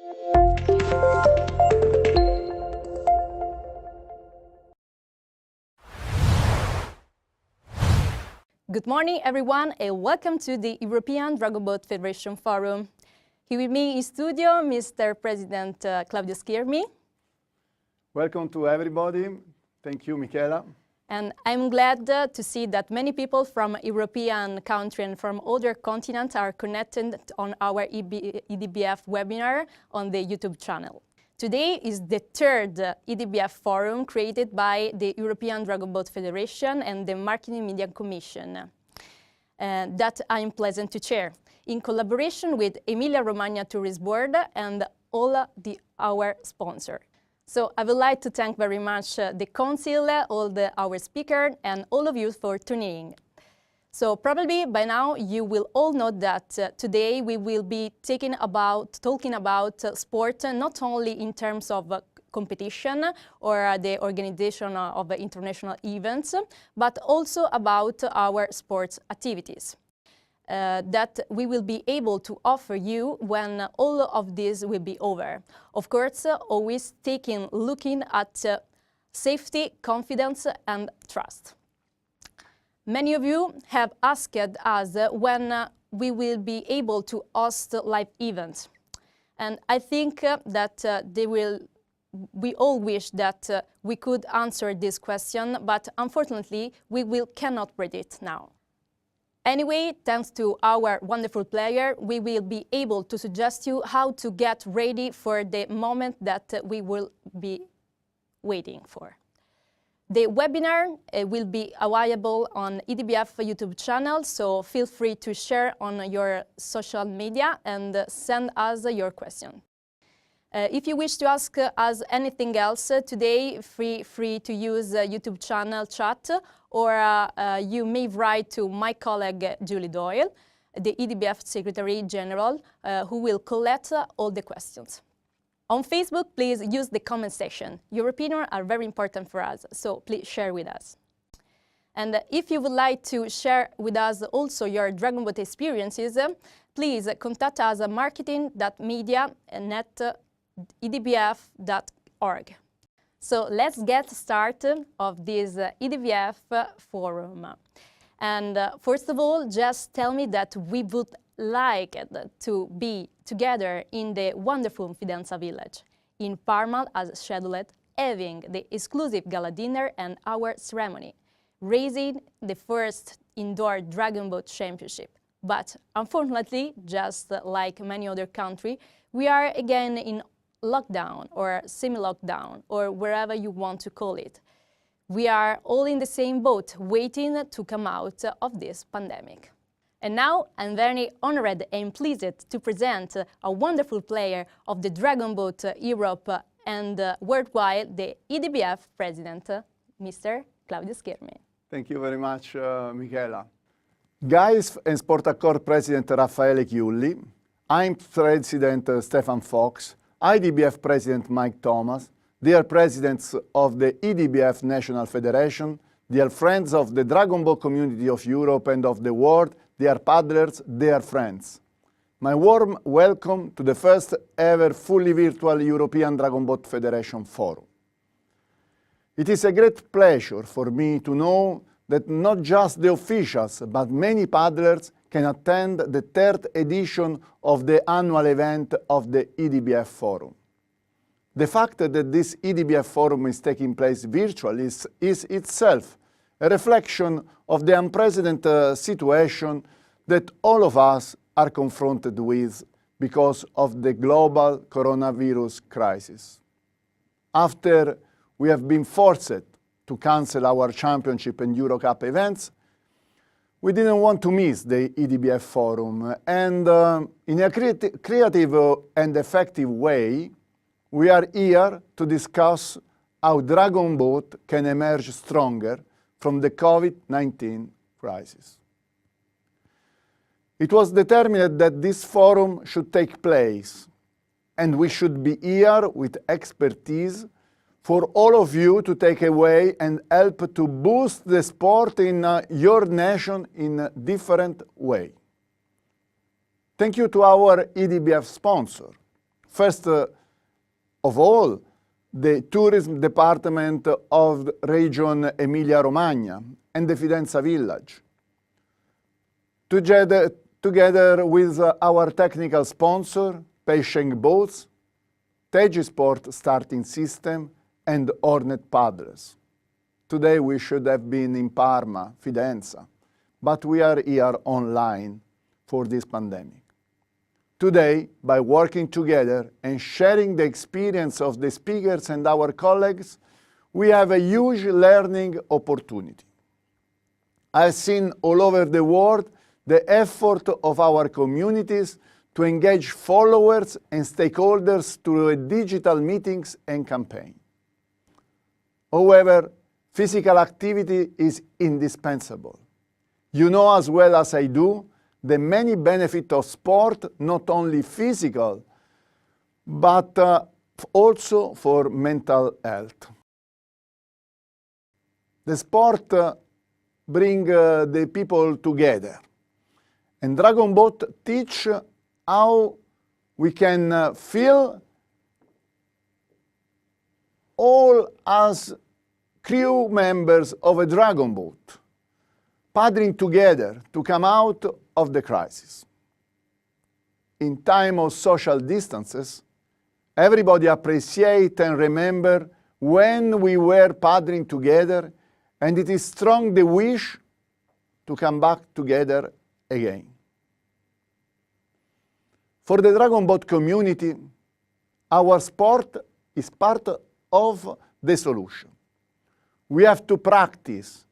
Good morning, everyone, and welcome to the European Dragonboat Federation Forum. Here with me in studio, Mr. President Claudio Schirmi. Welcome to everybody. Thank you, Michela. And I'm glad to see that many people from European countries and from other continents are connected on our IDBF webinar on the YouTube channel. Today is the third IDBF Forum created by the European Dragonboat Federation and the Marketing Media Commission that I'm pleasant to chair, in collaboration with Emilia-Romagna Tourist Board and all our sponsors. So I would like to thank very much the Council, our speakers, and all of you for tuning in. So probably by now you will all know that today we will be talking about sport, not only in terms of competition or the organization of international events, but also about our sports activities that we will be able to offer you when all of this will be over. Of course, always looking at safety, confidence, and trust. Many of you have asked us when we will be able to host live events. And I think that we all wish that we could answer this question, but unfortunately, we cannot predict now. Anyway, thanks to our wonderful player, we will be able to suggest you how to get ready for the moment that we will be waiting for. The webinar will be available on IDBF YouTube channel, so feel free to share on your social media and send us your question. If you wish to ask us anything else today, feel free to use YouTube channel chat, or you may write to my colleague Julie Doyle, the IDBF Secretary General, who will collect all the questions. On Facebook, please use the comment section. Your opinions are very important for us, so please share with us. And if you would like to share with us also your Dragonboat experiences, please contact us at marketing.media@idbf.org. So let's get started of this IDBF Forum. And first of all, just tell me that we would like to be together in the wonderful Fidenza village, in Parma as scheduled, having the exclusive gala dinner and our ceremony, raising the first indoor Dragonboat Championship. But unfortunately, just like many other countries, we are again in lockdown or semi-lockdown or wherever you want to call it. We are all in the same boat, waiting to come out of this pandemic. And now I'm very honored and pleased to present a wonderful player of the Dragonboat Europe and worldwide, the IDBF President, Mr. Claudio Schirmi. Thank you very much, Michela. Guys and Sport Accord President Raffaele Chiulli, IMSA President Stefan Fox, IDBF President Mike Thomas, dear presidents of the IDBF National Federation, dear friends of the Dragonboat community of Europe and of the world, dear paddlers, dear friends. My warm welcome to the first ever fully virtual European Dragonboat Federation Forum. It is a great pleasure for me to know that not just the officials, but many paddlers can attend the third edition of the annual event of the IDBF Forum. The fact that this IDBF Forum is taking place virtually is itself a reflection of the unprecedented situation that all of us are confronted with because of the global coronavirus crisis. After we have been forced to cancel our Championship and Eurocup events, we didn't want to miss the IDBF Forum, and in a creative and effective way, we are here to discuss how Dragonboat can emerge stronger from the COVID-19 crisis. It was determined that this forum should take place, and we should be here with expertise for all of you to take away and help to boost the sport in your nation in a different way. Thank you to our IDBF sponsor First of all, the tourism department of region Emilia-Romagna and the Fidenza village. Together with our technical sponsor, Peixeng Boats, Tegisport Starting System, and Hornet Paddlers. Today we should have been in Parma, Fidenza, but we are here online for this pandemic. Today, by working together and sharing the experience of the speakers and our colleagues, we have a huge learning opportunity. I've seen all over the world the effort of our communities to engage followers and stakeholders through digital meetings and campaigns. However, physical activity is indispensable. You know as well as I do the many benefits of sport, not only physical, but also for mental health. The sport brings the people together. And Dragonboat teach how we can feel all as crew members of a dragon boat, paddling together to come out of the crisis. In time of social distances, everybody appreciate and remember when we were paddling together, and it is strong the wish to come back together again. For the dragon boat community, our sport is part of the solution. We have to practice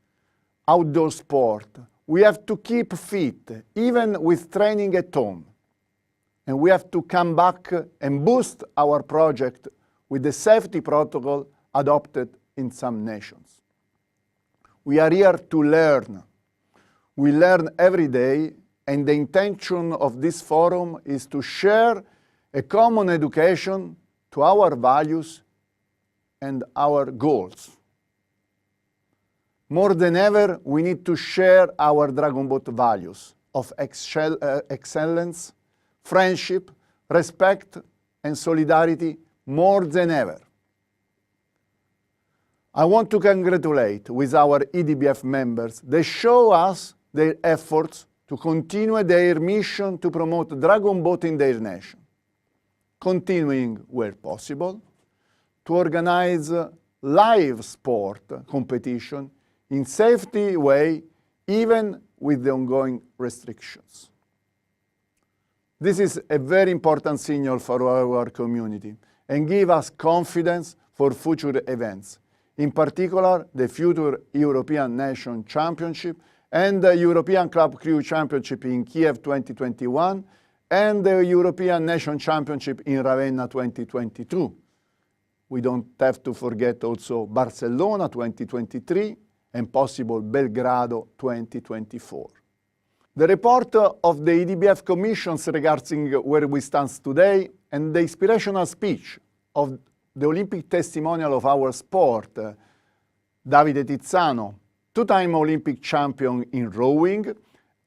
outdoor sport. We have to keep fit, even with training at home. And we have to come back and boost our project with the safety protocol adopted in some nations. We are here to learn. We learn every day, and the intention of this forum is to share a common education to our values and our goals. More than ever, we need to share our Dragon Boat values of excellence, friendship, respect, and solidarity more than ever. I want to congratulate with our IDBF members. They show us their efforts to continue their mission to promote Dragon Boat in their nation, continuing where possible to organize live sport competition in safety way, even with the ongoing restrictions. This is a very important signal for our community and give us confidence for future events, in particular the future European Nation Championship and the European Club Crew Championship in Kiev 2021 and the European Nation Championship in Ravenna 2022. We don't have to forget also Barcelona 2023 and possible Belgrado 2024. The report of the IDBF Commissions regarding where we stand today and the inspirational speech of the Olympic testimonial of our sport, Davide Tizzano, two-time Olympic champion in rowing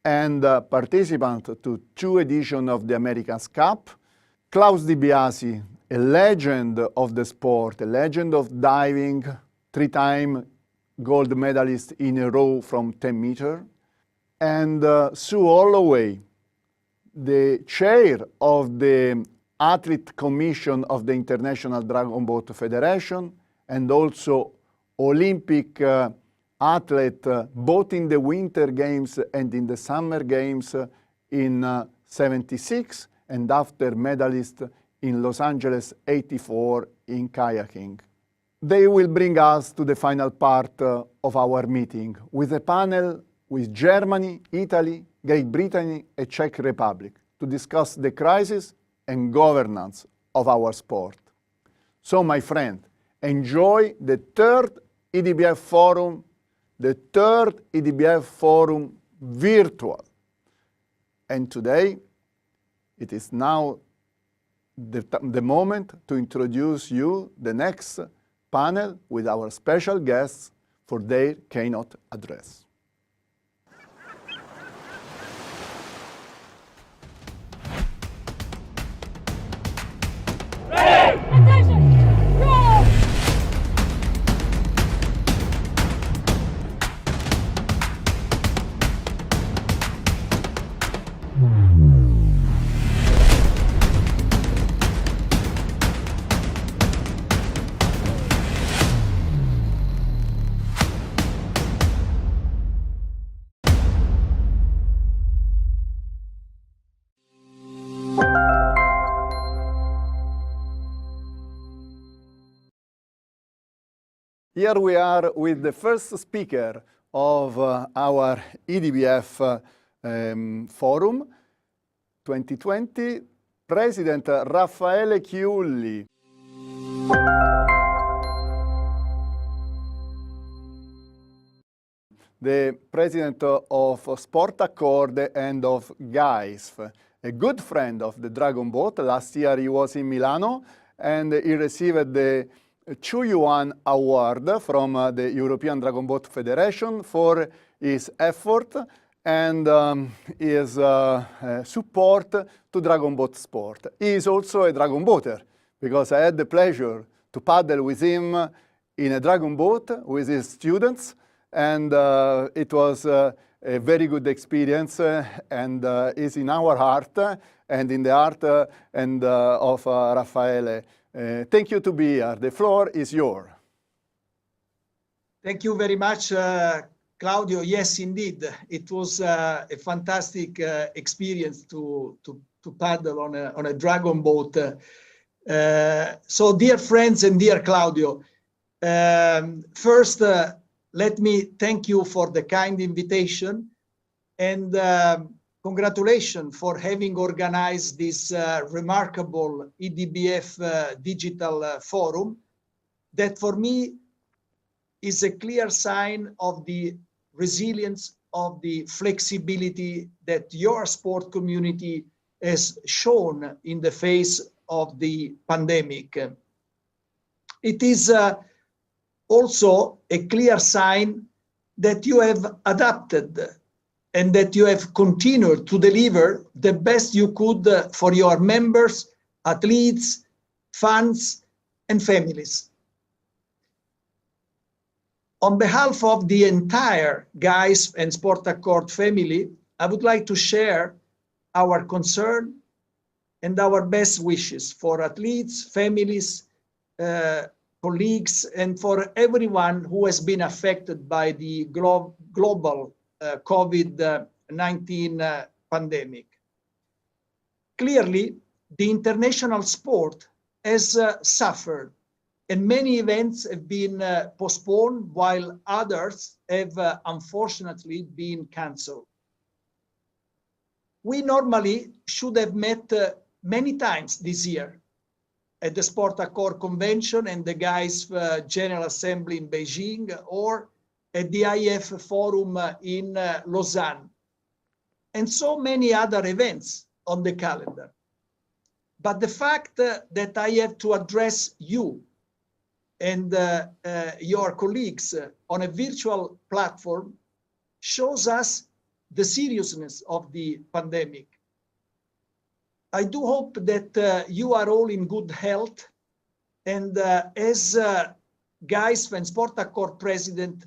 and participant to 2 editions of the America's Cup, Klaus Di Biasi, a legend of the sport, a legend of diving, 3-time gold medalist in a row from 10 meters, and Sue Holloway, the chair of the Athlete Commission of the International Dragon Boat Federation, and also Olympic athlete both in the Winter Games and in the Summer Games in 76, and after medalist in Los Angeles 84 in kayaking. They will bring us to the final part of our meeting with a panel with Germany, Italy, Great Britain, and Czech Republic to discuss the crisis and governance of our sport. So, my friend, enjoy the 3rd IDBF Forum, the 3rd IDBF Forum virtual. And today, it is now the moment to introduce you the next panel with our special guests for their keynote address. Here we are with the first speaker of our IDBF Forum 2020, President Raffaele Chiulli. The president of Sport Accord and of GAISF, a good friend of the Dragon Boat. Last year he was in Milano and he received the Chu Yuan Award from the European Dragon Boat Federation for his effort and his support to Dragon Boat sport. He is also a Dragon Boater because I had the pleasure to paddle with him in a Dragon Boat with his students, and it was a very good experience and is in our heart and in the heart of Raffaele. Thank you to be here. The floor is yours. Thank you very much, Claudio. Yes, indeed. It was a fantastic experience to paddle on a Dragon Boat. So dear friends and dear Claudio, first, let me thank you for the kind invitation and congratulations for having organized this remarkable IDBF digital forum that for me is a clear sign of the resilience, of the flexibility that your sport community has shown in the face of the pandemic. It is also a clear sign that you have adapted and that you have continued to deliver the best you could for your members, athletes, fans, and families. On behalf of the entire GAISF and Sport Accord family, I would like to share our concern and our best wishes for athletes, families, colleagues, and for everyone who has been affected by the global COVID-19 pandemic. Clearly, the international sport has suffered, and many events have been postponed while others have unfortunately been cancelled. We normally should have met many times this year at the Sport Accord Convention and the GAISF General Assembly in Beijing, or at the IDBF Forum in Lausanne, and so many other events on the calendar. But the fact that I have to address you and your colleagues on a virtual platform shows us the seriousness of the pandemic. I do hope that you are all in good health, and as GAISF and Sport Accord President,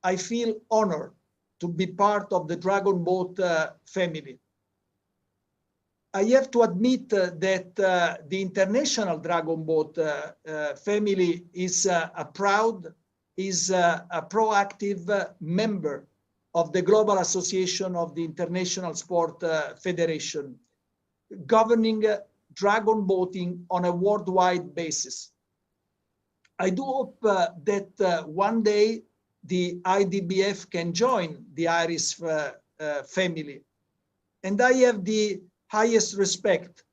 I feel honored to be part of the Dragon Boat family. I have to admit that the International Dragon Boat family is a proactive member of the Global Association of the International Sport Federation, governing dragon boating on a worldwide basis. I do hope that one day the IDBF can join the Irish family. And I have the highest respect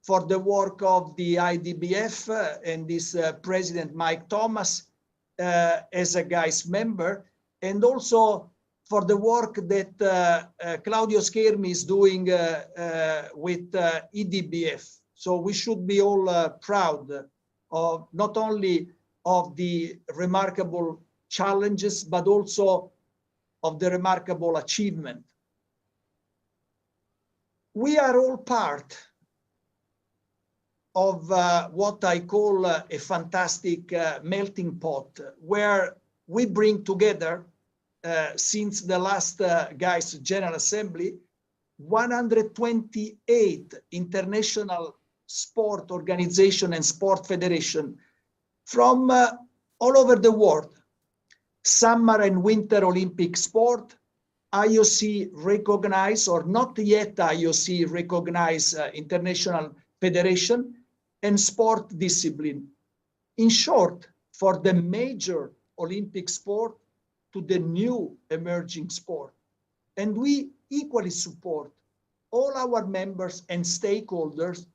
for the work of the IDBF and this President Mike Thomas as a GAISF member, and also for the work that Claudio Schermi is doing with IDBF. So we should be all proud of not only of the remarkable challenges, but also of the remarkable achievement. We are all part of what I call a fantastic melting pot, where we bring together, since the last GAISF General Assembly, 128 international sport organization and sport federation from all over the world. Summer and Winter Olympic sport, IOC recognized or not yet IOC recognized international federation, and sport discipline. In short, for the major Olympic sport to the new emerging sport. And we equally support all our members and stakeholders,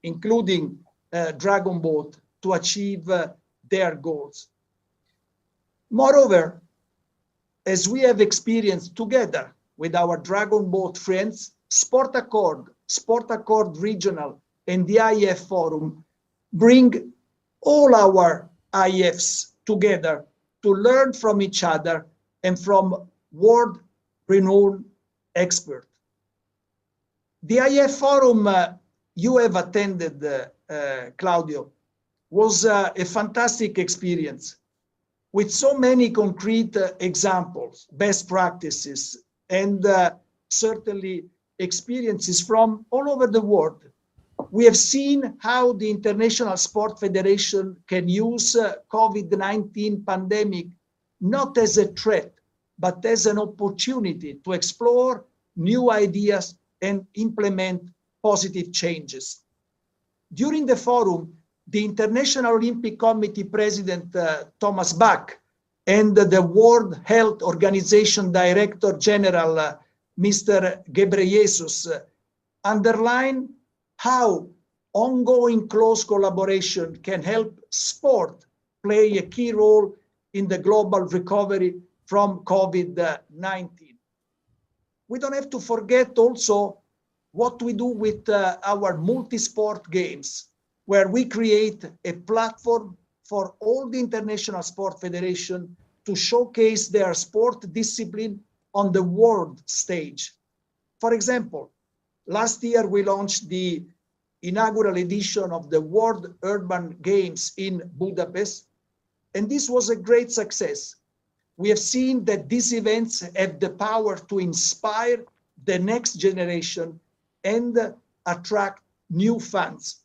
including Dragonboat, to achieve their goals. Moreover, as we have experienced together with our Dragonboat friends, Sport Accord Regional, and the IDBF Forum bring all our IFs together to learn from each other and from world-renowned experts. The IDBF Forum you have attended, Claudio, was a fantastic experience with so many concrete examples, best practices, and certainly experiences from all over the world. We have seen how the International Sport Federation can use COVID-19 pandemic not as a threat, but as an opportunity to explore new ideas and implement positive changes. During the forum, the International Olympic Committee President Thomas Bach and the World Health Organization Director General Mr. Ghebreyesus underline how ongoing close collaboration can help sport play a key role in the global recovery from COVID-19. We don't have to forget also what we do with our multi-sport games, where we create a platform for all the International Sport Federation to showcase their sport discipline on the world stage. For example, last year we launched the inaugural edition of the World Urban Games in Budapest, and this was a great success. We have seen that these events have the power to inspire the next generation and attract new fans.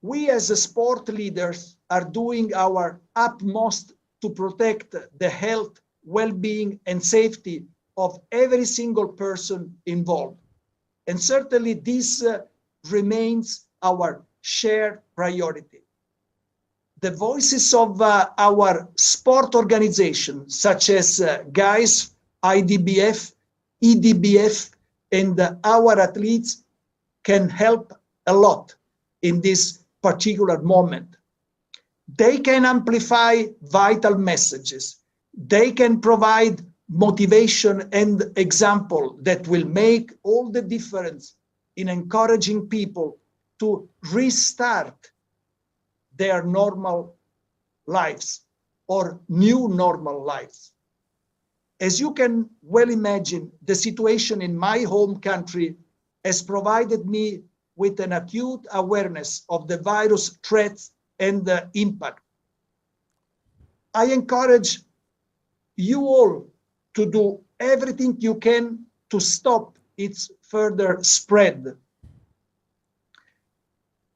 We as sport leaders are doing our utmost to protect the health, well-being, and safety of every single person involved. And certainly this remains our shared priority. The voices of our sport organizations, such as GUYS, IDBF, EDBF, and our athletes can help a lot in this particular moment. They can amplify vital messages. They can provide motivation and example that will make all the difference in encouraging people to restart their normal lives or new normal lives. As you can well imagine, the situation in my home country has provided me with an acute awareness of the virus threats and the impact. I encourage you all to do everything you can to stop its further spread.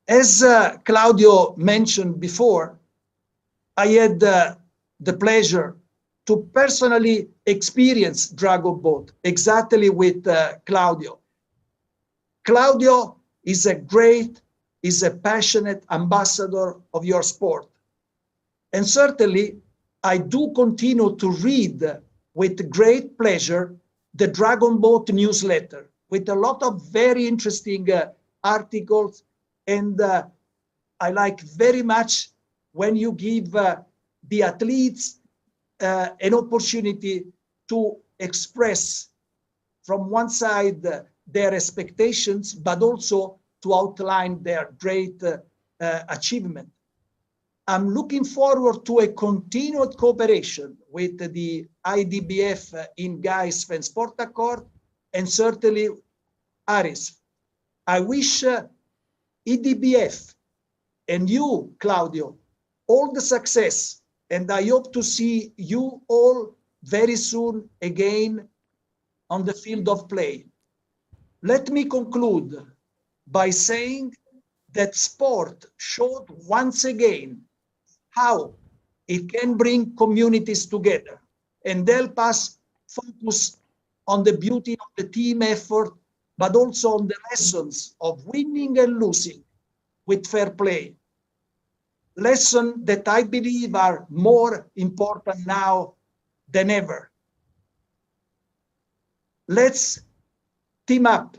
As Claudio mentioned before, I had the pleasure to personally experience Dragonboat exactly with Claudio. Claudio is a passionate ambassador of your sport. And certainly, I do continue to read with great pleasure the Dragonboat newsletter with a lot of very interesting articles. And I like very much when you give the athletes an opportunity to express from one side their expectations, but also to outline their great achievement. I'm looking forward to a continued cooperation with the IDBF in GUYS and Sport Accord, and certainly Aris. I wish EDBF and you, Claudio, all the success, and I hope to see you all very soon again on the field of play. Let me conclude by saying that sport showed once again how it can bring communities together and help us focus on the beauty of the team effort, but also on the lessons of winning and losing with fair play. lessons that I believe are more important now than ever. Let's team up.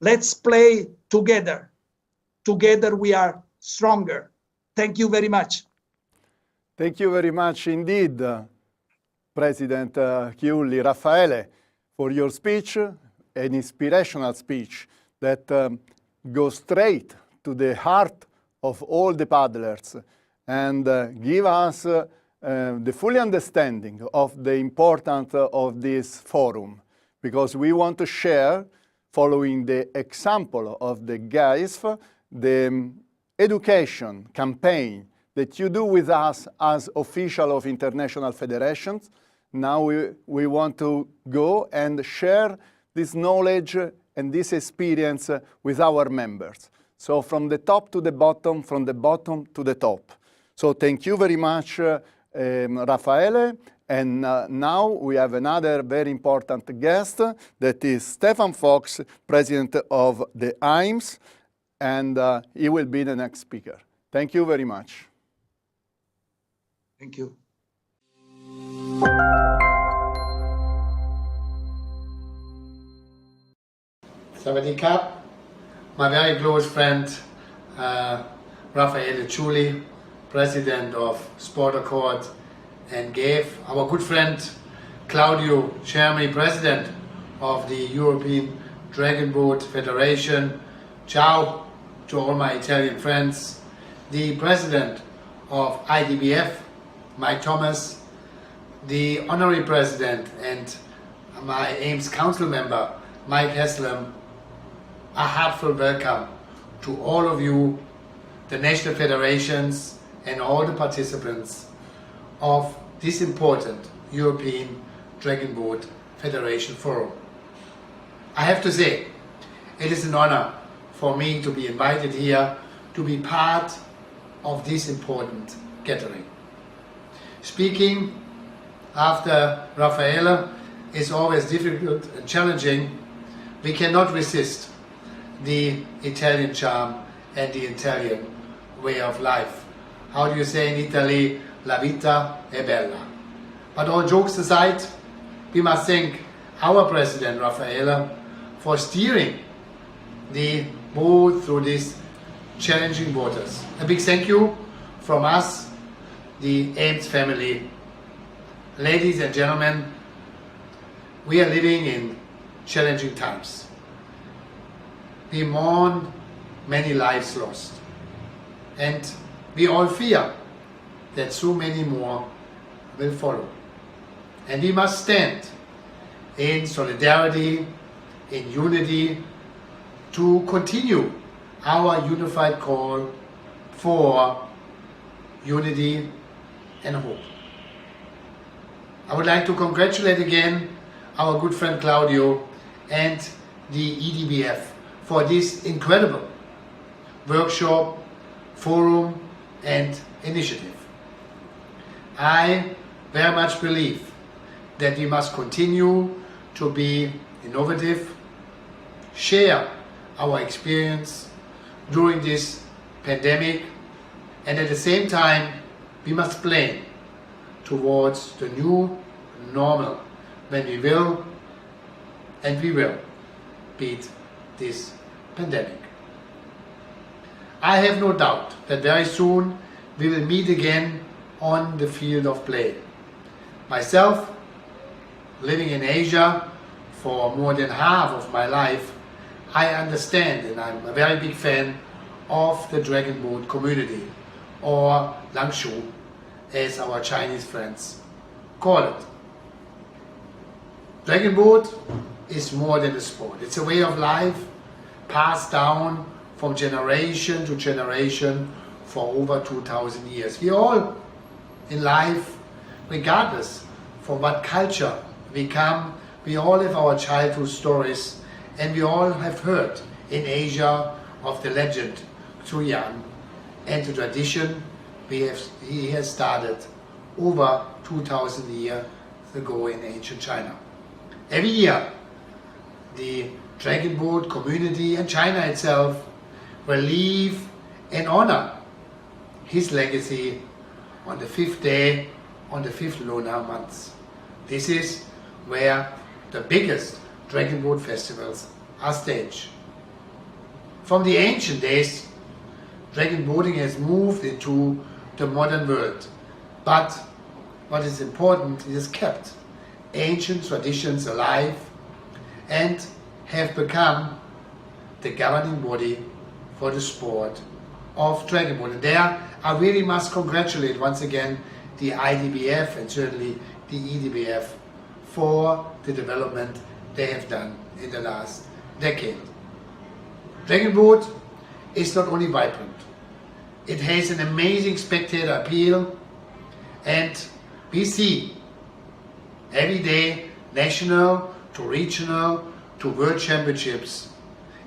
Let's play together. Together we are stronger. Thank you very much. Thank you very much indeed, President Chiulli, Raffaele, for your speech, an inspirational speech that goes straight to the heart of all the paddlers and give us the full understanding of the importance of this forum, because we want to share, following the example of the GAISF, the education campaign that you do with us as official of international federations. Now we want to go and share this knowledge and this experience with our members. So from the top to the bottom, from the bottom to the top. So thank you very much, Raffaele. And now we have another very important guest, that is Stefan Fox, President of the IMSA, and he will be the next speaker. Thank you very much. Thank you. Sawadee Krap, my very close friend Raffaele Chiulli, President of Sport Accord and Kiev, our good friend Claudio Cermi, President of the European Dragonboat Federation. Ciao to all my Italian friends. The President of IDBF, Mike Thomas, the Honorary President and my IMSA Council member, Mike Haslam. A heartfelt welcome to all of you, the national federations and all the participants of this important European Dragonboat Federation Forum. I have to say, it is an honor for me to be invited here to be part of this important gathering. Speaking after Raffaele is always difficult and challenging. We cannot resist the Italian charm and the Italian way of life. How do you say in Italy? La vita è bella. But all jokes aside, we must thank our President Raffaele for steering the boat through these challenging waters. A big thank you from us, the IMSA family. Ladies and gentlemen, we are living in challenging times. We mourn many lives lost, and we all fear that so many more will follow. And we must stand in solidarity, in unity, to continue our unified call for unity and hope. I would like to congratulate again our good friend Claudio and the IDBF for this incredible workshop, forum and initiative. I very much believe that we must continue to be innovative, share our experience during this pandemic, and at the same time we must plan towards the new normal when we will beat this pandemic. I have no doubt that very soon we will meet again on the field of play. Myself, living in Asia for more than half of my life, I understand and I'm a very big fan of the Dragonboat community, or Langshu, as our Chinese friends call it. Dragonboat is more than a sport. It's a way of life passed down from generation to generation for over 2,000 years. We all in life, regardless from what culture we come, we all have our childhood stories, and we all have heard in Asia of the legend Xu Yan and the tradition he has started over 2,000 years ago in ancient China. Every year, the Dragonboat community and China itself will leave and honor his legacy on the 5th day on the 5th lunar month. This is where the biggest dragon boat festivals are staged. From the ancient days, dragon boating has moved into the modern world, but what is important, it has kept ancient traditions alive and have become the governing body for the sport of dragon boat. And there I really must congratulate once again the IDBF and certainly the EDBF for the development they have done in the last decade. Dragon boat is not only vibrant, it has an amazing spectator appeal, and we see every day national to regional to world championships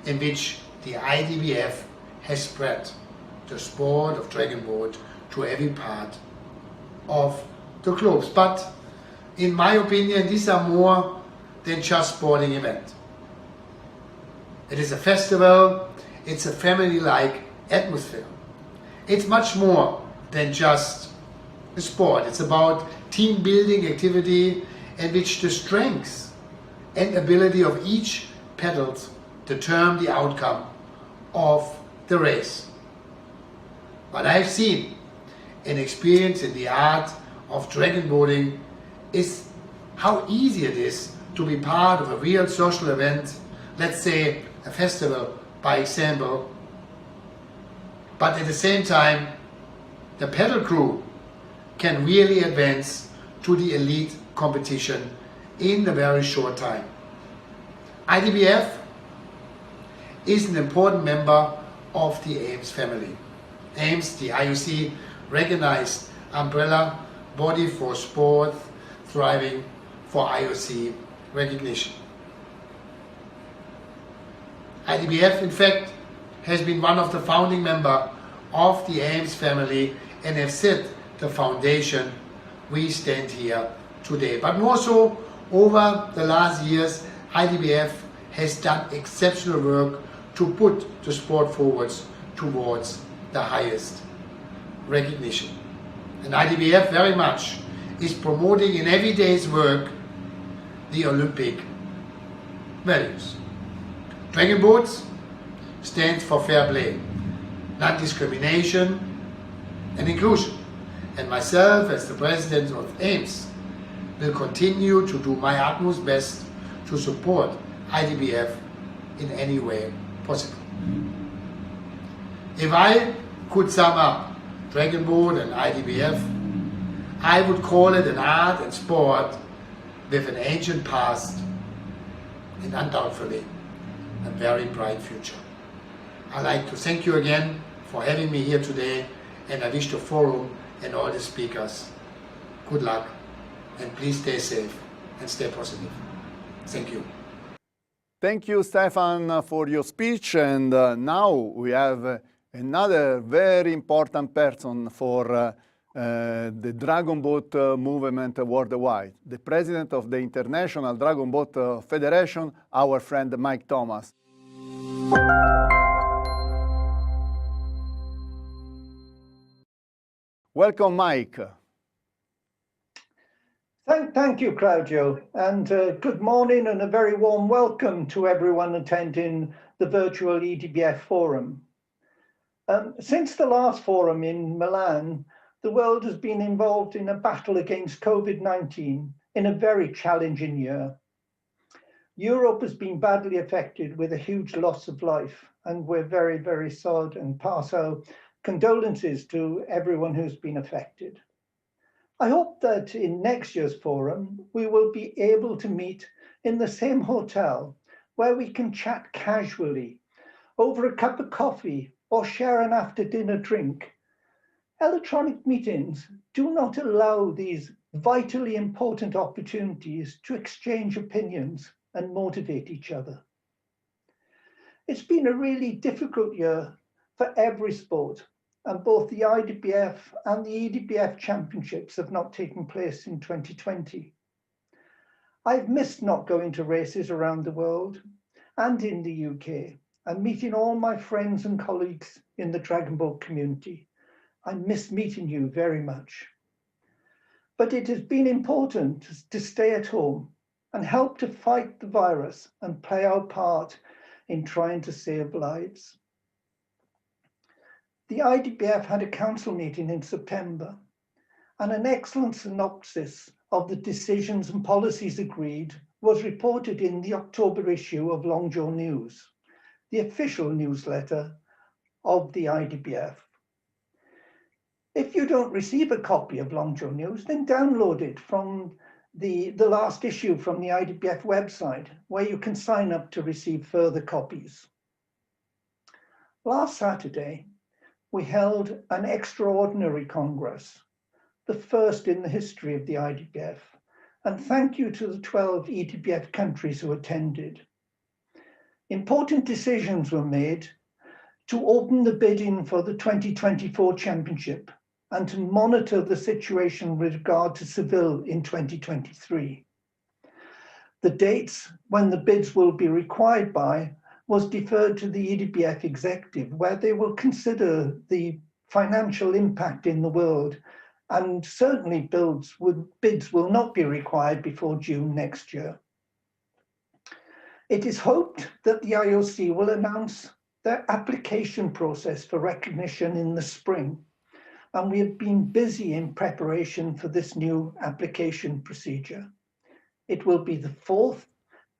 in which the IDBF has spread the sport of dragon boat to every part of the globe. But in my opinion, these are more than just sporting event. It is a festival, it's a family-like atmosphere. It's much more than just a sport. It's about team building activity in which the strengths and ability of each paddles determine the outcome of the race. What I've seen and experienced in the art of dragon boating is how easy it is to be part of a real social event, let's say a festival by example, but at the same time the paddle crew can really advance to the elite competition in a very short time. IDBF is an important member of the IMSA family. IMSA, the IOC recognized umbrella body for sport thriving for IOC recognition. IDBF, in fact, has been one of the founding members of the IMSA family and have set the foundation we stand here today. But more so, over the last years, IDBF has done exceptional work to put the sport forwards towards the highest recognition. And IDBF very much is promoting in every day's work the Olympic values. Dragon boats stands for fair play, non-discrimination and inclusion. And myself, as the president of IMSA, will continue to do my utmost best to support IDBF in any way possible. If I could sum up dragon boat and IDBF, I would call it an art and sport with an ancient past and undoubtedly a very bright future. I'd like to thank you again for having me here today, and I wish the forum and all the speakers good luck, and please stay safe and stay positive. Thank you. Thank you, Stefan, for your speech. And now we have another very important person for the Dragon Boat movement worldwide, the president of the International Dragon Boat Federation, our friend Mike Thomas. Welcome, Mike. Thank you, Claudio, and good morning and a very warm welcome to everyone attending the virtual EDBF Forum. Since the last forum in Milan, the world has been involved in a battle against COVID-19 in a very challenging year. Europe has been badly affected with a huge loss of life, and we're very, very sad and pass our condolences to everyone who's been affected. I hope that in next year's forum, we will be able to meet in the same hotel where we can chat casually over a cup of coffee or share an after-dinner drink. Electronic meetings do not allow these vitally important opportunities to exchange opinions and motivate each other. It's been a really difficult year for every sport, and both the IDBF and the EDBF championships have not taken place in 2020. I've missed not going to races around the world and in the UK and meeting all my friends and colleagues in the dragon boat community. I miss meeting you very much. But it has been important to stay at home and help to fight the virus and play our part in trying to save lives. The IDBF had a council meeting in September, and an excellent synopsis of the decisions and policies agreed was reported in the October issue of Longjaw News, the official newsletter of the IDBF. If you don't receive a copy of Longjaw News, then download it from the last issue from the IDBF website, where you can sign up to receive further copies. Last Saturday, we held an extraordinary Congress, the first in the history of the IDBF, and thank you to the 12 EDBF countries who attended. Important decisions were made to open the bidding for the 2024 championship and to monitor the situation with regard to Seville in 2023. The dates when the bids will be required by was deferred to the EDBF executive, where they will consider the financial impact in the world, and certainly bids will not be required before June next year. It is hoped that the IOC will announce their application process for recognition in the spring, and we have been busy in preparation for this new application procedure. It will be the fourth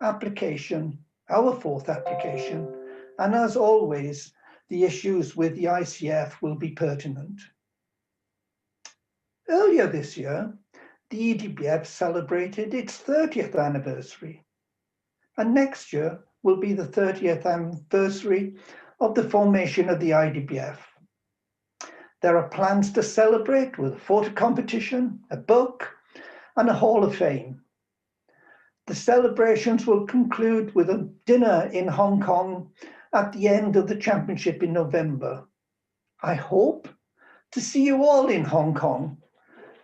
application, our fourth application, and as always, the issues with the ICF will be pertinent. Earlier this year, the EDBF celebrated its 30th anniversary, and next year will be the 30th anniversary of the formation of the IDBF. There are plans to celebrate with a photo competition, a book, and a Hall of Fame. The celebrations will conclude with a dinner in Hong Kong at the end of the championship in November. I hope to see you all in Hong Kong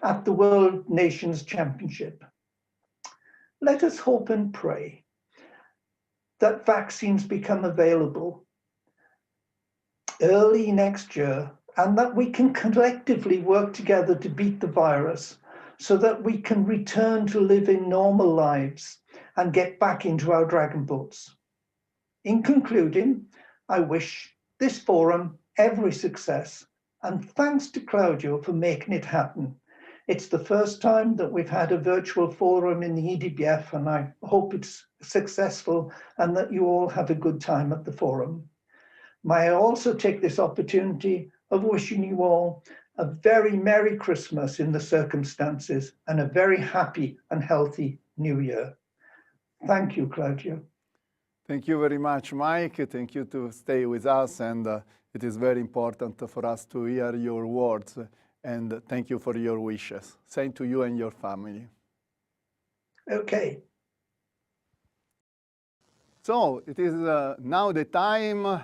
at the World Nations Championship. Let us hope and pray that vaccines become available early next year, and that we can collectively work together to beat the virus so that we can return to living normal lives and get back into our dragon boats. In concluding, I wish this forum every success, and thanks to Claudio for making it happen. It's the first time that we've had a virtual forum in the EDBF, and I hope it's successful and that you all have a good time at the forum. May I also take this opportunity of wishing you all a very Merry Christmas in the circumstances and a very happy and healthy New Year. Thank you, Claudio. Thank you very much, Mike. Thank you to stay with us, and it is very important for us to hear your words, and thank you for your wishes. Same to you and your family. Okay. So it is now the time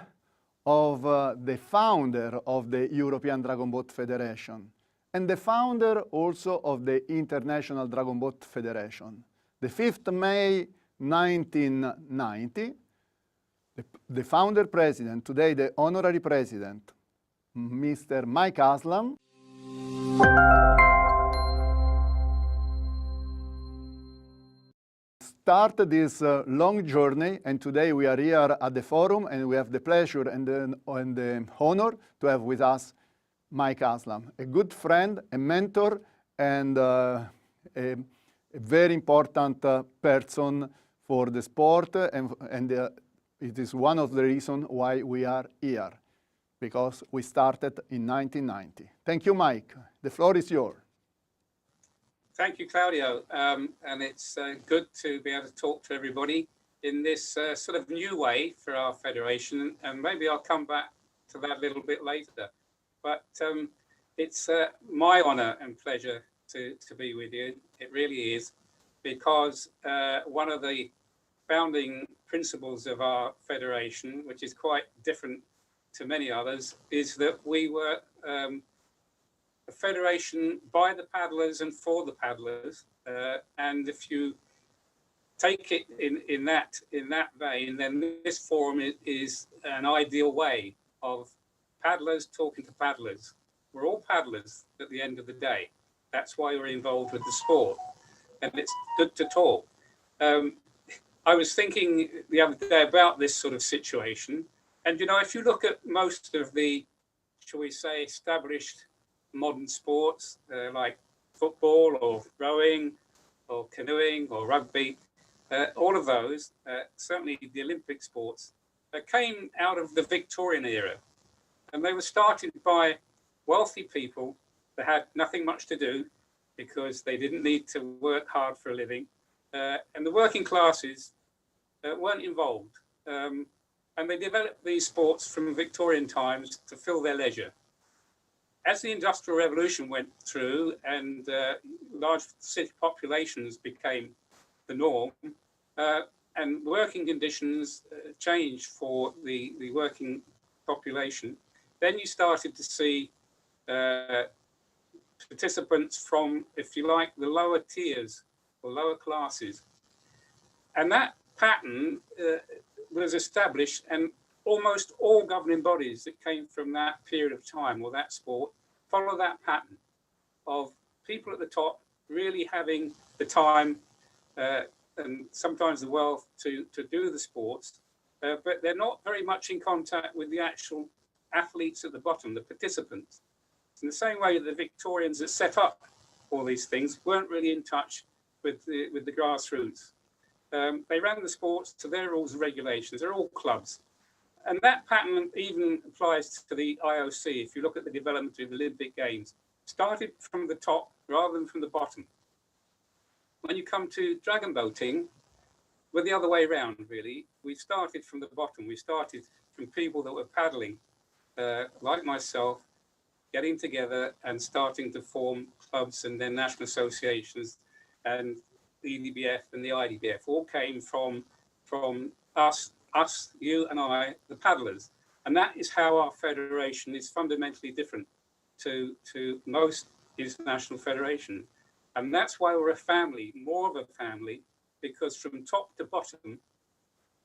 of the founder of the European Dragon Boat Federation and the founder also of the International Dragon Boat Federation. The 5th May 1990, the founder president, today the honorary president, Mr. Mike Aslam, started this long journey, and today we are here at the forum, and we have the pleasure and the honor to have with us Mike Aslam, a good friend, a mentor, and a very important person for the sport, and it is one of the reasons why we are here, because we started in 1990. Thank you, Mike. The floor is yours. Thank you, Claudio. And it's good to be able to talk to everybody in this sort of new way for our federation. And maybe I'll come back to that a little bit later. But it's my honor and pleasure to be with you. It really is, because one of the founding principles of our federation, which is quite different to many others, is that we were a federation by the paddlers and for the paddlers, and if you take it in that vein, then this forum is an ideal way of paddlers talking to paddlers, we're all paddlers at the end of the day. That's why we're involved with the sport, and it's good to talk. I was thinking the other day about this sort of situation, and you know, if you look at most of the, shall we say, established modern sports like football or rowing or canoeing or rugby, all of those, certainly the Olympic sports, came out of the Victorian era. And they were started by wealthy people that had nothing much to do because they didn't need to work hard for a living. And the working classes weren't involved. And they developed these sports from Victorian times to fill their leisure. As the Industrial Revolution went through and large city populations became the norm, and working conditions changed for the working population, then you started to see participants from, if you like, the lower tiers or lower classes. And that pattern was established, and almost all governing bodies that came from that period of time or that sport follow that pattern of people at the top really having the time and sometimes the wealth to do the sports, but they're not very much in contact with the actual athletes at the bottom, the participants. In the same way the Victorians that set up all these things weren't really in touch with the grassroots. They ran the sports to their rules and regulations. They're all clubs. And that pattern even applies to the IOC. If you look at the development of the Olympic Games, started from the top rather than from the bottom. When you come to dragon boating, we're the other way around, really. We started from the bottom. We started from people that were paddling, like myself, getting together and starting to form clubs and then national associations, and the EDBF and the IDBF all came from us, you and I, the paddlers. And that is how our federation is fundamentally different to most international federations. And that's why we're a family, more of a family, because from top to bottom,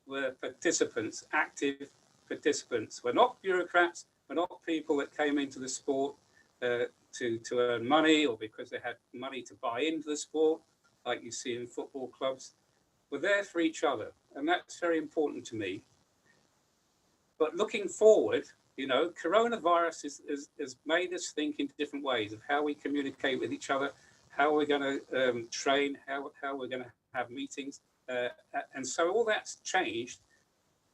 we're participants, active participants. We're not bureaucrats. We're not people that came into the sport to earn money or because they had money to buy into the sport, like you see in football clubs. We're there for each other, and that's very important to me. But looking forward, you know, coronavirus has made us think in different ways of how we communicate with each other, how we're going to train, how we're going to have meetings. And so all that's changed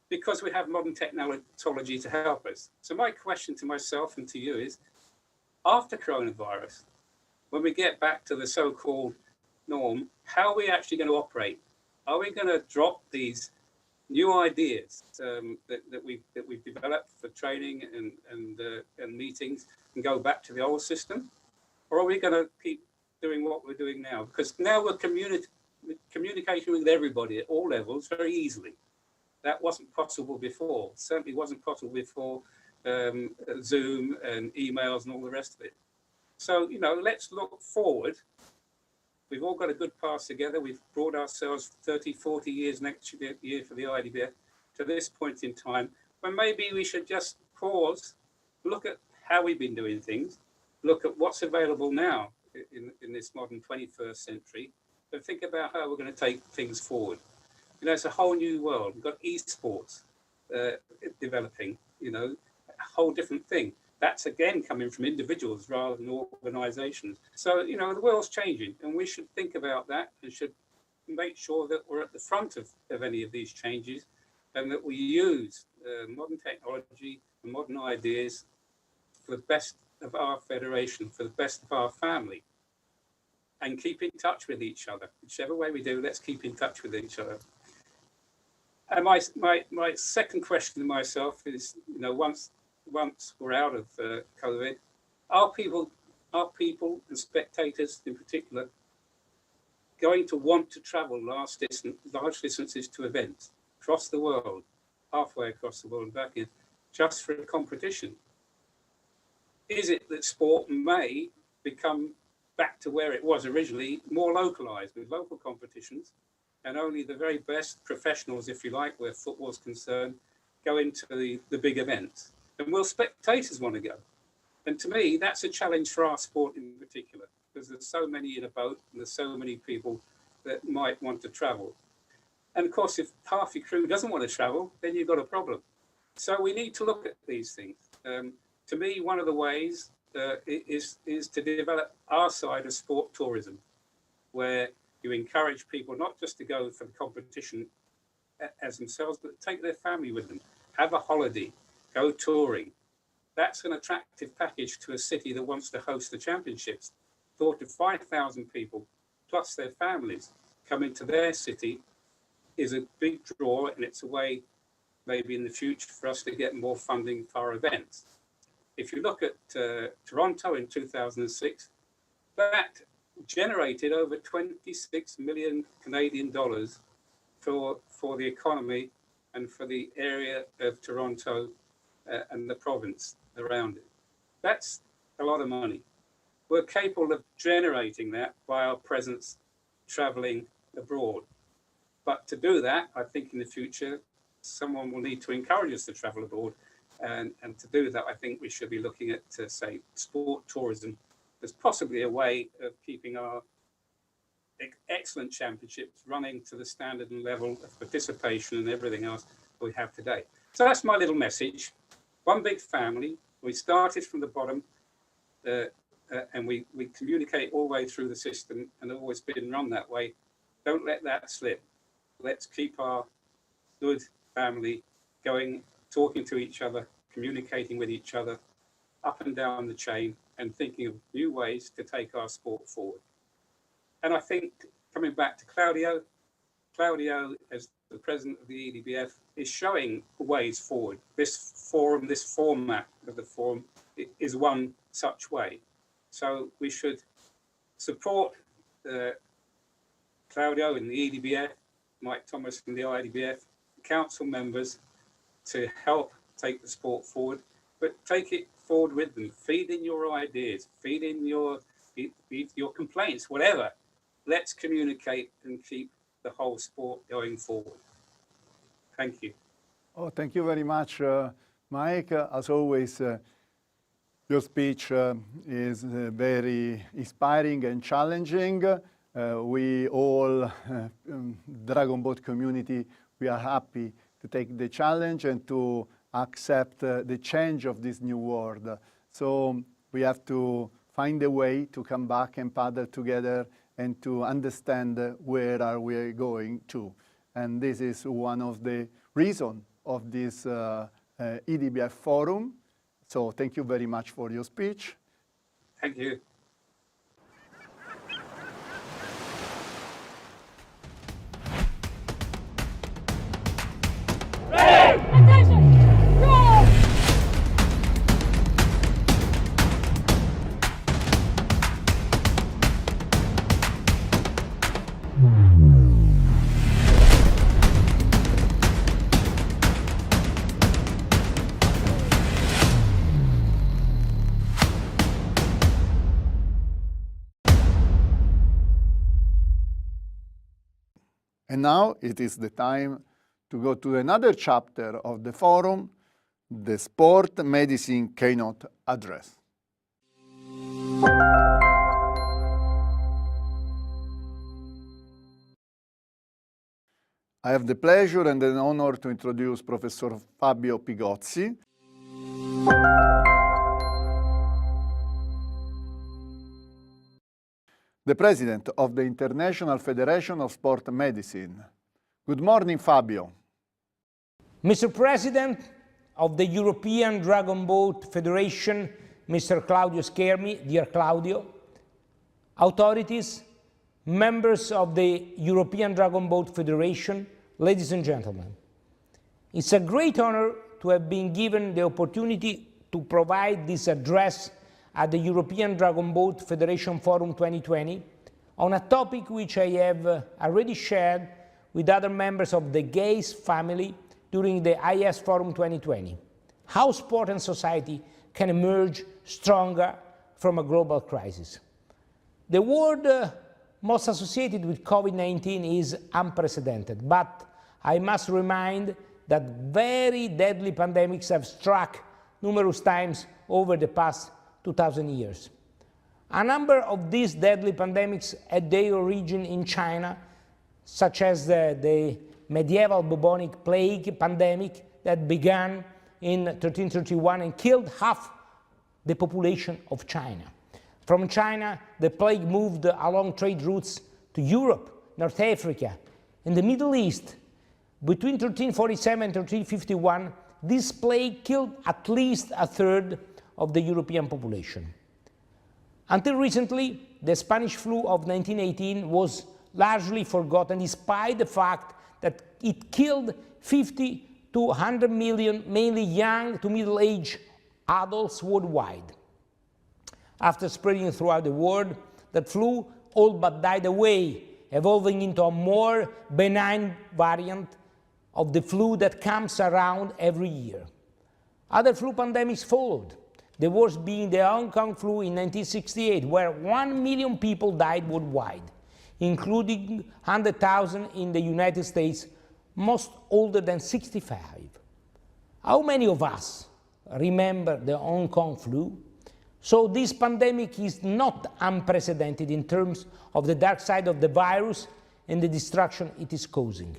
because we have modern technology to help us. So my question to myself and to you is, after coronavirus, when we get back to the so-called norm, how are we actually going to operate? Are we going to drop these new ideas that we've developed for training and meetings and go back to the old system? Or are we going to keep doing what we're doing now? Because now we're communicating with everybody at all levels very easily. That wasn't possible before. Certainly wasn't possible before Zoom and emails and all the rest of it. So, you know, let's look forward. We've all got a good past together. We've brought ourselves 30, 40 years next year for the IDBF to this point in time, when maybe we should just pause, look at how we've been doing things, look at what's available now in this modern 21st century, and think about how we're going to take things forward. You know, it's a whole new world. We've got esports developing, you know, a whole different thing. That's again coming from individuals rather than organizations. So, you know, the world's changing, and we should think about that and should make sure that we're at the front of any of these changes, and that we use modern technology and modern ideas for the best of our federation, for the best of our family, and keep in touch with each other. Whichever way we do, let's keep in touch with each other. And my second question to myself is, you know, once we're out of COVID, are people and spectators in particular going to want to travel large distances to events across the world, halfway across the world and back in, just for a competition? Is it that sport may become back to where it was originally, more localized with local competitions, and only the very best professionals, if you like, where football's concerned, go into the big events? And will spectators want to go? And to me, that's a challenge for our sport in particular, because there's so many in a boat and there's so many people that might want to travel. And of course, if half your crew doesn't want to travel, then you've got a problem. So we need to look at these things. To me, one of the ways is to develop our side of sport tourism, where you encourage people not just to go for the competition as themselves, but take their family with them, have a holiday, go touring. That's an attractive package to a city that wants to host the championships. Thought of 5,000 people plus their families coming to their city is a big draw, and it's a way maybe in the future for us to get more funding for our events. If you look at Toronto in 2006, that generated over 26 million Canadian dollars for the economy and for the area of Toronto and the province around it. That's a lot of money. We're capable of generating that by our presence traveling abroad. But to do that, I think in the future, someone will need to encourage us to travel abroad. And to do that, I think we should be looking at, say, sport tourism as possibly a way of keeping our excellent championships running to the standard and level of participation and everything else we have today. So that's my little message. One big family. We started from the bottom and we communicate all the way through the system and always been run that way. Don't let that slip. Let's keep our good family going, talking to each other, communicating with each other up and down the chain and thinking of new ways to take our sport forward. And I think coming back to Claudio, as the president of the EDBF, is showing ways forward. This forum, this format of the forum is one such way. So we should support Claudio in the EDBF, Mike Thomas from the IDBF, council members to help take the sport forward, but take it forward with them. Feed in your ideas, feed in your complaints, whatever. Let's communicate and keep the whole sport going forward. Thank you. Oh, thank you very much, Mike. As always, your speech is very inspiring and challenging. We all, Dragon Boat community, we are happy to take the challenge and to accept the change of this new world. So we have to find a way to come back and paddle together and to understand where are we going to. And this is one of the reasons of this EDBF Forum. So thank you very much for your speech. Thank you. And now it is the time to go to another chapter of the forum, the Sport Medicine Keynote Address. I have the pleasure and an honor to introduce Professor Fabio Pigozzi. The president of the International Federation of Sport Medicine. Good morning, Fabio. Mr. President of the European Dragon Boat Federation, Mr. Claudio Schermi, dear Claudio, authorities, members of the European Dragon Boat Federation, ladies and gentlemen. It's a great honor to have been given the opportunity to provide this address at the European Dragon Boat Federation Forum 2020 on a topic which I have already shared with other members of the GAZE family during the IS Forum 2020. How sport and society can emerge stronger from a global crisis. The word most associated with COVID-19 is unprecedented, but I must remind that very deadly pandemics have struck numerous times over the past 2,000 years. A number of these deadly pandemics had their origin in China, such as the medieval bubonic plague pandemic that began in 1331 and killed half the population of China. From China, the plague moved along trade routes to Europe, North Africa, and the Middle East. Between 1347 and 1351, this plague killed at least a third of the European population. Until recently, the Spanish flu of 1918 was largely forgotten, despite the fact that it killed 50 to 100 million, mainly young to middle-aged adults worldwide. After spreading throughout the world, that flu all but died away, evolving into a more benign variant of the flu that comes around every year. Other flu pandemics followed, the worst being the Hong Kong flu in 1968, where 1 million people died worldwide, including 100,000 in the United States, most older than 65. How many of us remember the Hong Kong flu? So this pandemic is not unprecedented in terms of the dark side of the virus and the destruction it is causing.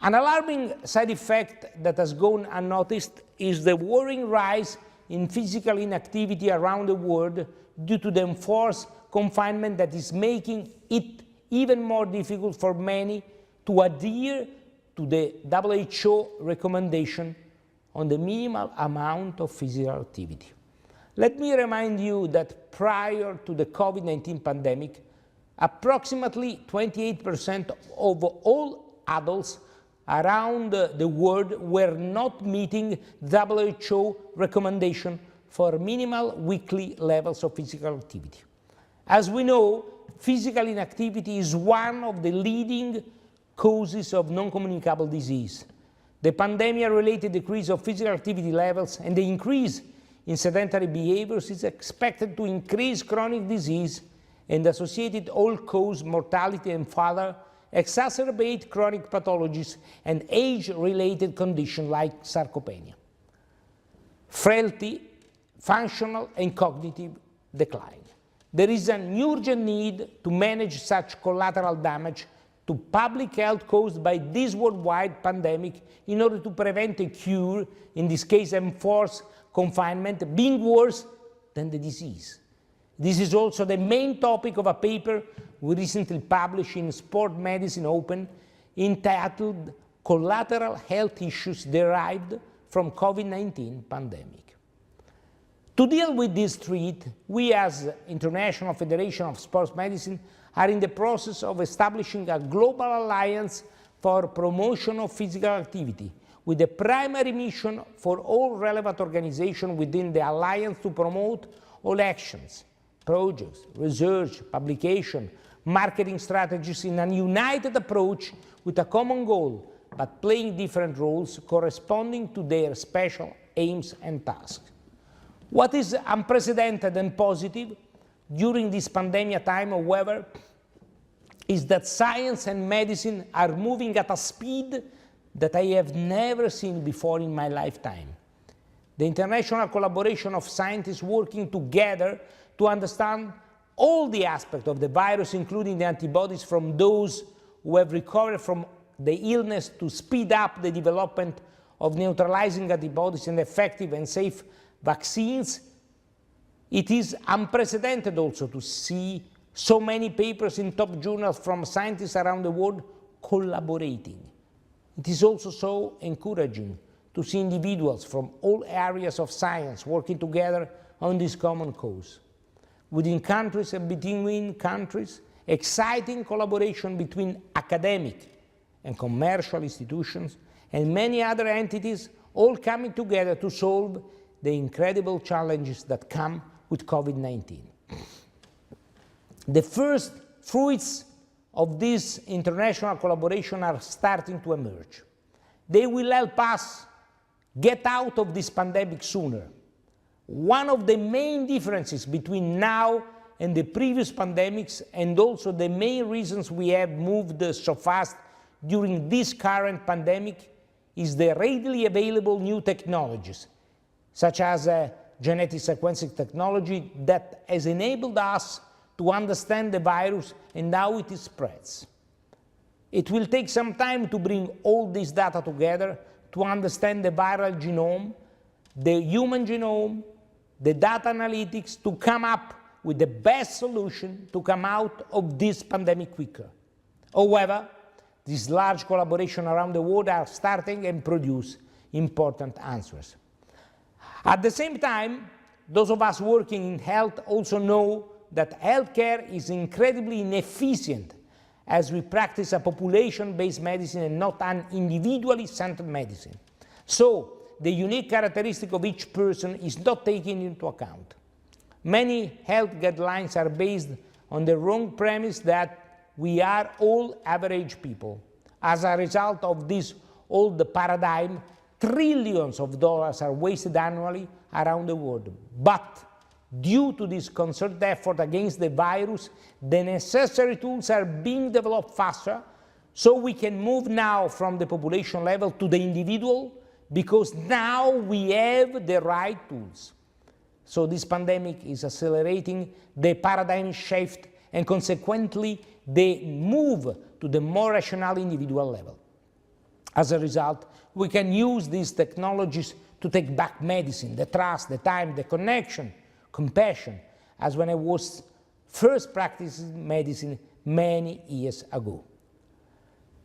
An alarming side effect that has gone unnoticed is the worrying rise in physical inactivity around the world due to the enforced confinement that is making it even more difficult for many to adhere to the WHO recommendation on the minimal amount of physical activity. Let me remind you that prior to the COVID-19 pandemic, approximately 28% of all adults around the world were not meeting WHO recommendation for minimal weekly levels of physical activity. As we know, physical inactivity is one of the leading causes of non-communicable disease. The pandemic-related decrease of physical activity levels and the increase in sedentary behaviors is expected to increase chronic disease and associated all-cause mortality and further exacerbate chronic pathologies and age-related conditions like sarcopenia, frailty, functional and cognitive decline. There is an urgent need to manage such collateral damage to public health caused by this worldwide pandemic in order to prevent a cure, in this case enforced confinement, being worse than the disease. This is also the main topic of a paper we recently published in Sport Medicine Open entitled Collateral Health Issues Derived from COVID-19 Pandemic. To deal with this threat, we as International Federation of Sports Medicine are in the process of establishing a global alliance for promotion of physical activity, with the primary mission for all relevant organizations within the alliance to promote all actions, projects, research, publication, marketing strategies in a united approach with a common goal, but playing different roles corresponding to their special aims and tasks. What is unprecedented and positive during this pandemic time, however, is that science and medicine are moving at a speed that I have never seen before in my lifetime. The international collaboration of scientists working together to understand all the aspects of the virus, including the antibodies from those who have recovered from the illness to speed up the development of neutralizing antibodies and effective and safe vaccines. It is unprecedented also to see so many papers in top journals from scientists around the world collaborating. It is also so encouraging to see individuals from all areas of science working together on this common cause. Within countries and between countries, exciting collaboration between academic and commercial institutions and many other entities all coming together to solve the incredible challenges that come with COVID-19. The first fruits of this international collaboration are starting to emerge. They will help us get out of this pandemic sooner. One of the main differences between now and the previous pandemics, and also the main reasons we have moved so fast during this current pandemic, is the readily available new technologies, such as genetic sequencing technology that has enabled us to understand the virus and how it spreads. It will take some time to bring all this data together to understand the viral genome, the human genome, the data analytics, to come up with the best solution to come out of this pandemic quicker. However, these large collaborations around the world are starting and produce important answers. At the same time, those of us working in health also know that healthcare is incredibly inefficient as we practice a population-based medicine and not an individually centered medicine. So, the unique characteristic of each person is not taken into account. Many health guidelines are based on the wrong premise that we are all average people. As a result of this old paradigm, trillions of dollars are wasted annually around the world. But due to this concerted effort against the virus, the necessary tools are being developed faster, so we can move now from the population level to the individual, because now we have the right tools. So this pandemic is accelerating the paradigm shift and consequently the move to the more rational individual level. As a result, we can use these technologies to take back medicine, the trust, the time, the connection, compassion, as when I was first practicing medicine many years ago.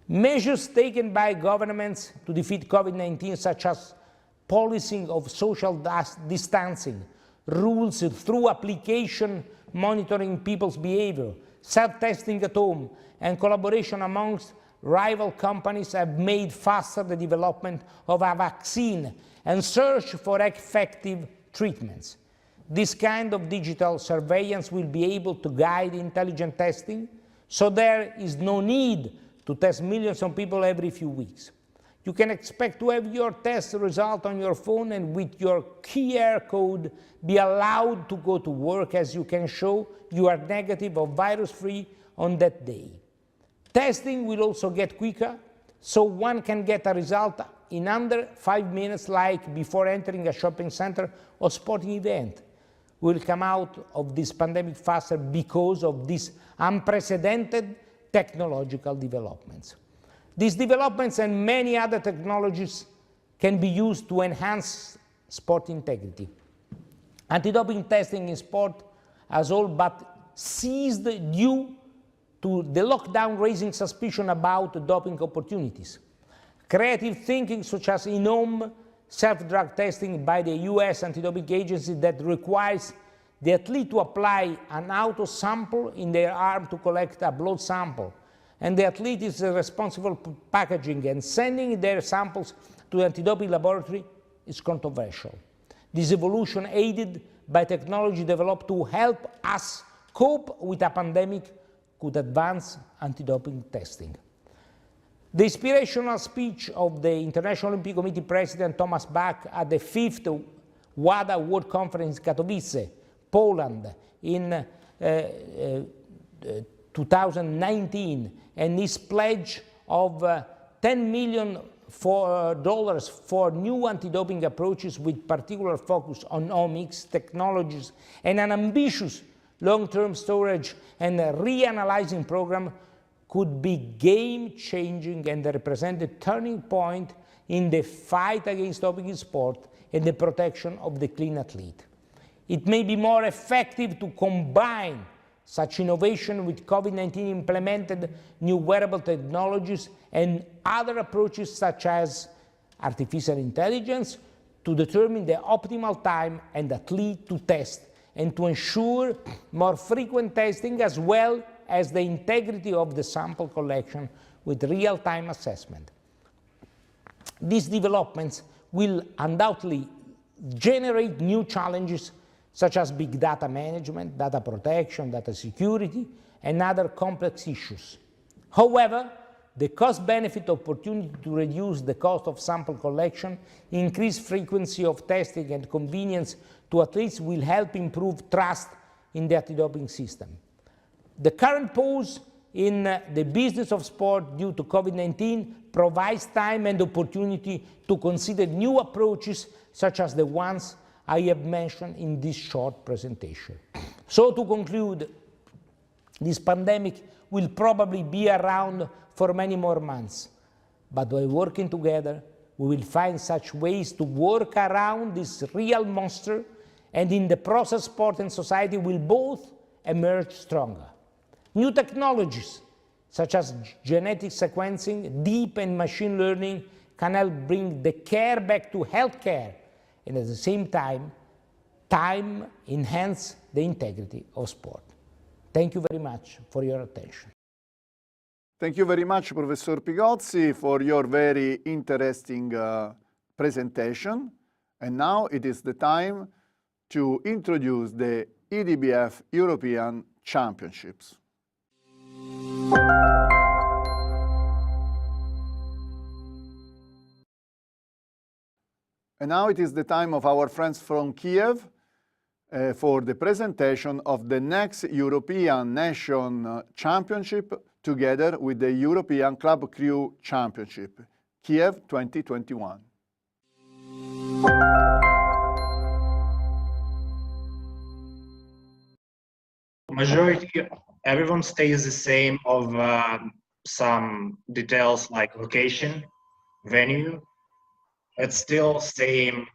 Measures taken by governments to defeat COVID-19, such as policing of social distancing, rules through application monitoring people's behavior, self-testing at home, and collaboration amongst rival companies have made faster the development of a vaccine and search for effective treatments. This kind of digital surveillance will be able to guide intelligent testing, so there is no need to test millions of people every few weeks. You can expect to have your test result on your phone and with your QR code be allowed to go to work, as you can show you are negative or virus-free on that day. Testing will also get quicker, so one can get a result in under 5 minutes, like before entering a shopping center or sporting event. We'll come out of this pandemic faster because of these unprecedented technological developments. These developments and many other technologies can be used to enhance sport integrity. Anti-doping testing in sport has all but ceased due to the lockdown raising suspicion about doping opportunities. Creative thinking, such as in-home self-drug testing by the US anti-doping agency that requires the athlete to apply an auto sample in their arm to collect a blood sample, and the athlete is responsible for packaging and sending their samples to the anti-doping laboratory, is controversial. This evolution, aided by technology developed to help us cope with a pandemic, could advance anti-doping testing. The inspirational speech of the International Olympic Committee President Thomas Bach at the 5th WADA World Conference in Katowice, Poland, in 2019, and his pledge of $10 million for new anti-doping approaches with particular focus on omics technologies and an ambitious long-term storage and reanalyzing program could be game-changing and represent a turning point in the fight against doping in sport and the protection of the clean athlete. It may be more effective to combine such innovation with COVID-19 implemented new wearable technologies and other approaches such as artificial intelligence to determine the optimal time and athlete to test and to ensure more frequent testing, as well as the integrity of the sample collection with real-time assessment. These developments will undoubtedly generate new challenges such as big data management, data protection, data security, and other complex issues. However, the cost-benefit opportunity to reduce the cost of sample collection, increase frequency of testing, and convenience to athletes will help improve trust in the anti-doping system. The current pause in the business of sport due to COVID-19 provides time and opportunity to consider new approaches such as the ones I have mentioned in this short presentation. So to conclude, this pandemic will probably be around for many more months, but by working together, we will find such ways to work around this real monster, and in the process, sport and society will both emerge stronger. New technologies, such as genetic sequencing, deep and machine learning, can help bring the care back to healthcare, and at the same time enhance the integrity of sport. Thank you very much for your attention. Thank you very much, Professor Pigozzi, for your very interesting presentation. And now it is the time to introduce the IDBF European Championships. And now it is the time of our friends from Kiev for the presentation of the next European Nation Championship together with the European Club Crew Championship, Kiev 2021. Majority, everyone stays the same of some details like location, venue. It's still same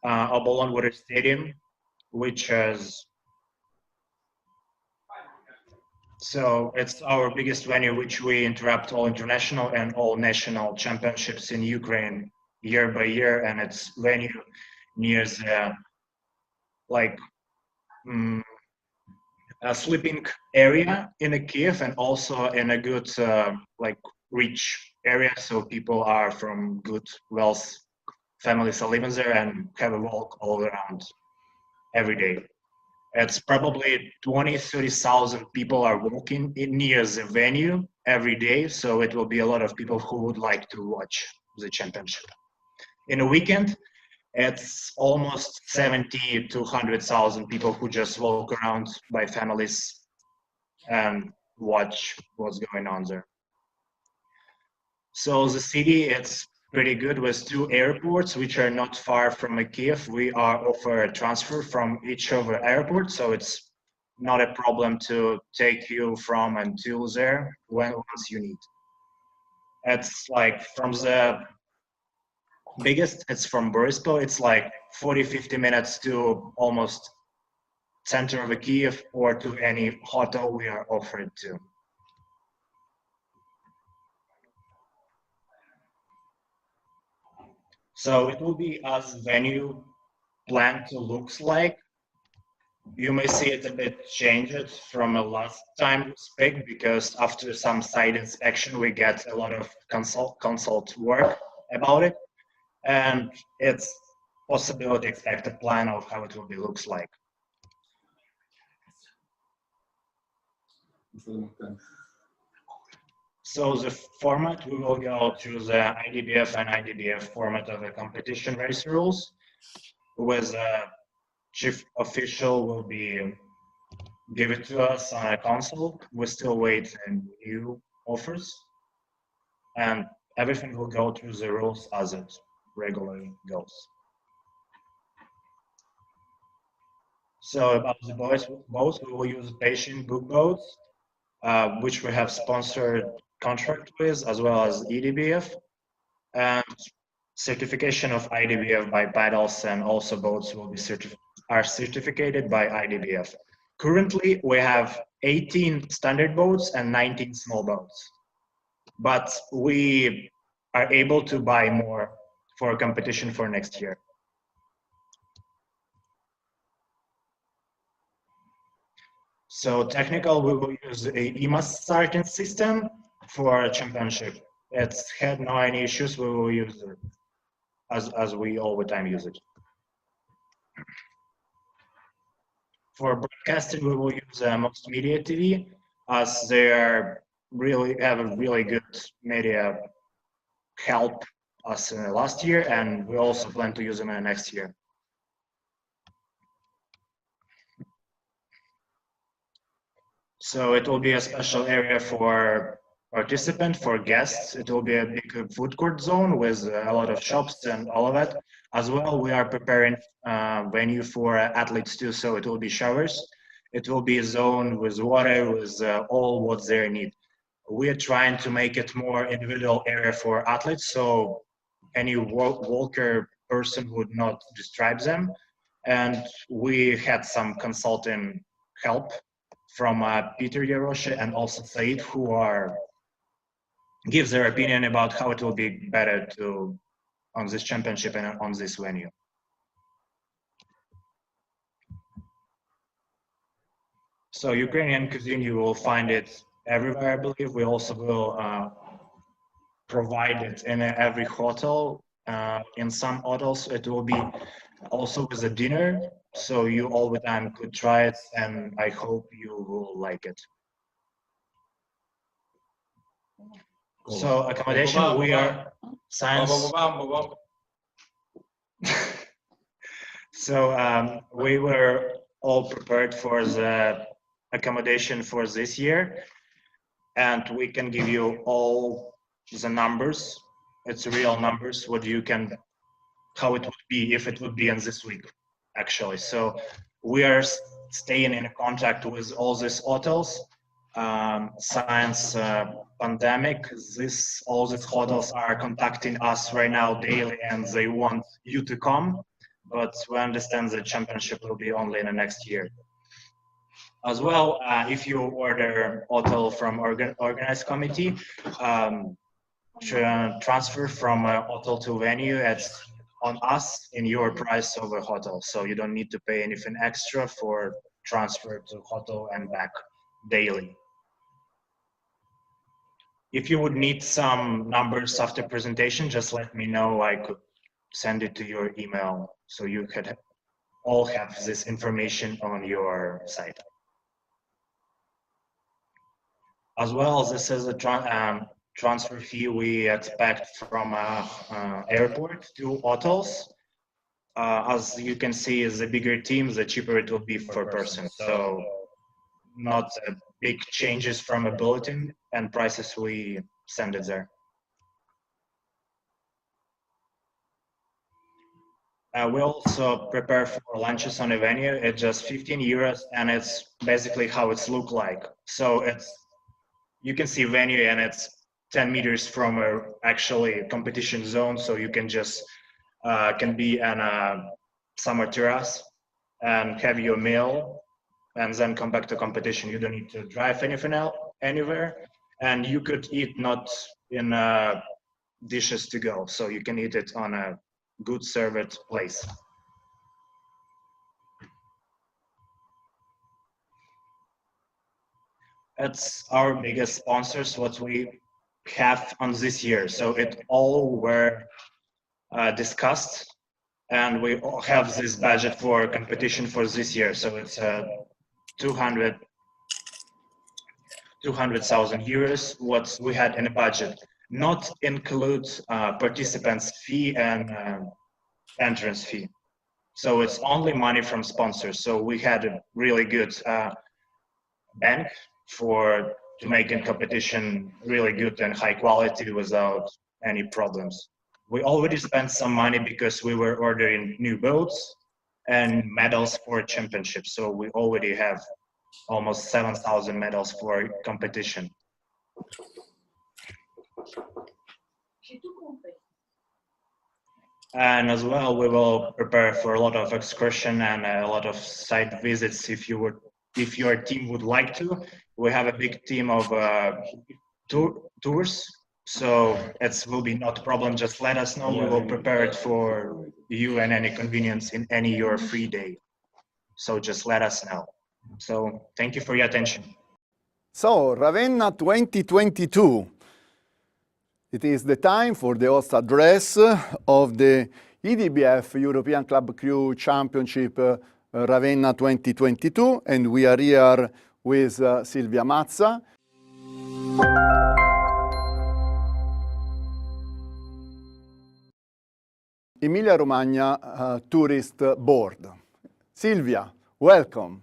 Obolon Water Stadium, which is, so it's our biggest venue, which we interrupt all international and all national championships in Ukraine year by year, and it's venue near the a sleeping area in a Kiev, and also in a good rich area, so people are from good wealth families are living there and have a walk all around every day. It's probably 20-30,000 people are walking in near the venue every day, so it will be a lot of people who would like to watch the championship. In a weekend, it's almost 70 to 100,000 people who just walk around by families and watch what's going on there. So the city, it's pretty good with 2 airports, which are not far from Kiev. We offer a transfer from each of the airports, so it's not a problem to take you from and to there once you need. It's like from the biggest, it's from Boryspil, it's like 40-50 minutes to almost center of Kiev or to any hotel we are offered to. So it will be as venue plan to looks like. You may see it a bit changed from the last time we speak, because after some site inspection, we get a lot of consult work about it. And it's possible to expect a plan of how it will be looks like. So the format, we will go through the IDBF and IDBF format of the competition race rules, with the chief official will be give it to us on a console. We still wait on new offers, and everything will go through the rules as it regularly goes. So about the boats, we will use patient book boats, which we have sponsored contract with, as well as EDBF, and certification of IDBF by paddles, and also boats will be certificated by IDBF. Currently, we have 18 standard boats and 19 small boats, but we are able to buy more for a competition for next year. So technical, we will use a IMSA starting system for a championship. It's had no any issues. We will use it as we all the time use it. For broadcasting, we will use Most Media TV, as they are have a really good media help us in the last year, and we also plan to use them in the next year. So it will be a special area for participant. For guests, it will be a big food court zone with a lot of shops and all of that. As well, we are preparing venue for athletes too, so it will be showers. It will be a zone with water, with all what they need. We are trying to make it more individual area for athletes, so any walker person would not disturb them. And we had some consulting help from Peter Yarosha and also Said, who give their opinion about how it will be better to on this championship and on this venue. So Ukrainian cuisine, you will find it everywhere, I believe. We also will provide it in every hotel. In some hotels, it will be also with a dinner. So you all the time could try it, and I hope you will like it. So accommodation, we are science. So we were all prepared for the accommodation for this year, and we can give you all the numbers. It's real numbers, what you can, how it would be if it would be in this week, actually. So we are staying in contact with all these hotels. Since pandemic, all these hotels are contacting us right now daily, and they want you to come. But we understand the championship will be only in the next year. As well, if you order hotel from organized committee, transfer from hotel to venue, it's on us in your price of a hotel. So you don't need to pay anything extra for transfer to hotel and back daily. If you would need some numbers after presentation, just let me know. I could send it to your email so you could all have this information on your site. As well, this is a transfer fee we expect from airport to hotels. As you can see, the bigger team, the cheaper it will be per person. So not big changes from a bulletin and prices we send it there. We also prepare for lunches on a venue. It's just 15 euros, and it's basically how it's look like. So it's, you can see venue, and it's 10 meters from a actually competition zone. So you can just can be on a summer terrace and have your meal, and then come back to competition. You don't need to drive anything else anywhere, and you could eat not in dishes to go. So you can eat it on a good served place. It's our biggest sponsors, what we have on this year. So it all were discussed, and we all have this budget for competition for this year. So it's 200,000 euros, what we had in the budget. Not include participants fee and entrance fee. So it's only money from sponsors. So we had a really good bank to make a competition really good and high quality without any problems. We already spent some money because we were ordering new boats and medals for championships. So we already have almost 7,000 medals for competition. And as well, we will prepare for a lot of excursion and a lot of site visits if your team would like to. We have a big team of tours, so it will be not a problem. Just let us know. We will prepare it for you and any convenience in any your free day. So just let us know. So thank you for your attention. So Ravenna 2022. It is the time for the host address of the IDBF European Club Crew Championship Ravenna 2022, and we are here with Silvia Mazza. Emilia-Romagna Tourist Board. Silvia, welcome.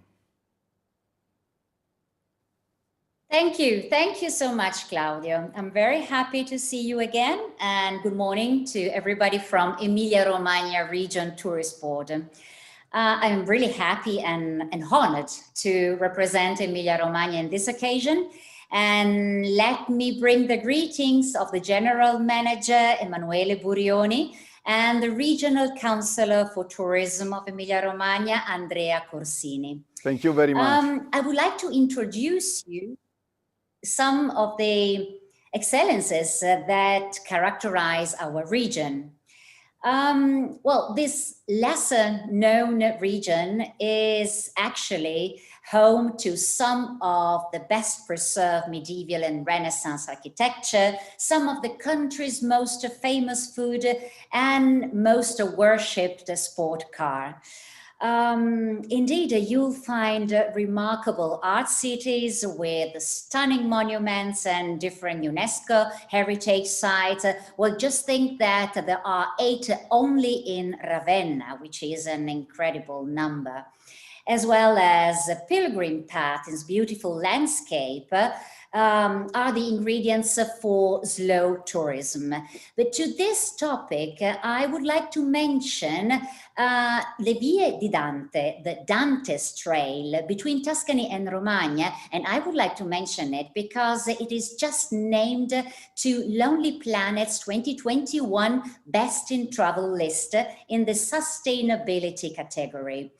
Thank you. Thank you so much, Claudio. I'm very happy to see you again, and good morning to everybody from Emilia-Romagna Region Tourist Board. I'm really happy and honored to represent Emilia-Romagna in this occasion. And let me bring the greetings of the General Manager, Emanuele Burioni, and the Regional Councillor for Tourism of Emilia-Romagna, Andrea Corsini. Thank you very much. I would like to introduce you some of the excellences that characterize our region. Well, this lesser known region is actually home to some of the best preserved medieval and Renaissance architecture, some of the country's most famous food, and most worshipped sport car. Indeed, you'll find remarkable art cities with stunning monuments and different UNESCO heritage sites. Well, just think that there are 8 only in Ravenna, which is an incredible number, as well as pilgrim paths, beautiful landscape, are the ingredients for slow tourism. But to this topic, I would like to mention Le Vie di Dante, the Dante's Trail between Tuscany and Romagna, and I would like to mention it because it is just named to Lonely Planet's 2021 Best in Travel list in the sustainability category.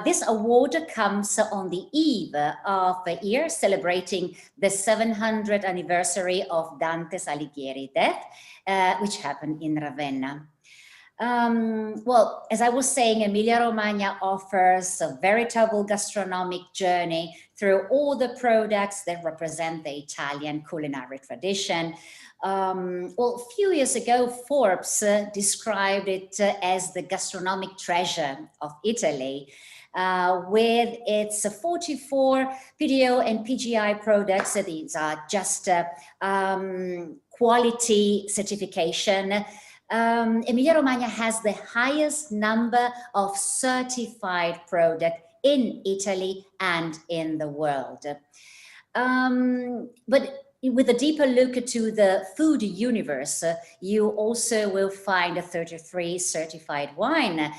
This award comes on the eve of a year celebrating the 700th anniversary of Dante's Alighieri death, which happened in Ravenna. Well, as I was saying, Emilia-Romagna offers a veritable gastronomic journey through all the products that represent the Italian culinary tradition. Well, a few years ago, Forbes described it as the gastronomic treasure of Italy, with its 44 PDO and PGI products. These are just quality certification. Emilia-Romagna has the highest number of certified products in Italy and in the world. But with a deeper look to the food universe, you also will find 33 certified wine,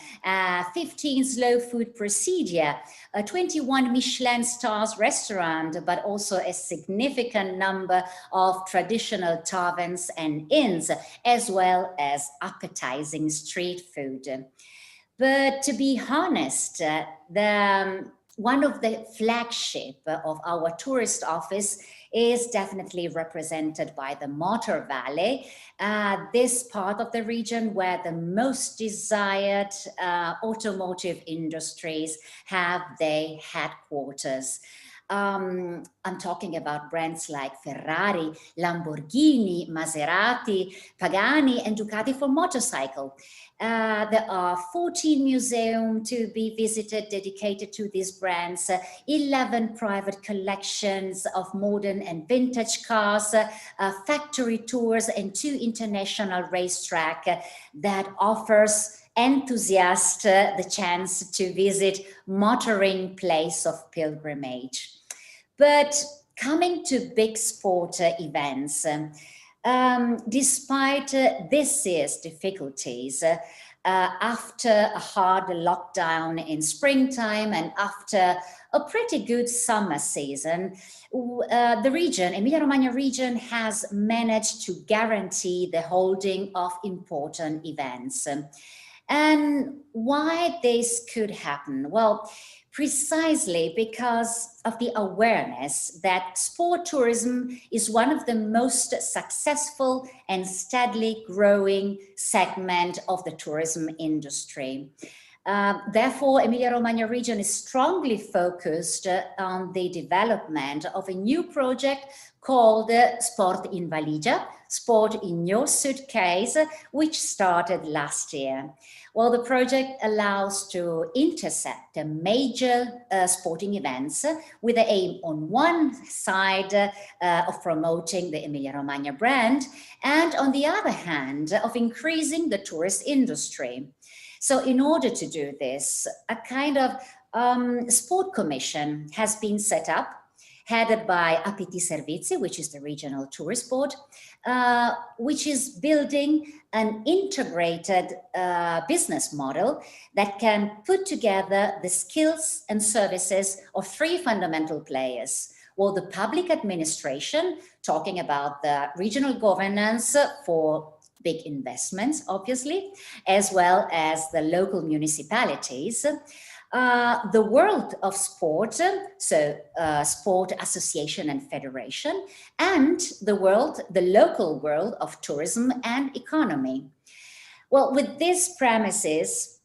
15 slow food procedure, 21 Michelin stars restaurant, but also a significant number of traditional taverns and inns, as well as appetizing street food. But to be honest, one of the flagship of our tourist office is definitely represented by the Motor Valley, this part of the region where the most desired automotive industries have their headquarters. I'm talking about brands like Ferrari, Lamborghini, Maserati, Pagani, and Ducati for motorcycle. There are 14 museums to be visited dedicated to these brands, 11 private collections of modern and vintage cars, factory tours, and 2 international racetracks that offers enthusiasts the chance to visit motoring place of pilgrimage. But coming to big sport events, despite this year's difficulties, after a hard lockdown in springtime and after a pretty good summer season, the region, Emilia-Romagna region, has managed to guarantee the holding of important events. And why this could happen? Well, precisely because of the awareness that sport tourism is one of the most successful and steadily growing segment of the tourism industry. Therefore, Emilia-Romagna region is strongly focused on the development of a new project called Sport in Valigia, Sport in Your Suitcase, which started last year. Well, the project allows to intercept the major sporting events with the aim on one side of promoting the Emilia-Romagna brand, and on the other hand, of increasing the tourist industry. So in order to do this, a kind of sport commission has been set up, headed by APT Servizi, which is the regional tourist board, which is building an integrated business model that can put together the skills and services of three fundamental players. Well, the public administration, talking about the regional governance for big investments, obviously, as well as the local municipalities. The world of sport, so sport association and federation, and the local world of tourism and economy. Well, with these premises,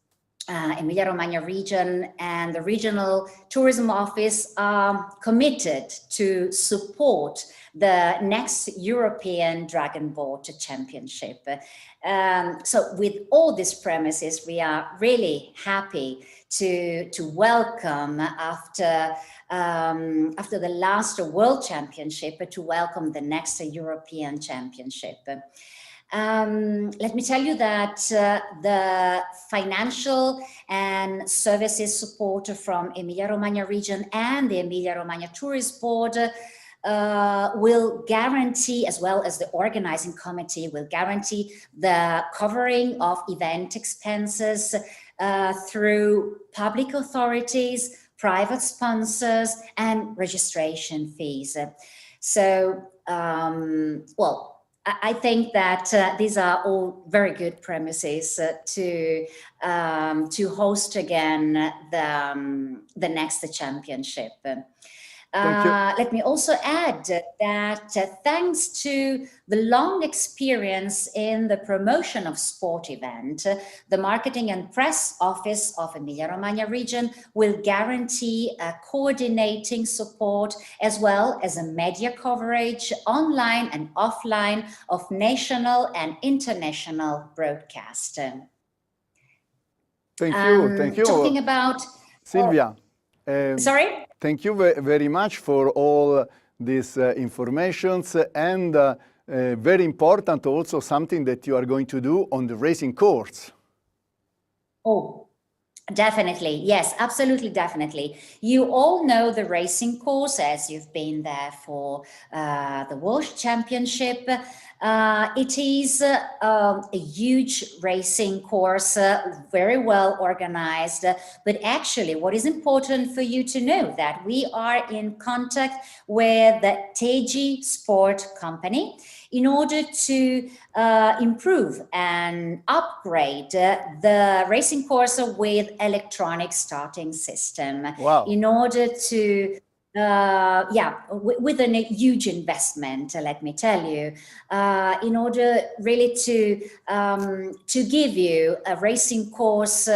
Emilia-Romagna region and the regional tourism office are committed to support the next European Dragon Boat Championship. So with all these premises, we are really happy to welcome after the last World Championship, to welcome the next European Championship. Let me tell you that the financial and services support from Emilia-Romagna region and the Emilia-Romagna Tourist Board will guarantee, as well as the organizing committee, will guarantee the covering of event expenses through public authorities, private sponsors, and registration fees. So, well, I think that these are all very good premises to host again the next championship. Let me also add that thanks to the long experience in the promotion of sport event, the Marketing and Press Office of Emilia-Romagna region will guarantee a coordinating support as well as a media coverage online and offline of national and international broadcast. Thank you. Talking about... Silvia. Sorry? Thank you very much for all these informations, and very important also something that you are going to do on the racing course. Oh, definitely. Yes, absolutely, definitely. You all know the racing course as you've been there for the World Championship. It is a huge racing course, very well organized, but actually what is important for you to know that we are in contact with the Teji Sport Company in order to improve and upgrade the racing course with electronic starting system. Wow. In order to with a huge investment, let me tell you, in order really to give you a racing course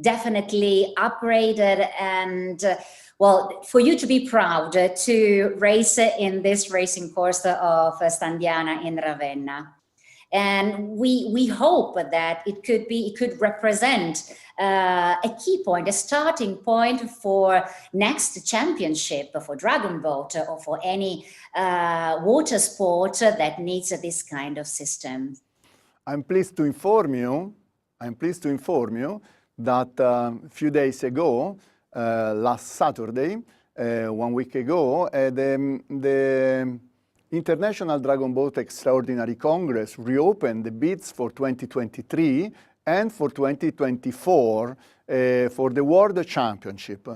definitely upgraded and well, for you to be proud to race in this racing course of Standiana in Ravenna. And we hope that it could represent a key point, a starting point for next championship for Dragon Boat or for any water sport that needs this kind of system. I'm pleased to inform you that a few days ago, last Saturday, 1 week ago, the International Dragon Boat Extraordinary Congress reopened the bids for 2023 and for 2024 for the World Championship.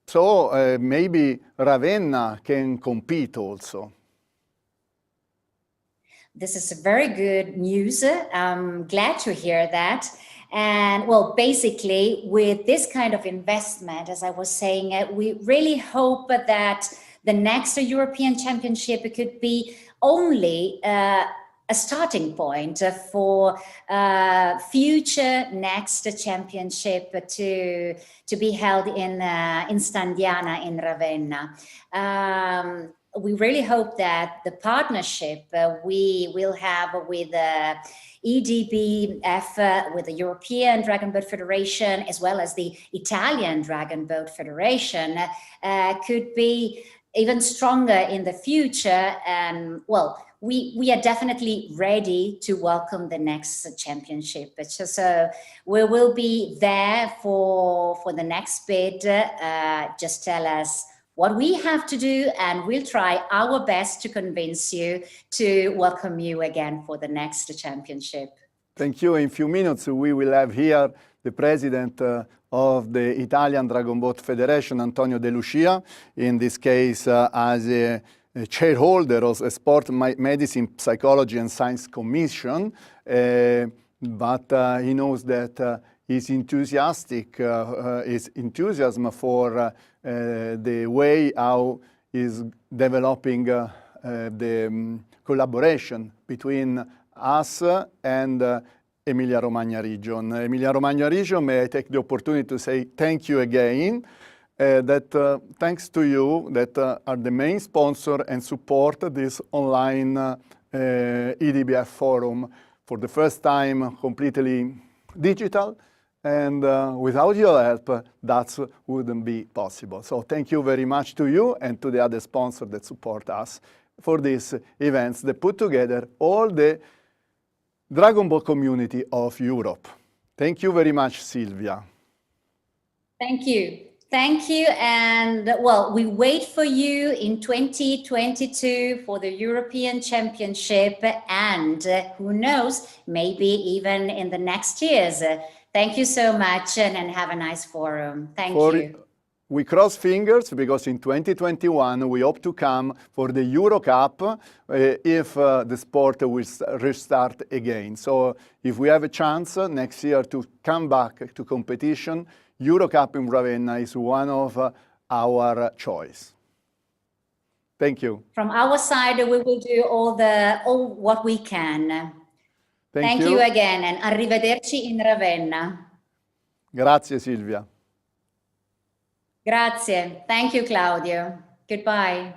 So maybe Ravenna can compete also. This is very good news. I'm glad to hear that. And well, basically with this kind of investment, as I was saying, we really hope that the next European Championship could be only a starting point for future next championship to be held in Standiana in Ravenna. We really hope that the partnership we will have with IDBF, with the European Dragon Boat Federation, as well as the Italian Dragon Boat Federation, could be even stronger in the future. And well, we are definitely ready to welcome the next championship. So we will be there for the next bid. Just tell us what we have to do, and we'll try our best to convince you to welcome you again for the next championship. Thank you. In a few minutes, we will have here the president of the Italian Dragonboat Federation, Antonio De Lucia, in this case as a chairholder of a Sport Medicine, Psychology and Science Commission, but he knows that his enthusiasm for the way how is developing the collaboration between us and Emilia-Romagna region. Emilia-Romagna region, may I take the opportunity to say thank you again, that thanks to you that are the main sponsor and support this online IDBF Forum, for the first time completely digital, and without your help that wouldn't be possible. So thank you very much to you and to the other sponsors that support us for these events that put together all the Dragon Boat community of Europe. Thank you very much, Silvia. Thank you. Thank you. And well, we wait for you in 2022 for the European Championship, and who knows, maybe even in the next years. Thank you so much, and have a nice forum. Thank you. We cross fingers, because in 2021 we hope to come for the Euro Cup if the sport will restart again. So if we have a chance next year to come back to competition, Euro Cup in Ravenna is one of our choice. Thank you. From our side, we will do all what we can. Thank you again, and arrivederci in Ravenna. Grazie, Silvia. Grazie. Thank you, Claudio. Goodbye.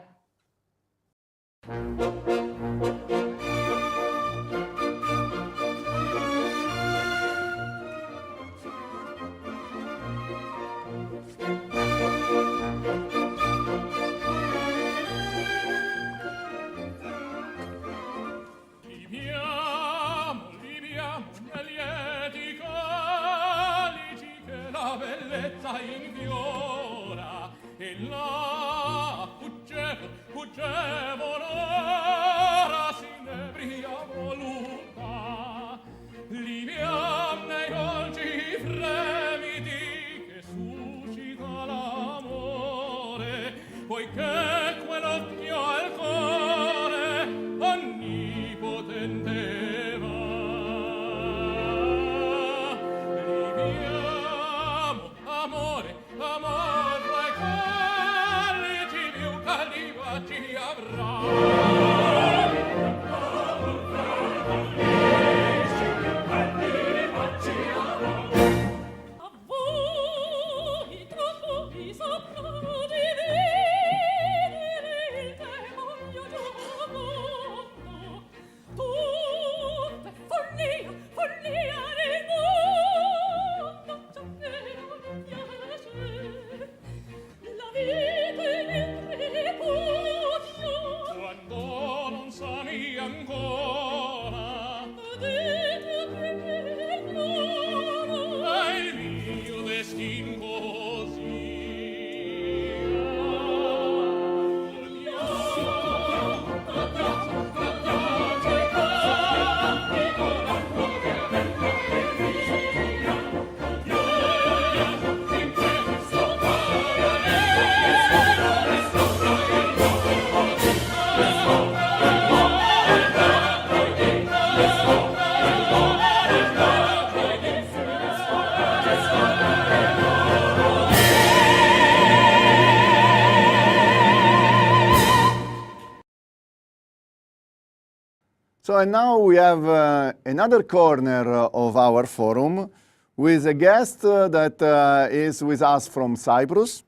So and now we have another corner of our forum with a guest that is with us from Cyprus.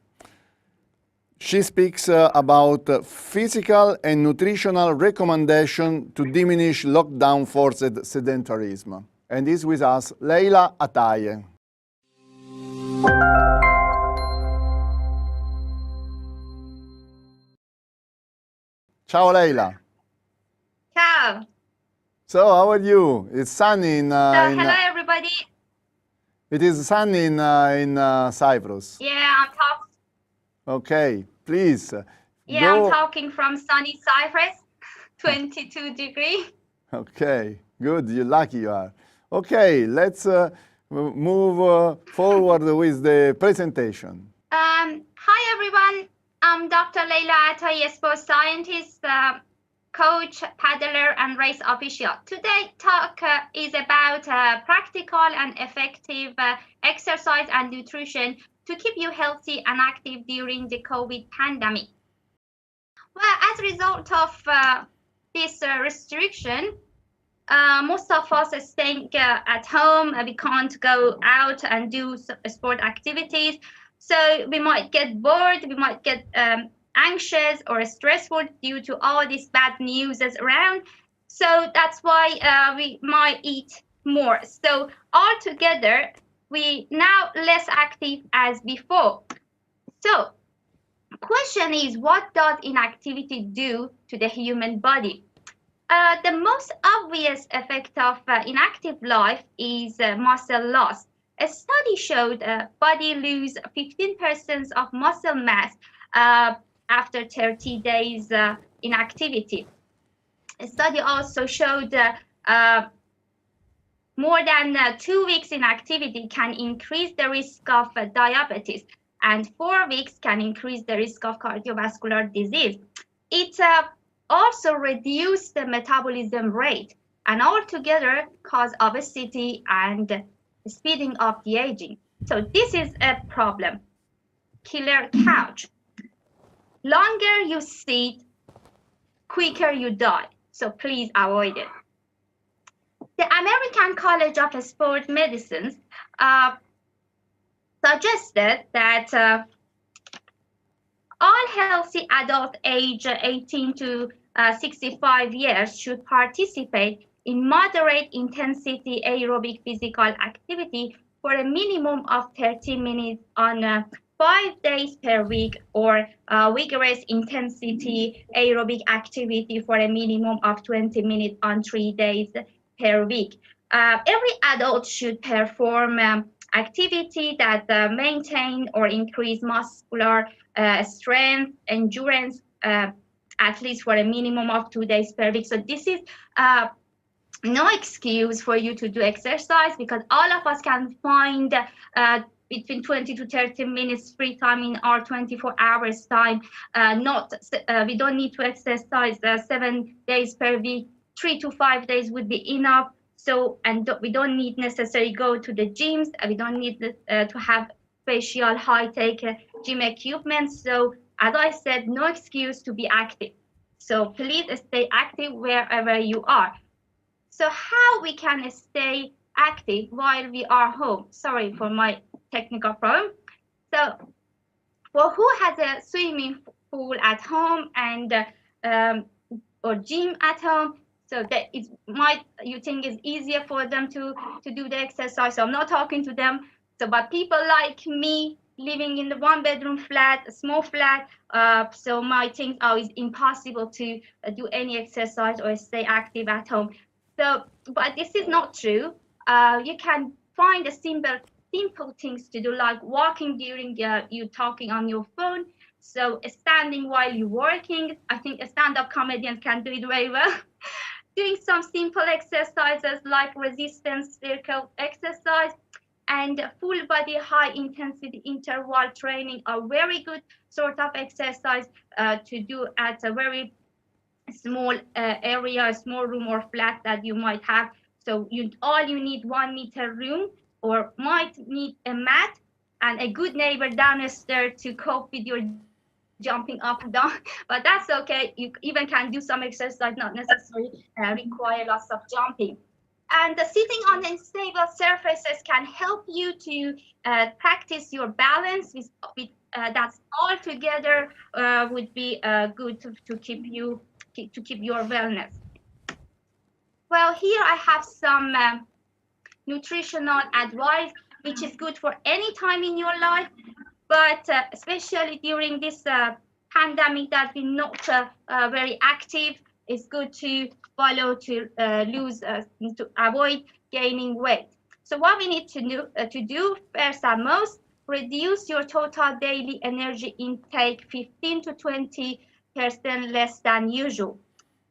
She speaks about physical and nutritional recommendation to diminish lockdown-forced sedentarism. And is with us Leila Ataye. Ciao Leila. So, how are you? It's sunny in. Hello, everybody. It is sunny in Cyprus. Yeah, I'm talking. Okay, please. Yeah, I'm talking from sunny Cyprus, 22 degrees. Okay, good. You're lucky you are. Okay, let's move forward with the presentation. Hi, everyone. I'm Dr. Leila Atai, a sports scientist, coach, paddler, and race official. Today's talk is about practical and effective exercise and nutrition to keep you healthy and active during the COVID pandemic. Well, as a result of this restriction, most of us are staying at home. We can't go out and do sport activities. So we might get bored, we might get anxious or stressful due to all these bad news around. So that's why we might eat more. So altogether, we now less active as before. So question is, what does inactivity do to the human body? The most obvious effect of inactive life is muscle loss. A study showed body lose 15% of muscle mass after 30 days inactivity. A study also showed more than 2 weeks inactivity can increase the risk of diabetes, and 4 weeks can increase the risk of cardiovascular disease. It also reduce the metabolism rate and altogether cause obesity and speeding up the aging. So this is a problem. Killer couch. Longer you sit, quicker you die. So please avoid it. The American College of Sport Medicine suggested that all healthy adults age 18 to 65 years should participate in moderate intensity aerobic physical activity for a minimum of 30 minutes on 5 days per week, or vigorous intensity aerobic activity for a minimum of 20 minutes on 3 days per week. Every adult should perform activity that maintain or increase muscular strength, endurance, at least for a minimum of 2 days per week. So this is no excuse for you to do exercise, because all of us can find between 20 to 30 minutes free time in our 24 hours time. We don't need to exercise 7 days per week. 3 to 5 days would be enough. So, and we don't need necessarily go to the gyms. We don't need to have special high-tech gym equipment. So, as I said, no excuse to be active. So please stay active wherever you are. So how we can stay active while we are home? Sorry for my technical problem. So for who has a swimming pool at home and or gym at home, so that you think it's easier for them to do the exercise. So I'm not talking to them. So, but people like me living in the 1-bedroom flat, a small flat, so my things it's impossible to do any exercise or stay active at home. So, but this is not true. You can find a simple things to do, like walking during you talking on your phone. So standing while you're working. I think a stand-up comedian can do it very well. Doing some simple exercises like resistance circle exercise and full body high intensity interval training are very good sort of exercise to do at a very small area, a small room or flat that you might have. So all you need 1 meter room, or might need a mat and a good neighbor downstairs to cope with your jumping up and down, but that's okay. You even can do some exercise, not necessarily require lots of jumping. And sitting on unstable surfaces can help you to practice your balance. That's all together would be good to keep your wellness. Well, here I have some nutritional advice, which is good for any time in your life, but especially during this pandemic that we're not very active. it's good to follow to to avoid gaining weight. So what we need to do first and most, reduce your total daily energy intake 15 to 20% less than usual.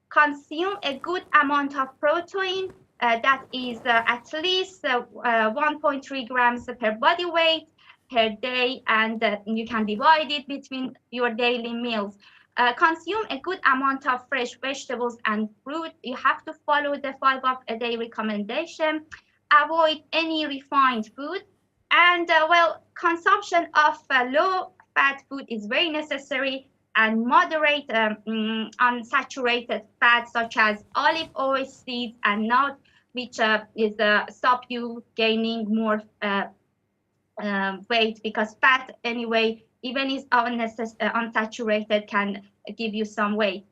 Consume a good amount of protein, that is at least 1.3 grams per body weight per day, and you can divide it between your daily meals. Consume a good amount of fresh vegetables and fruit. You have to follow the 5 of a day recommendation. Avoid any refined food. And well, consumption of low fat food is very necessary, and moderate unsaturated fats such as olive oil, seeds, and nuts, which is stop you gaining more weight, because fat anyway, even is unsaturated, can give you some weight.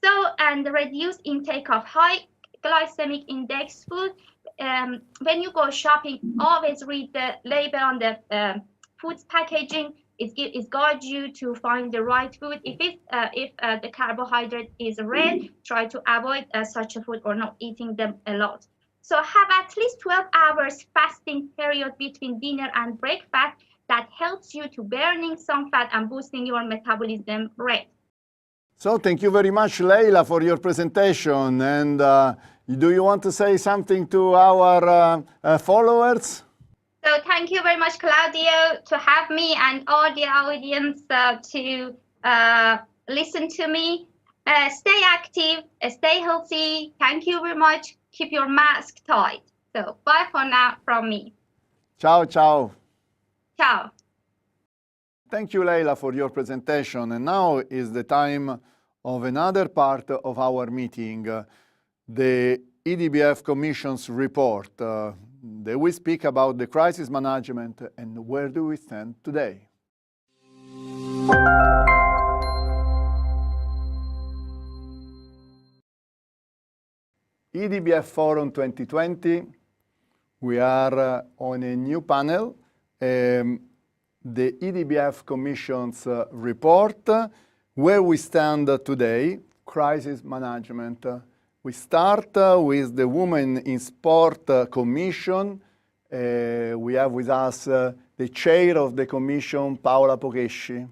So, and reduce intake of high glycemic index food. When you go shopping, always read the label on the food's packaging. It guides you to find the right food. If the carbohydrate is red, try to avoid such a food or not eating them a lot. So have at least 12 hours fasting period between dinner and breakfast. That helps you to burning some fat and boosting your metabolism rate. So thank you very much, Leila, for your presentation. And do you want to say something to our followers? So thank you very much, Claudio, to have me and all the audience to listen to me. Stay active, stay healthy. Thank you very much. Keep your mask tight. So bye for now from me. Ciao, ciao. Ciao. Thank you, Leila, for your presentation. And now is the time of another part of our meeting, the IDBF Commission's report. They will speak about the crisis management and where do we stand today. IDBF Forum 2020, we are on a new panel, the IDBF Commission's report, where we stand today, crisis management. We start with the Women in Sport Commission. We have with us the chair of the commission, Paola Pochesci.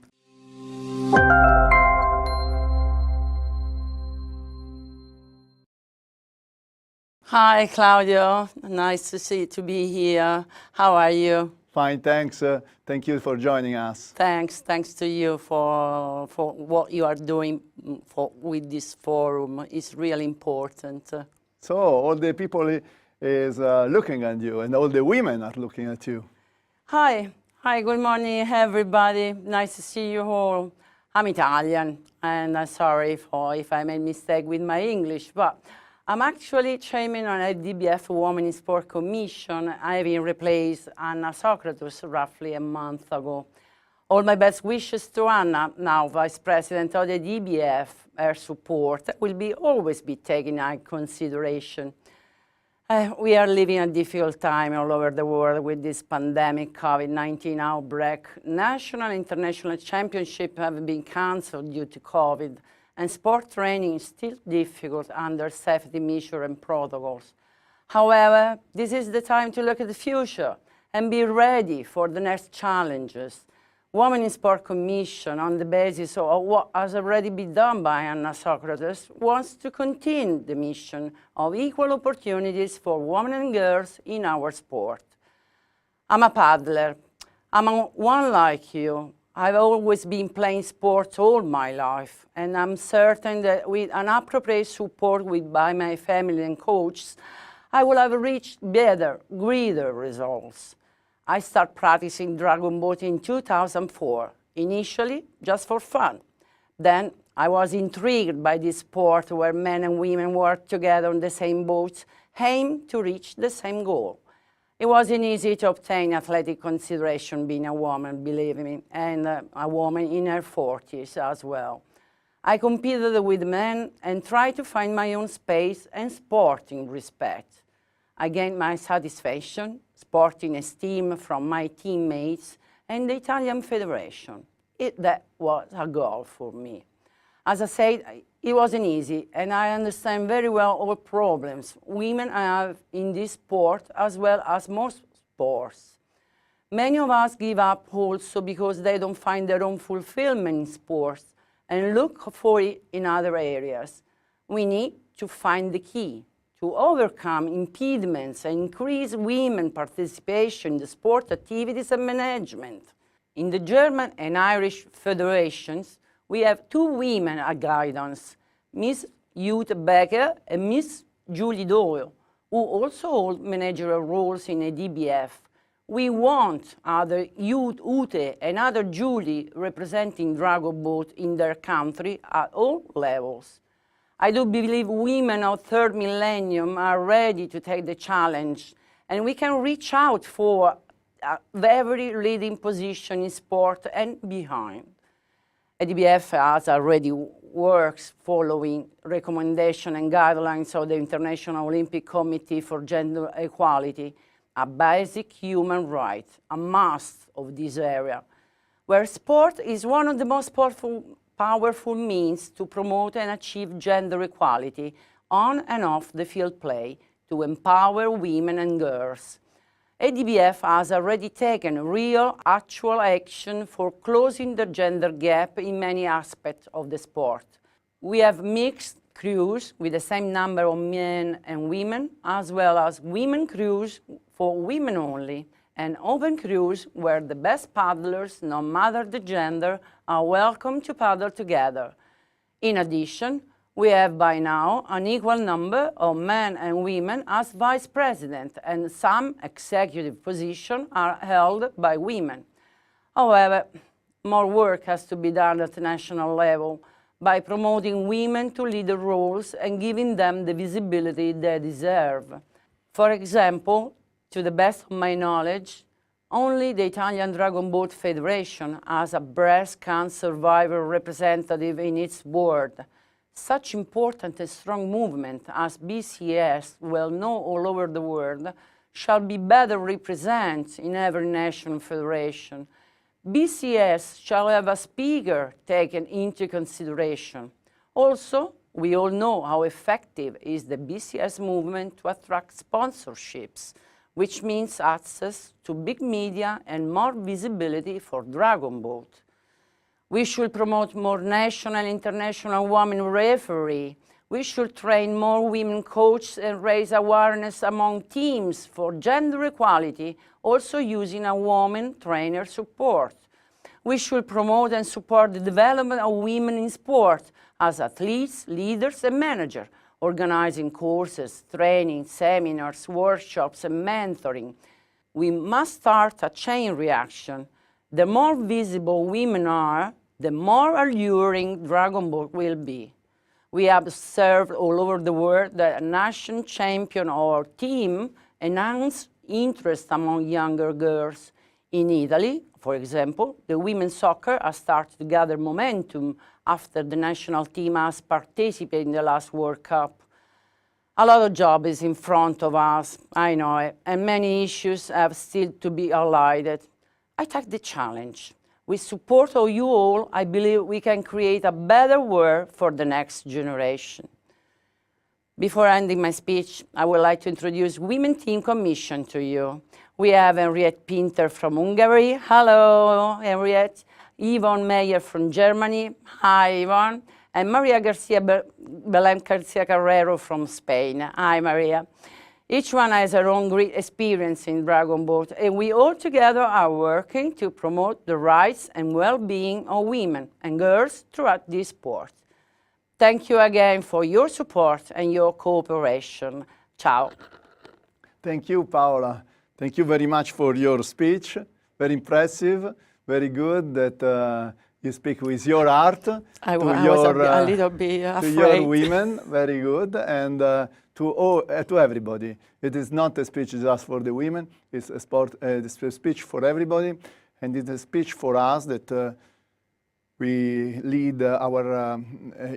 Hi, Claudio. Nice to be here. How are you? Fine, thanks. Thank you for joining us. Thanks to you for what you are doing with this forum. It's really important. So all the people is looking at you, and all the women are looking at you. Hi, good morning, everybody. Nice to see you all. I'm Italian, and I'm sorry if I made mistake with my English, but I'm actually chairman on IDBF Women in Sport Commission, having replaced Anna Socrates roughly a month ago. All my best wishes to Anna, now Vice President of the IDBF. Her support will always be taken into consideration. We are living a difficult time all over the world with this pandemic, COVID-19 outbreak. National and international championships have been cancelled due to COVID, and sport training is still difficult under safety measures and protocols. However, this is the time to look at the future and be ready for the next challenges. Women in Sport Commission, on the basis of what has already been done by Anna Socrates, wants to continue the mission of equal opportunities for women and girls in our sport. I'm a paddler. I'm one like you. I've always been playing sports all my life, and I'm certain that with an appropriate support by my family and coaches, I will have reached better, greater results. I started practicing dragon boat in 2004, initially just for fun. Then I was intrigued by this sport where men and women work together on the same boats, aim to reach the same goal. It wasn't easy to obtain athletic consideration being a woman, believe me, and a woman in her 40s as well. I competed with men and tried to find my own space and sporting respect. I gained my satisfaction, sporting esteem from my teammates and the Italian Federation. That was a goal for me. As I said, it wasn't easy, and I understand very well all problems women have in this sport as well as most sports. Many of us give up also because they don't find their own fulfillment in sports and look for it in other areas. We need to find the key to overcome impediments and increase women participation in the sport activities and management. In the German and Irish federations, we have 2 women at guidance, Miss Jute Becker and Miss Julie Doyle, who also hold managerial roles in IDBF. We want other Ute and other Julie representing Dragonboat in their country at all levels. I do believe women of third millennium are ready to take the challenge, and we can reach out for a very leading position in sport and behind. IDBF has already works following recommendation and guidelines of the International Olympic Committee for Gender Equality, a basic human right, a must of this area, where sport is one of the most powerful means to promote and achieve gender equality on and off the field play to empower women and girls. IDBF has already taken real, actual action for closing the gender gap in many aspects of the sport. We have mixed crews with the same number of men and women, as well as women crews for women only, and open crews where the best paddlers, no matter the gender, are welcome to paddle together. In addition, we have by now an equal number of men and women as vice president, and some executive positions are held by women. However, more work has to be done at the national level by promoting women to leader roles and giving them the visibility they deserve. For example, to the best of my knowledge, only the Italian Dragonboat Federation has a breast cancer survivor representative in its board. Such important and strong movement as BCS, well known all over the world, shall be better represented in every national federation. BCS shall have a speaker taken into consideration. Also, we all know how effective is the BCS movement to attract sponsorships, which means access to big media and more visibility for Dragonboat. We should promote more national and international women referees. We should train more women coaches and raise awareness among teams for gender equality, also using a woman trainer support. We should promote and support the development of women in sport as athletes, leaders, and managers, organizing courses, training, seminars, workshops, and mentoring. We must start a chain reaction. The more visible women are, the more alluring Dragonboat will be. We have observed all over the world that a national champion or team enhanced interest among younger girls. In Italy, for example, the women's soccer has started to gather momentum after the national team has participated in the last World Cup. A lot of job is in front of us, I know it, and many issues have still to be highlighted. I take the challenge. With support of you all, I believe we can create a better world for the next generation. Before ending my speech, I would like to introduce Women Team Commission to you. We have Henriette Pinter from Hungary. Hello, Henriette. Yvonne Meyer from Germany. Hi, Yvonne. And Maria Belén Garcia Carrero from Spain. Hi, Maria. Each one has their own great experience in Dragonboat, and we all together are working to promote the rights and well-being of women and girls throughout this sport. Thank you again for your support and your cooperation. Ciao. Thank you, Paola. Thank you very much for your speech. Very impressive, very good that you speak with your heart. I was a little bit afraid. To your women, very good. And to everybody. It is not a speech just for the women, it's a speech for everybody, and it's a speech for us that we lead our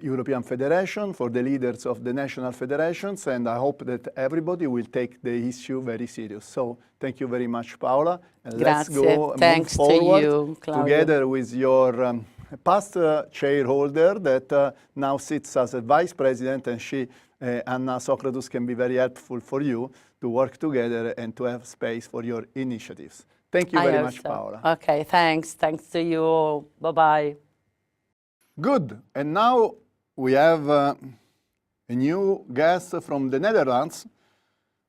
European Federation, for the leaders of the national federations, and I hope that everybody will take the issue very serious. So thank you very much, Paola, and let's go move forward to you, Claudio. together with your past shareholder that now sits as a vice president, and she, Anna Socrates, can be very helpful for you to work together and to have space for your initiatives. Thank you very much, Paola. Okay, thanks. Thanks to you all. Bye-bye. Good. And now we have a new guest from the Netherlands,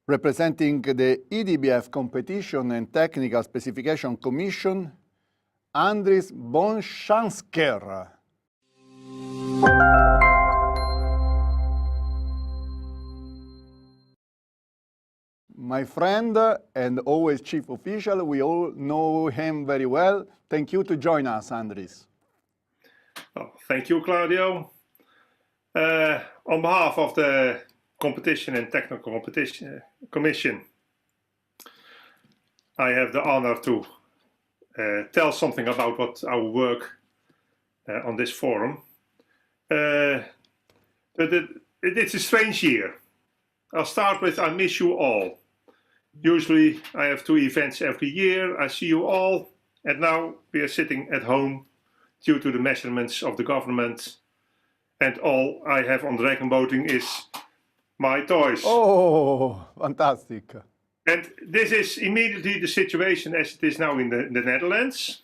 representing the IDBF Competition and Technical Specification Commission, Andries Bonschansker. My friend and always chief official, we all know him very well. Thank you to join us, Andries. Oh, thank you, Claudio. On behalf of the Competition and Technical Competition Commission, I have the honor to tell something about what our work on this forum. It's a strange year. I'll start with I miss you all. Usually I have 2 events every year. I see you all, and now we are sitting at home due to the measurements of the government, and all I have on Dragonboating is my toys. Oh, fantastic. And this is immediately the situation as it is now in the Netherlands,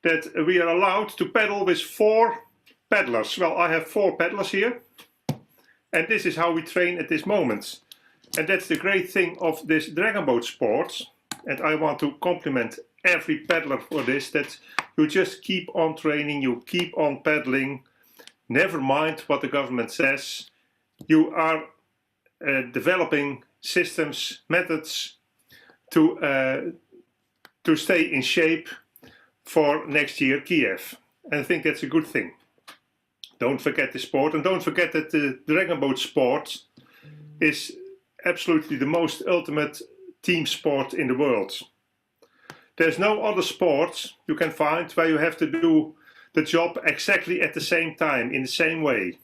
that we are allowed to paddle with 4 paddlers. Well, I have 4 paddlers here, and this is how we train at this moment. And that's the great thing of this dragon boat sport, and I want to compliment every paddler for this, that you just keep on training, you keep on paddling, never mind what the government says. You are developing systems, methods to stay in shape for next year Kiev. And I think that's a good thing. Don't forget the sport, and don't forget that the dragon boat sport is absolutely the most ultimate team sport in the world. There's no other sport you can find where you have to do the job exactly at the same time, in the same way.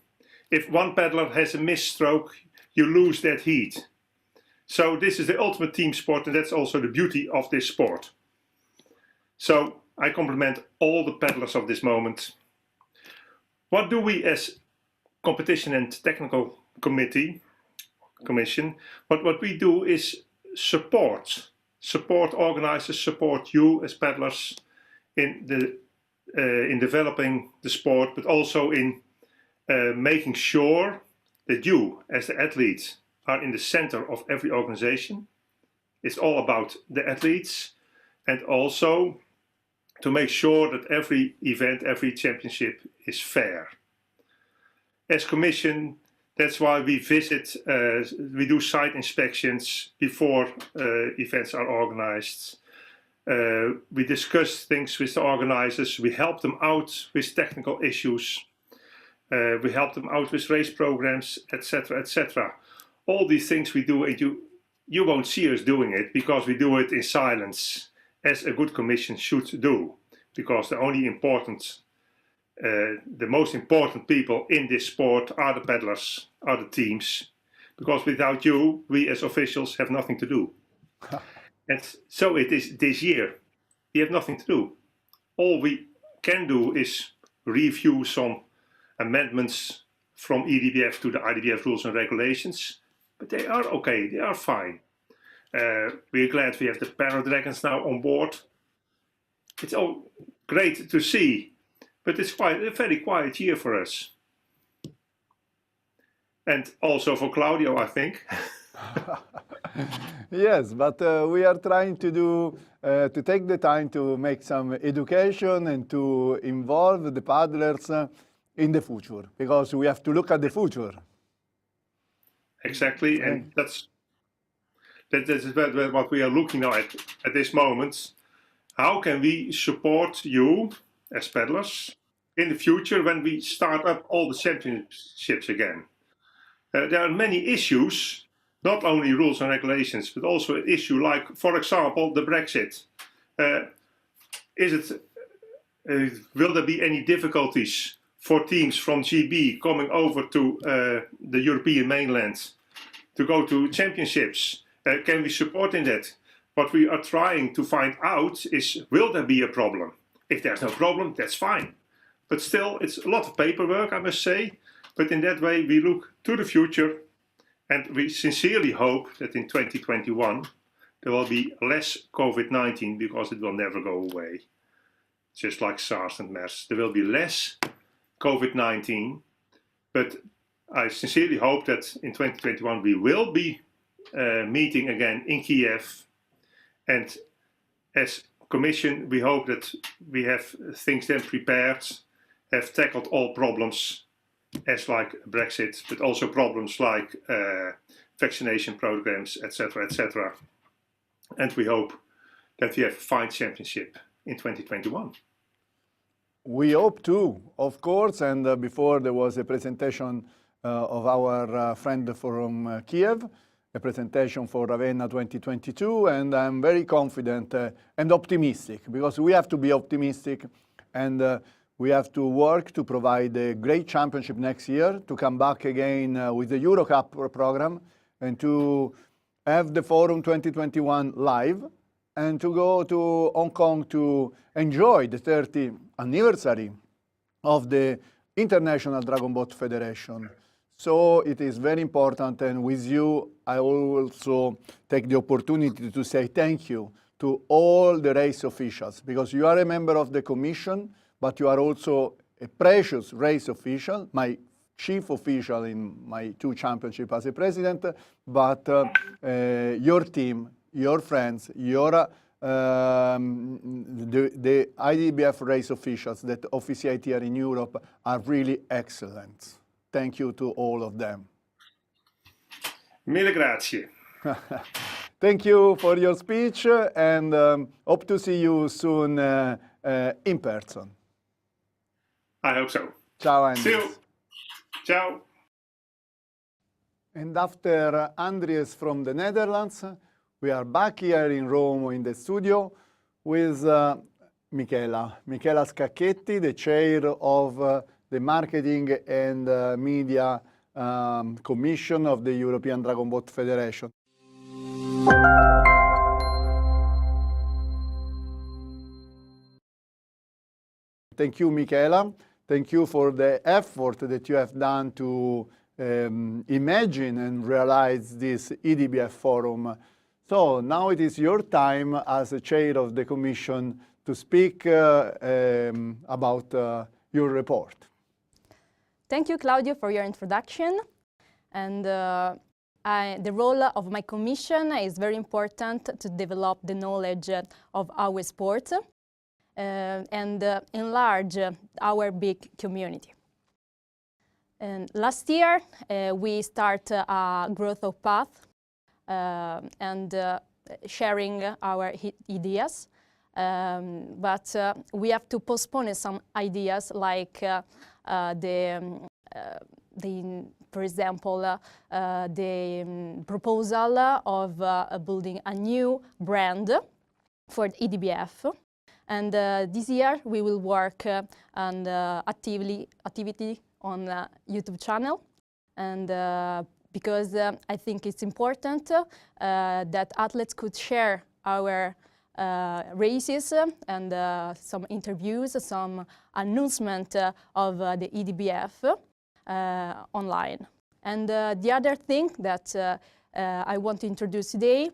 If one paddler has a misstroke, you lose that heat. So this is the ultimate team sport, and that's also the beauty of this sport. So I compliment all the paddlers of this moment. What do we as Competition and Technical Commission, what we do is support organizers, support you as paddlers in developing the sport, but also in making sure that you as the athletes are in the center of every organization. It's all about the athletes, and also to make sure that every event, every championship is fair. As Commission, that's why we visit, we do site inspections before events are organized. We discuss things with the organizers, we help them out with technical issues, we help them out with race programs, etc., etc. All these things we do, and you won't see us doing it because we do it in silence, as a good commission should do, because the most important people in this sport are the paddlers, are the teams, because without you, we as officials have nothing to do. And so it is this year. We have nothing to do. All we can do is review some amendments from EDBF to the IDBF rules and regulations, but they are okay, they are fine. We're glad we have the Paradragons now on board. It's all great to see, but it's quite a very quiet year for us. And also for Claudio, I think. Yes, but we are trying to take the time to make some education and to involve the paddlers in the future, because we have to look at the future. Exactly, and that's what we are looking at this moment. How can we support you as paddlers in the future when we start up all the championships again? There are many issues, not only rules and regulations, but also an issue like, for example, the Brexit. Will there be any difficulties for teams from GB coming over to the European mainland to go to championships? Can we support in that? What we are trying to find out is, will there be a problem? If there's no problem, that's fine. But still, it's a lot of paperwork, I must say. But in that way, we look to the future, and we sincerely hope that in 2021 there will be less COVID-19, because it will never go away. Just like SARS and MERS, there will be less COVID-19, but I sincerely hope that in 2021 we will be meeting again in Kiev, and as Commission we hope that we have things then prepared, have tackled all problems as like Brexit, but also problems like vaccination programs, etc., etc. And we hope that we have a fine championship in 2021. We hope too, of course, and before there was a presentation of our friend from Kiev, a presentation for Ravenna 2022, and I'm very confident and optimistic, because we have to be optimistic, and we have to work to provide a great championship next year, to come back again with the Euro Cup program, and to have the Forum 2021 live, and to go to Hong Kong to enjoy the 30th anniversary of the International Dragon Boat Federation. So it is very important, and with you I also take the opportunity to say thank you to all the race officials, because you are a member of the Commission, but you are also a precious race official, my chief official in my 2 championships as a president, but your team, your friends, your the IDBF race officials that officiate here in Europe are really excellent. Thank you to all of them. Mille grazie. Thank you for your speech, and hope to see you soon in person. I hope so. Ciao, Andries. See you. Ciao. And after Andries from the Netherlands, we are back here in Rome in the studio with Michela Scacchetti, the chair of the Marketing and Media Commission of the European Dragon Boat Federation. Thank you, Michela. Thank you for the effort that you have done to imagine and realize this EDBF Forum. So now it is your time as a chair of the Commission to speak about your report. Thank you, Claudio, for your introduction. And the role of my commission is very important to develop the knowledge of our sport and enlarge our big community. And last year, we started a growth of path and sharing our ideas. But we have to postpone some ideas like for example, the proposal of building a new brand for EDBF. And this year we will work on activity on YouTube channel, and because I think it's important that athletes could share our races and some interviews, some announcement of the EDBF online. And the other thing that I want to introduce today,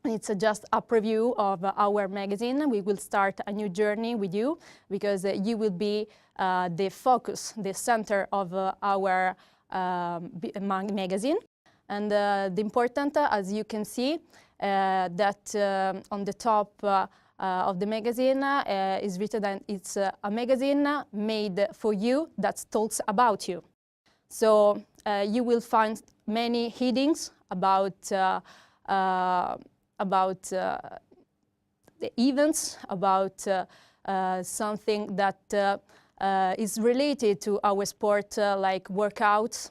it's just a preview of our magazine. We will start a new journey with you, because you will be the focus, the center of our magazine. And the important, as you can see, that on the top of the magazine is written that it's a magazine made for you that talks about you. So you will find many headings about the events, about something that is related to our sport, like workouts,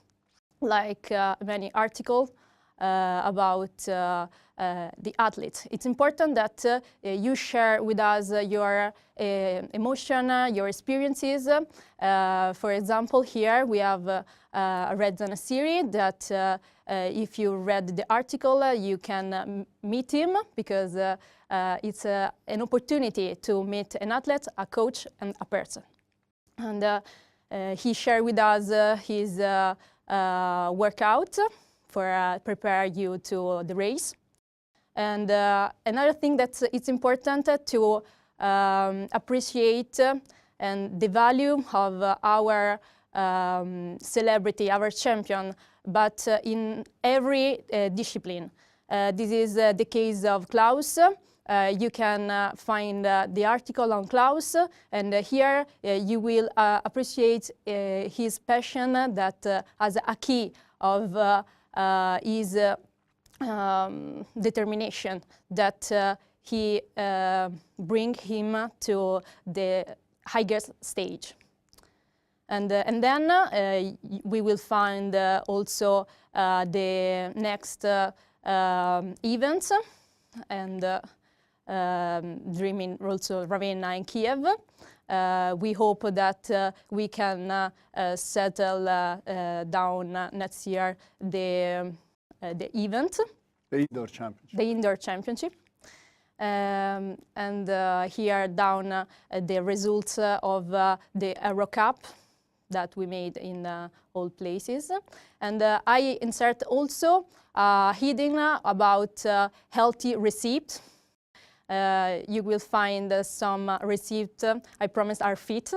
like many articles about the athletes. It's important that you share with us your emotion, your experiences. For example, here we have read on a series that if you read the article, you can meet him, because it's an opportunity to meet an athlete, a coach, and a person. And he shared with us his workout for prepare you to the race. And another thing that it's important to appreciate and the value of our celebrity, our champion, but in every discipline. This is the case of Klaus. You can find the article on Klaus, and here you will appreciate his passion that as a key of his determination that he bring him to the highest stage. And then we will find also the next events, and dreaming also Ravenna and Kiev. We hope that we can settle down next year the event. The indoor championship. The indoor championship. And here down the results of the Euro Cup that we made in all places. And I insert also hidden about healthy receipt. You will find some receipt, I promise, are fit.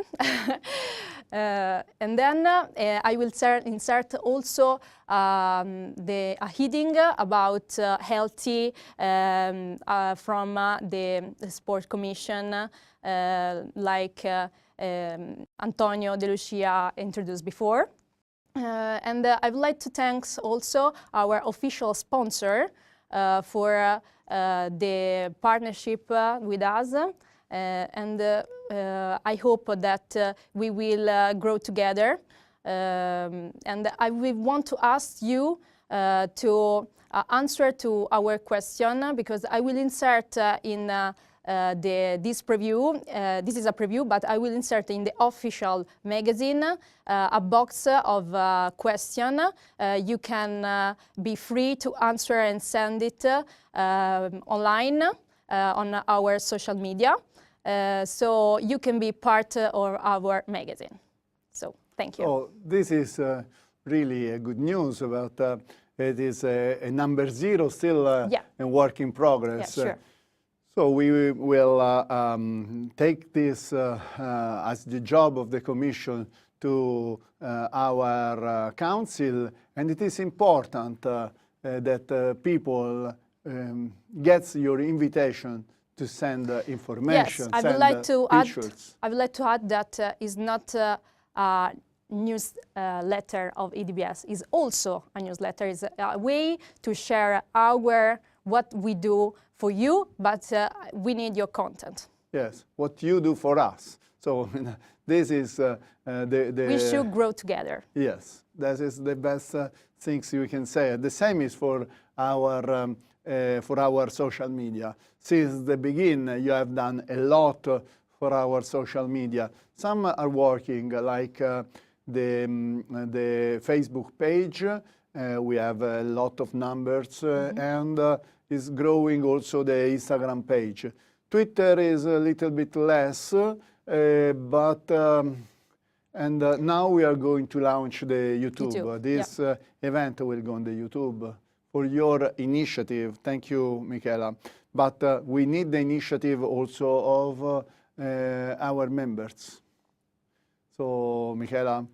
And then I will insert also the heading about healthy from the Sport Commission, like Antonio De Lucia introduced before. And I would like to thank also our official sponsor for the partnership with us. And I hope that we will grow together. And I will want to ask you to answer to our question, because I will insert in this preview, this is a preview, but I will insert in the official magazine a box of question. You can be free to answer and send it online on our social media. So you can be part of our magazine. So thank you. Oh, this is really good news about it is a number 0 still a work in progress. Yeah, sure. So we will take this as the job of the Commission to our Council, and it is important that people get your invitation to send information. Yes, I would like to add that is not a newsletter of EDBS. Is also a newsletter. Is a way to share what we do for you, but we need your content. Yes, what you do for us. So this is we should grow together. Yes, that is the best things you can say. The same is for our social media. Since the beginning, you have done a lot for our social media. Some are working, like the Facebook page. We have a lot of numbers, and is growing also the Instagram page. Twitter is a little bit less, but and now we are going to launch the YouTube. This event will go on the YouTube for your initiative. Thank you, Michela. But we need the initiative also of our members. So, Michela,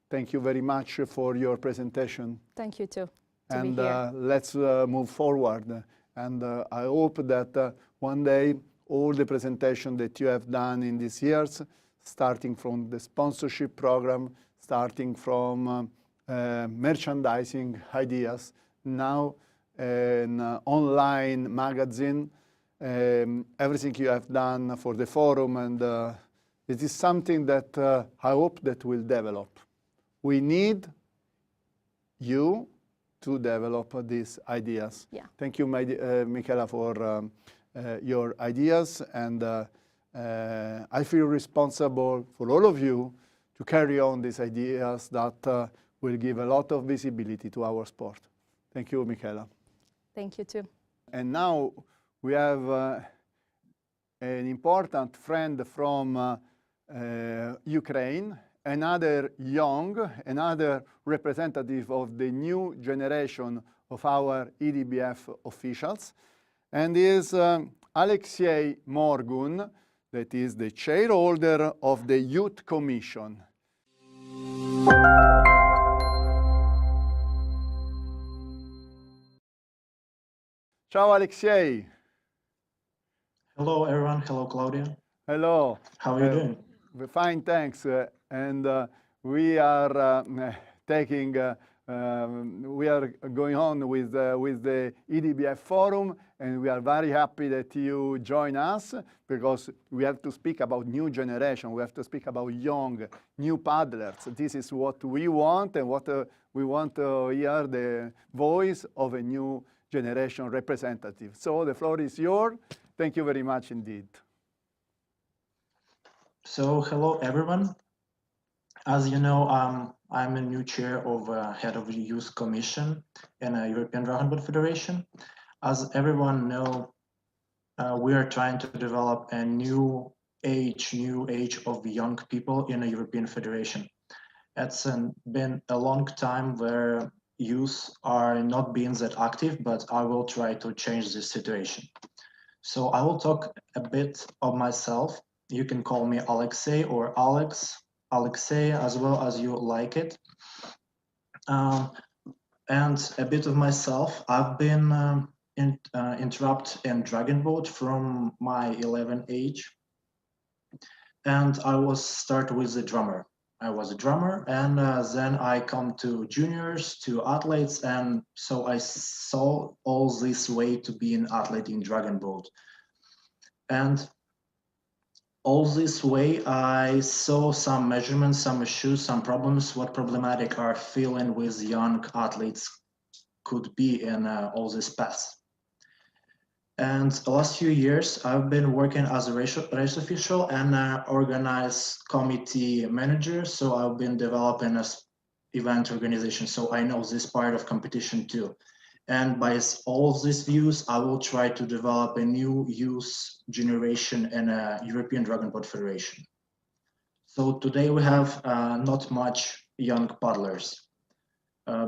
thank you very much for your presentation. Thank you too. And let's move forward. And I hope that one day all the presentation that you have done in these years, starting from the sponsorship program, starting from merchandising ideas, now an online magazine, everything you have done for the forum, and it is something that I hope that will develop. We need you to develop these ideas. Yeah. Thank you, Michela, for your ideas, and I feel responsible for all of you to carry on these ideas that will give a lot of visibility to our sport. Thank you, Michela. Thank you too. And now we have an important friend from Ukraine, another young, another representative of the new generation of our IDBF officials, and is Alexei Morgun, that is the chairholder of the Youth Commission. Ciao Alexei. Hello everyone. Hello Claudia. Hello. How are you doing? We're fine, thanks. And we are taking, we are going on with the IDBF Forum, and we are very happy that you join us, because we have to speak about new generation. We have to speak about young, new paddlers. This is what we want, and what we want to hear the voice of a new generation representative. So the floor is yours. Thank you very much indeed. So hello everyone. As you know, I'm a new chair of head of the Youth Commission in a European Dragonboat Federation. As everyone know, we are trying to develop a new age of young people in a European Federation. It's been a long time where youth are not being that active, but I will try to change this situation. So I will talk a bit of myself. You can call me Alexei or Alex, Alexei, as well as you like it. And a bit of myself. I've been interrupted in Dragonboat from my 11 age. And I was start with a drummer. I was a drummer, and then I come to juniors, to athletes, and so I saw all this way to be an athlete in Dragonboat. And all this way, I saw some measurements, some issues, some problems, what problematic are feeling with young athletes could be in all this path. And the last few years, I've been working as a race official and organized committee manager. So I've been developing an event organization. So I know this part of competition too. And by all of these views, I will try to develop a new youth generation in a European Dragonboat Federation. So today we have not much young paddlers.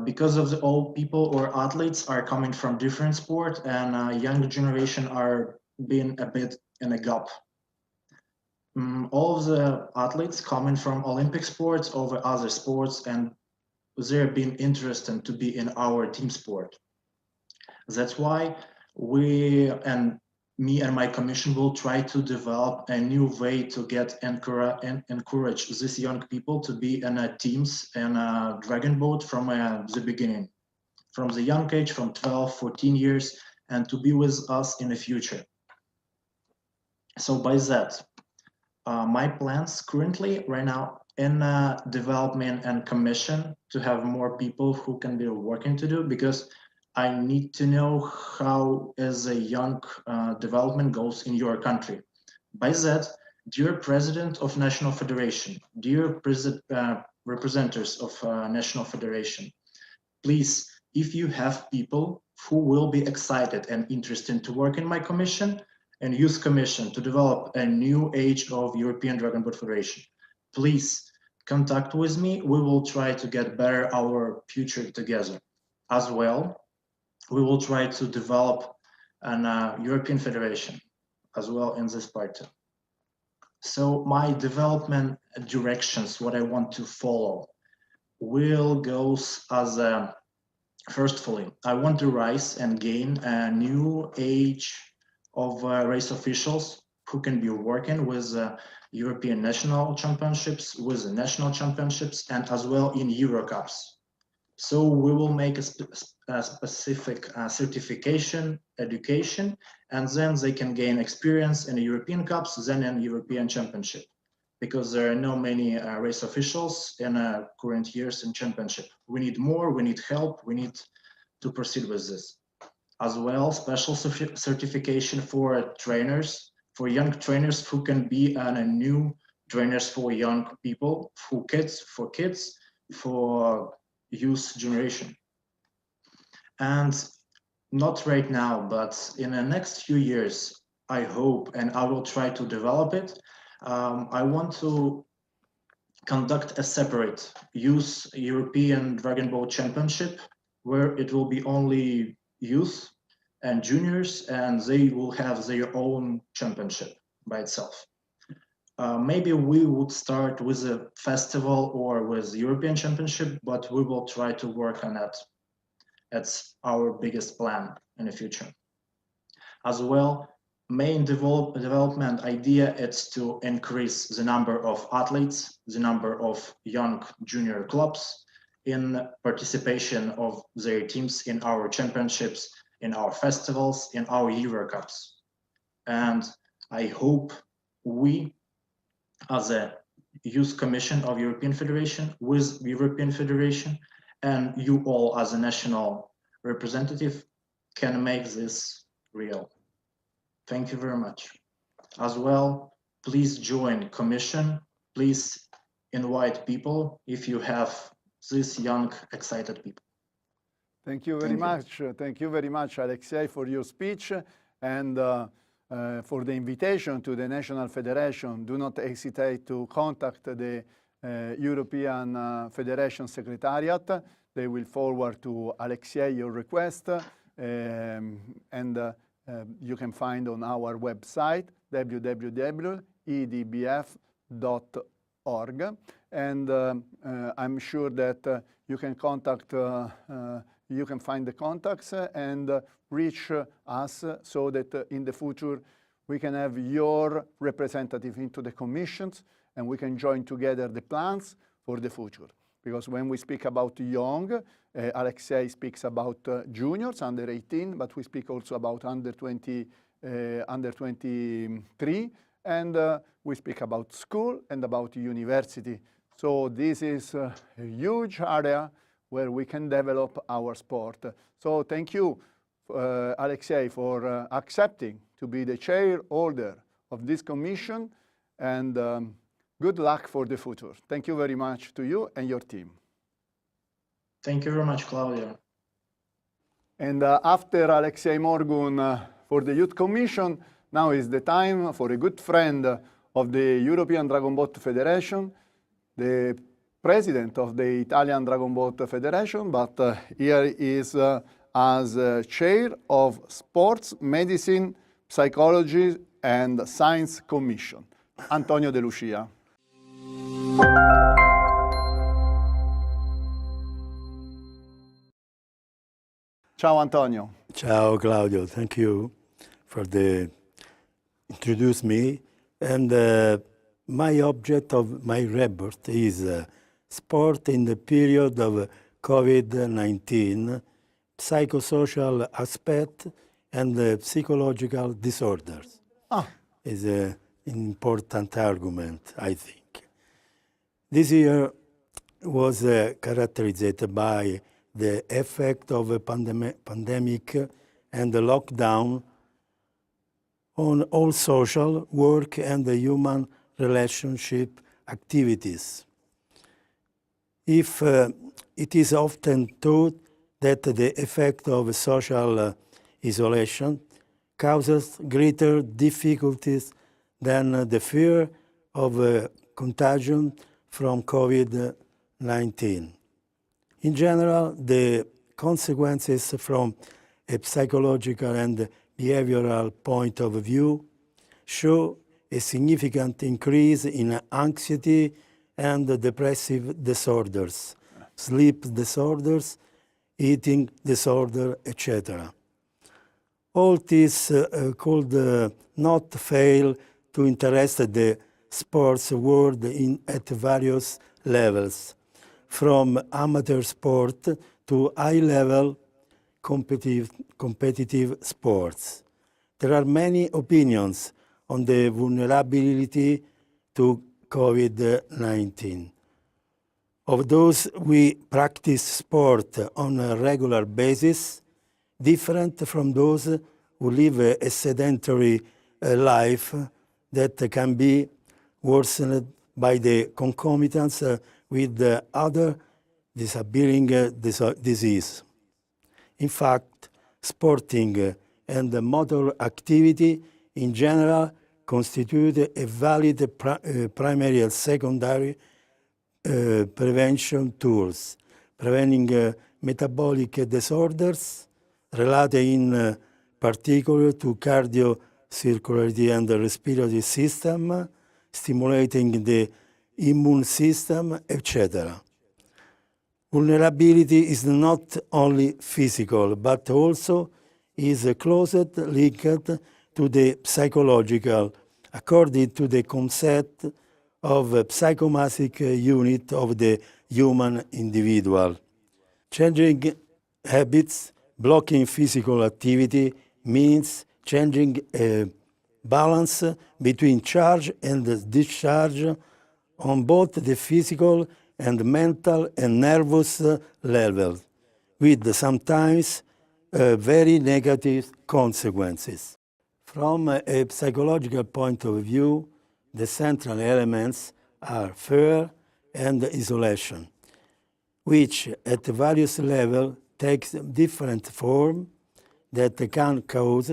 Because of the old people or athletes are coming from different sport, and young generation are being a bit in a gap. All of the athletes coming from Olympic sports over other sports, and they're being interested to be in our team sport. That's why we and me and my commission will try to develop a new way to get encourage these young people to be in teams and Dragonboat from the beginning, from the young age, from 12, 14 years, and to be with us in the future. So by that, my plans currently right now in development and commission to have more people who can be working to do, because I need to know how is a young development goes in your country. By that, dear President of National Federation, dear representatives of National Federation, please, if you have people who will be excited and interested to work in my commission and Youth Commission to develop a new age of European Dragonboat Federation, please contact with me. We will try to get better our future together. As well, we will try to develop an European Federation as well in this part too. So my development directions, what I want to follow, will go as firstly, I want to rise and gain a new age of race officials who can be working with European national championships, with the national championships, and as well in Eurocups. So we will make a specific certification, education, and then they can gain experience in the European Cups, then in European Championship, because there are not many race officials in current years in Championship. We need more, we need help, we need to proceed with this. As well, special certification for trainers, for young trainers who can be new trainers for young people, for kids, for youth generation. And not right now, but in the next few years, I hope, and I will try to develop it, I want to conduct a separate youth European Dragon Boat Championship where it will be only youth and juniors, and they will have their own championship by itself. Maybe we would start with a festival or with European Championship, but we will try to work on that. That's our biggest plan in the future. As well, main development idea is to increase the number of athletes, the number of young junior clubs in participation of their teams in our championships, in our festivals, in our Euro Cups. And I hope we, as a Youth Commission of European Federation, with European Federation, and you all as a national representative, can make this real. Thank you very much. As well, please join Commission. Please invite people if you have these young, excited people. Thank you very much. Thank you very much, Alexei, for your speech and for the invitation to the National Federation. Do not hesitate to contact the European Federation Secretariat. They will forward to Alexei your request, and you can find on our website www.edbf.org. And I'm sure that you can contact you can find the contacts and reach us so that in the future we can have your representative into the commissions and we can join together the plans for the future. Because when we speak about young, Alexei speaks about juniors, under 18, but we speak also about under 23, and we speak about school and about university. So this is a huge area where we can develop our sport. So thank you, Alexei, for accepting to be the chairholder of this commission, and good luck for the future. Thank you very much to you and your team. Thank you very much, Claudio. And after Alexei Morgun for the Youth Commission, now is the time for a good friend of the European Dragon Boat Federation, the president of the Italian Dragon Boat Federation, but here is as chair of Sports, Medicine, Psychology and Science Commission, Antonio De Lucia. Ciao Antonio. Ciao Claudio, thank you for introduce me. And my object of my report is sport in the period of COVID-19, psychosocial aspect and psychological disorders. Is an important argument, I think. This year was characterized by the effect of a pandemic and the lockdown on all social, work and the human relationship activities. If it is often thought that the effect of social isolation causes greater difficulties than the fear of contagion from COVID-19. In general, the consequences from a psychological and behavioral point of view show a significant increase in anxiety and depressive disorders, sleep disorders, eating disorder, etc. All this could not fail to interest the sports world at various levels, from amateur sport to high-level competitive sports. There are many opinions on the vulnerability to COVID-19. Of those we practice sport on a regular basis, different from those who live a sedentary life that can be worsened by the concomitants with other disabling disease. In fact, sporting and motor activity in general constitute a valid primary and secondary prevention tools, preventing metabolic disorders related in particular to cardiocirculatory and respiratory system, stimulating the immune system, etc. Vulnerability is not only physical, but also is closely linked to the psychological, according to the concept of psychomatic unit of the human individual. Changing habits, blocking physical activity means changing a balance between charge and discharge on both the physical and mental and nervous levels, with sometimes very negative consequences. From a psychological point of view, the central elements are fear and isolation, which at various levels takes different form that can cause,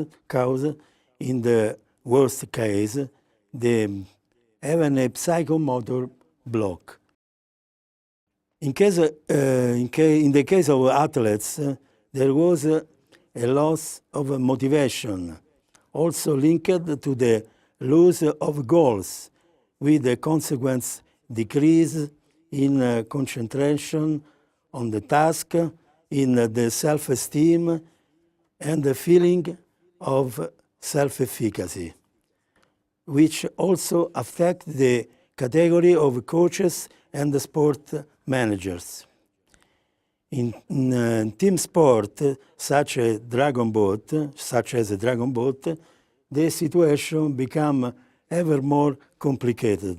in the worst case, even a psychomotor block. In the case of athletes, there was a loss of motivation, also linked to the loss of goals, with a consequent decrease in concentration on the task, in the self-esteem, and the feeling of self-efficacy, which also affect the category of coaches and the sport managers. In team sport, such as Dragonboat, the situation become ever more complicated,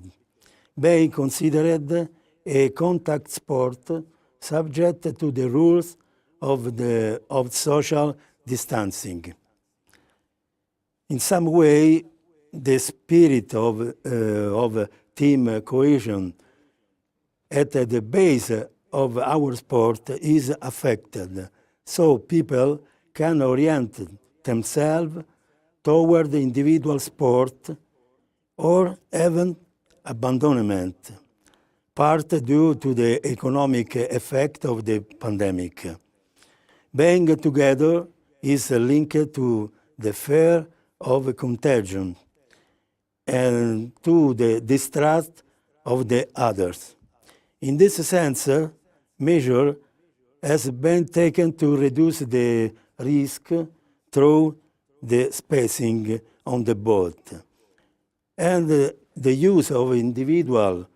being considered a contact sport subject to the rules of social distancing. In some way, the spirit of team cohesion at the base of our sport is affected, so people can orient themselves toward the individual sport or even abandonment, part due to the economic effect of the pandemic. Being together is linked to the fear of contagion and to the distrust of the others. In this sense, measure has been taken to reduce the risk through the spacing on the boat and the use of individual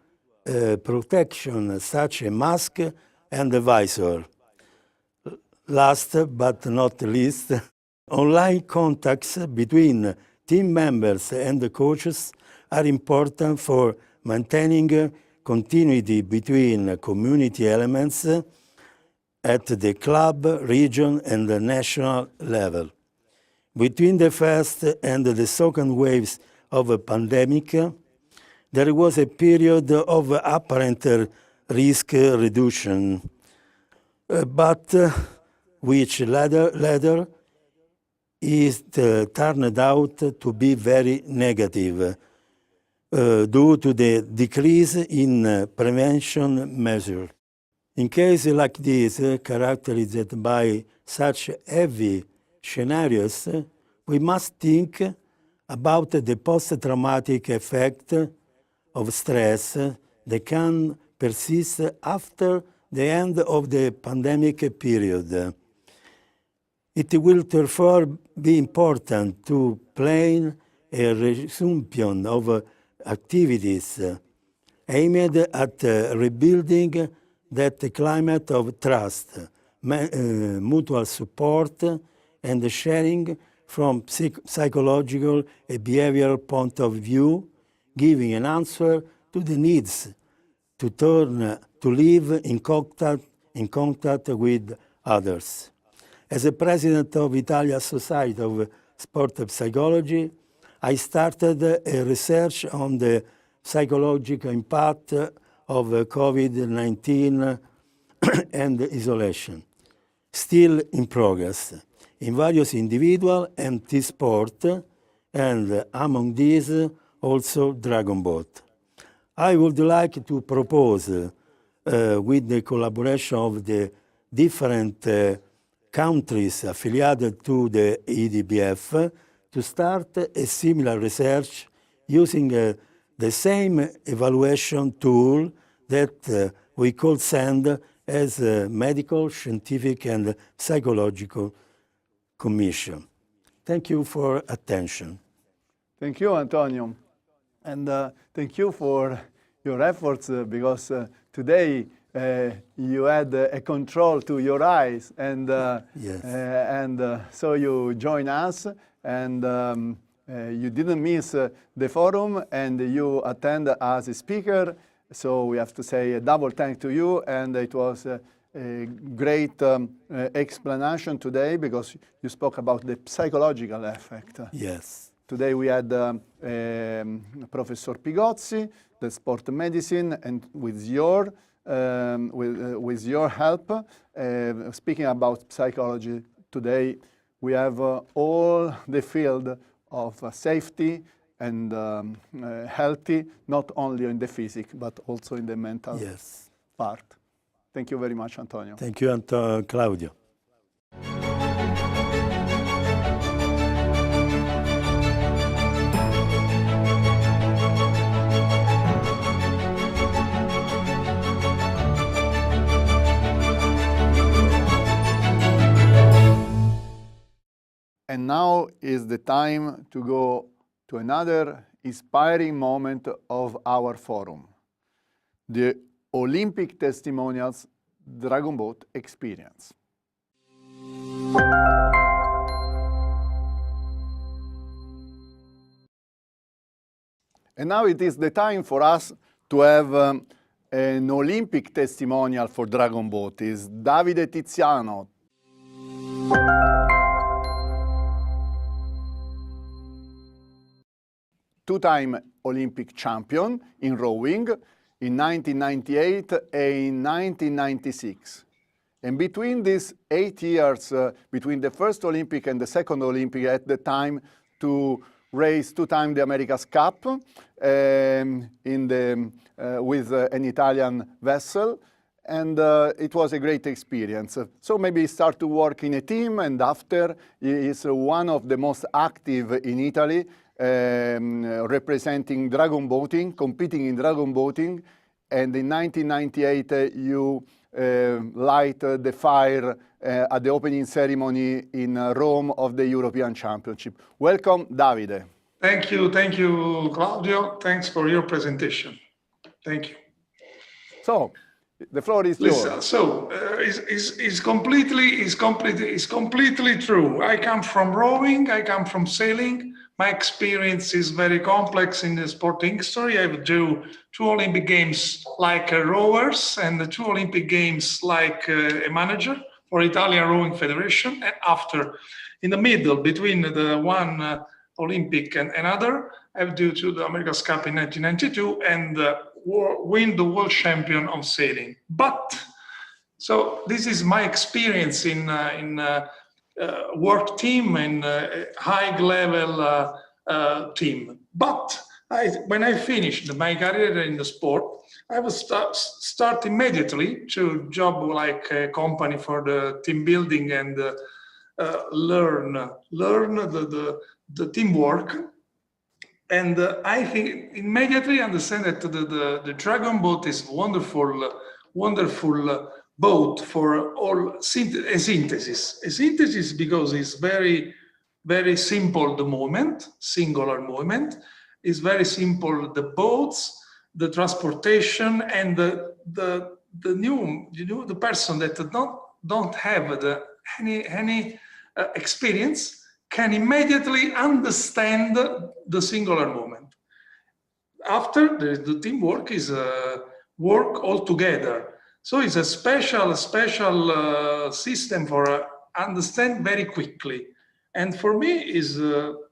protection such as mask and a visor. Last but not least, online contacts between team members and the coaches are important for maintaining continuity between community elements at the club, region, and the national level. Between the first and the second waves of a pandemic, there was a period of apparent risk reduction, but which later is turned out to be very negative due to the decrease in prevention measures. In cases like this, characterized by such heavy scenarios, we must think about the post-traumatic effect of stress that can persist after the end of the pandemic period. It will therefore be important to plan a resumption of activities aimed at rebuilding that climate of trust, mutual support, and sharing from psychological and behavioral point of view, giving an answer to the needs to live in contact with others. As a president of Italian Society of Sport Psychology, I started a research on the psychological impact of COVID-19 and isolation, still in progress, in various individual and team sport, and among these also Dragonboat. I would like to propose, with the collaboration of the different countries affiliated to the IDBF, to start a similar research using the same evaluation tool that we could send as a medical, scientific, and psychological commission. Thank you for attention. Thank you, Antonio. And thank you for your efforts because today you had a control to your eyes, and yes. So you join us, and you didn't miss the forum, and you attend as a speaker. So we have to say a double thank to you, and it was a great explanation today because you spoke about the psychological effect. Yes. Today we had Professor Pigozzi, the sport medicine, and with your help, speaking about psychology today, we have all the field of safety and healthy, not only in the physics, but also in the mental part. Thank you very much, Antonio. Thank you, Claudio. And now is the time to go to another inspiring moment of our forum, the Olympic Testimonials Dragonboat Experience. And now it is the time for us to have an Olympic testimonial for Dragonboat. It's Davide Tiziano. Two-time Olympic champion in rowing in 1998 and in 1996. And between these 8 years, between the first Olympic and the second Olympic, at the time to race two-time the America's Cup with an Italian vessel. And it was a great experience. So maybe start to work in a team, and after he is one of the most active in Italy, representing dragon boating, competing in dragon boating. And in 1998, you light the fire at the opening ceremony in Rome of the European Championship. Welcome, Davide. Thank you, Claudio. Thanks for your presentation. Thank you. So, the floor is yours. So, it's completely true. I come from rowing. I come from sailing. My experience is very complex in the sporting history. I would do 2 Olympic Games like rowers and 2 Olympic Games like a manager for Italian Rowing Federation. And after, in the middle, between the one Olympic and another, I would do the America's Cup in 1992 and win the world champion of sailing. But, so this is my experience in work team and high level team. But when I finished my career in the sport, I will start immediately to job like a company for the team building and learn the teamwork. And I think immediately understand that the Dragon boat is wonderful boat for all a synthesis. A synthesis because it's very, very simple, the movement, singular movement. It's very simple, the boats, the transportation, and the person that don't have any experience can immediately understand the singular movement. After the teamwork is work all together. So it's a special system for understand very quickly. And for me is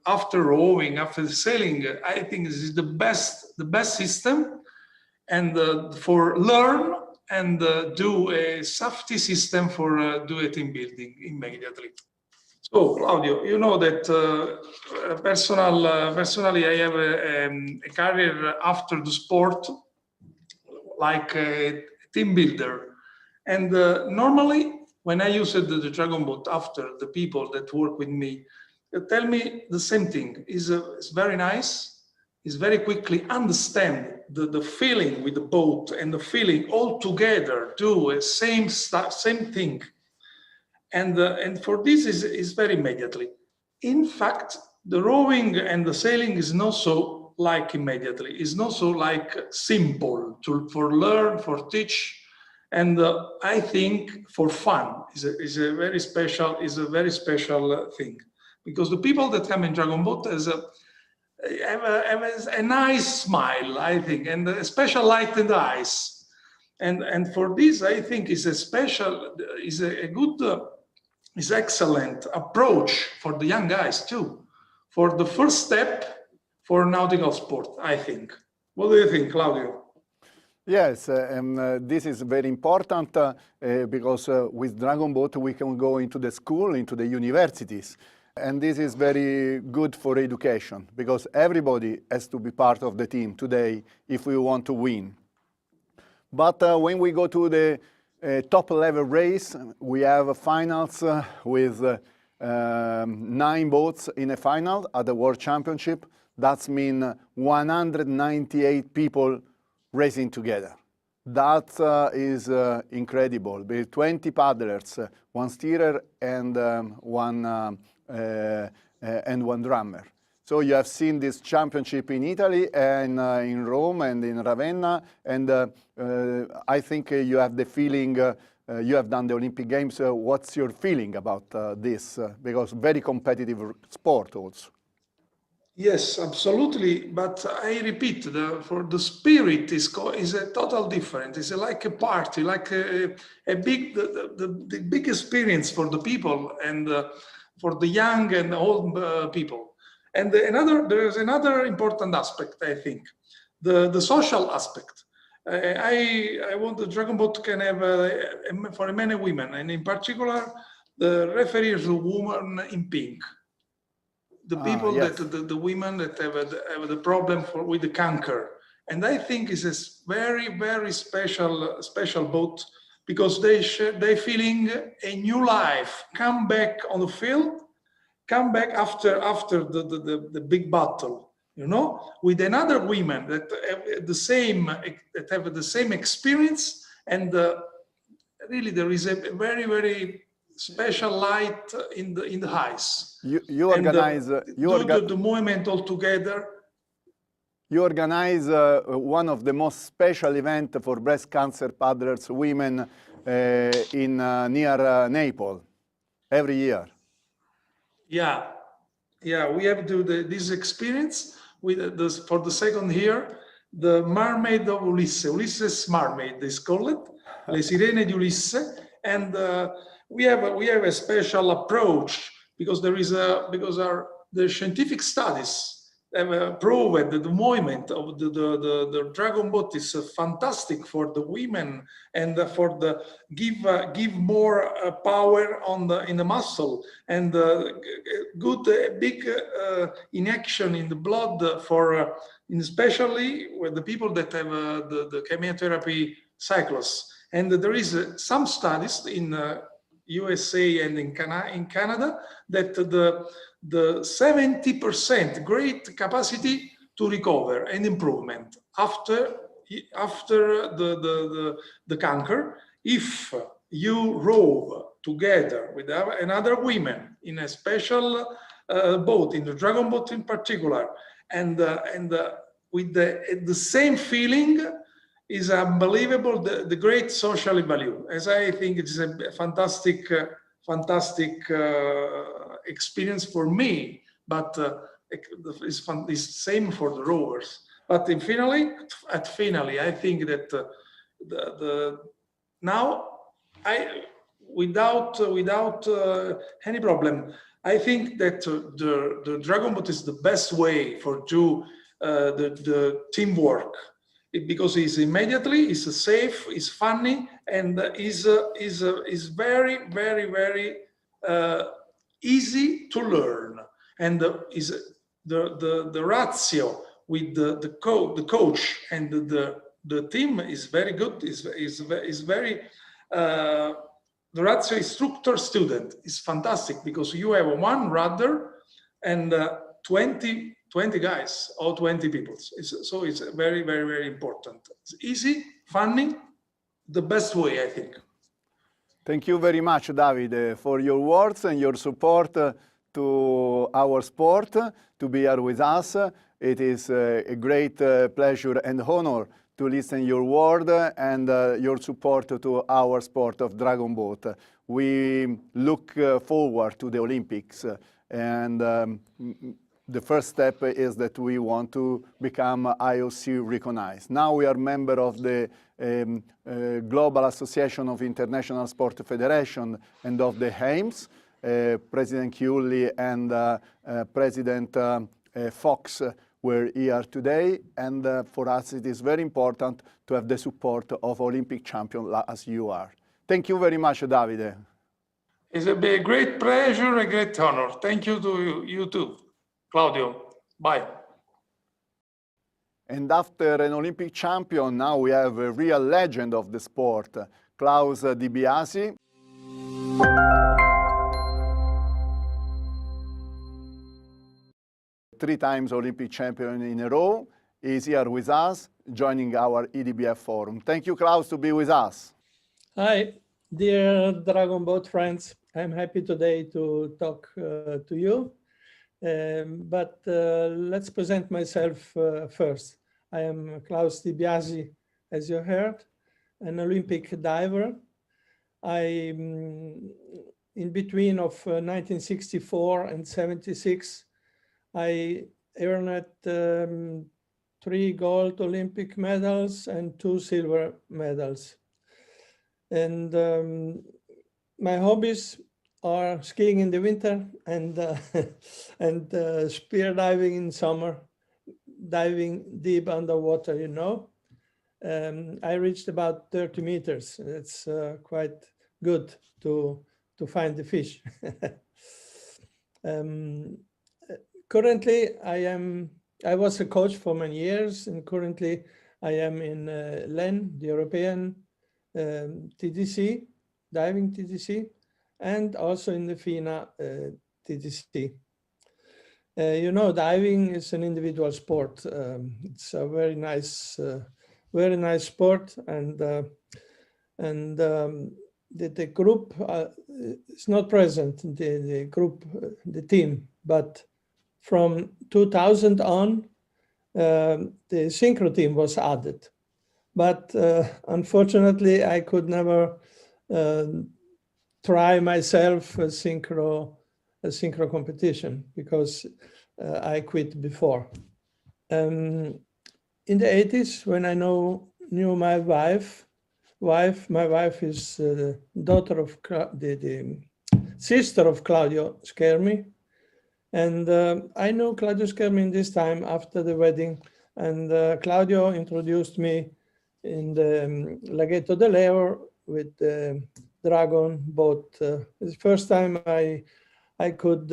after rowing, after sailing, I think this is the best system, and for learn and do a safety system for do a team building immediately. So, Claudio, you know that personally, I have a career after the sport, like a team builder. And normally, when I use the Dragon Boat after, the people that work with me tell me the same thing. It's very nice. It's very quickly understand the feeling with the boat and the feeling all together do a same thing. And for this is very immediately. In fact, the rowing and the sailing is not so like immediately. It's not so like simple for learn, for teach. And I think for fun is a very special thing, because the people that come in Dragon Boat have a nice smile, I think, and a special light in the eyes. And for this, I think is excellent approach for the young guys too, for the first step for nautical sport, I think. What do you think, Claudio? Yes, and this is very important because with Dragon Boat we can go into the school, into the universities. And this is very good for education because everybody has to be part of the team today if we want to win. But when we go to the top level race, we have finals with 9 boats in a final at the World Championship. That means 198 people racing together. That is incredible. With 20 paddlers, 1 steerer and one drummer. So you have seen this championship in Italy and in Rome and in Ravenna, and I think you have the feeling, you have done the Olympic Games, what's your feeling about this? Because very competitive sport also. Yes, absolutely. But I repeat, for the spirit is a total different. It's like a party, like a big, the big experience for the people and for the young and old people. And there's another important aspect, I think, the social aspect. I want the Dragon Boat can have for men and women, and in particular, the referee is a woman in pink. The people yes. the women that have the problem with the cancer, and I think it's a very special boat because they feeling a new life, come back on the field, come back after the big battle, you know, with another women that have the same experience, and really there is a very special light in the eyes. You organize the movement all together. You organize one of the most special events for breast cancer paddlers, women, in near Naples every year. Yeah, we have to do this experience with for the second year, the Mermaid of Ulysses Mermaid is called, Le Sirene di Ulisse, and we have a special approach because the scientific studies have proven that the movement of the Dragon Boat is fantastic for the women and for the give more power in the muscle and good big injection in the blood for especially with the people that have the chemotherapy cycles. And there is some studies in USA and in Canada that the 70% great capacity to recover and improvement after the cancer if you row together with another women in a special boat, in the Dragon Boat in particular, and with the same feeling is unbelievable, the great social value. As I think it's a fantastic experience for me, but it's same for the rowers. But finally, I think that now without any problem, I think that the Dragon Boat is the best way for do the teamwork. Because it's immediately, it's safe, it's funny, and is very easy to learn, and the ratio with the coach and the team is very good. Is very the ratio instructor-student is fantastic, because you have one rudder and 20 guys or 20 people. So it's very, very, very important. It's easy, funny, the best way, I think. Thank you very much, Davide, for your words and your support to our sport, to be here with us. It is a great pleasure and honor to listen your word and your support to our sport of Dragon Boat. We look forward to the Olympics, and the first step is that we want to become IOC recognized. Now we are member of the Global Association of International Sport Federation and of the IMSA. President Chiulli and President Fox were here today, and for us it is very important to have the support of Olympic champions as you are. Thank you very much, Davide. It's a great pleasure, a great honor. Thank you to you too, Claudio. Bye. And after an Olympic champion, now we have a real legend of the sport, Klaus Di Biasi. Three times Olympic champion in a row, is here with us, joining our IDBF Forum. Thank you, Klaus, to be with us. Hi, dear Dragon Boat friends. I'm happy today to talk to you. But let's present myself first. I am Klaus Di Biasi, as you heard, an Olympic diver. In between of 1964 and 76, I earned 3 gold Olympic medals and 2 silver medals. And my hobbies are skiing in the winter and spear diving in summer, diving deep underwater, you know. I reached about 30 meters. It's quite good to find the fish. Currently, I was a coach for many years, and currently I am in LEN, the European TDC, diving TDC, and also in the FINA TDC. You know, diving is an individual sport. It's a very nice sport, and the group is not present. The group, the team, but from 2000 on, the synchro team was added. But unfortunately, I could never try myself a synchro competition because I quit before. In the 80s, when I knew my wife, my wife is the daughter of the sister of Claudio Schermi. And I knew Claudio Schermi in this time after the wedding, and Claudio introduced me in the Laghetto dell'Euro with the Dragon boat. It's the first time I could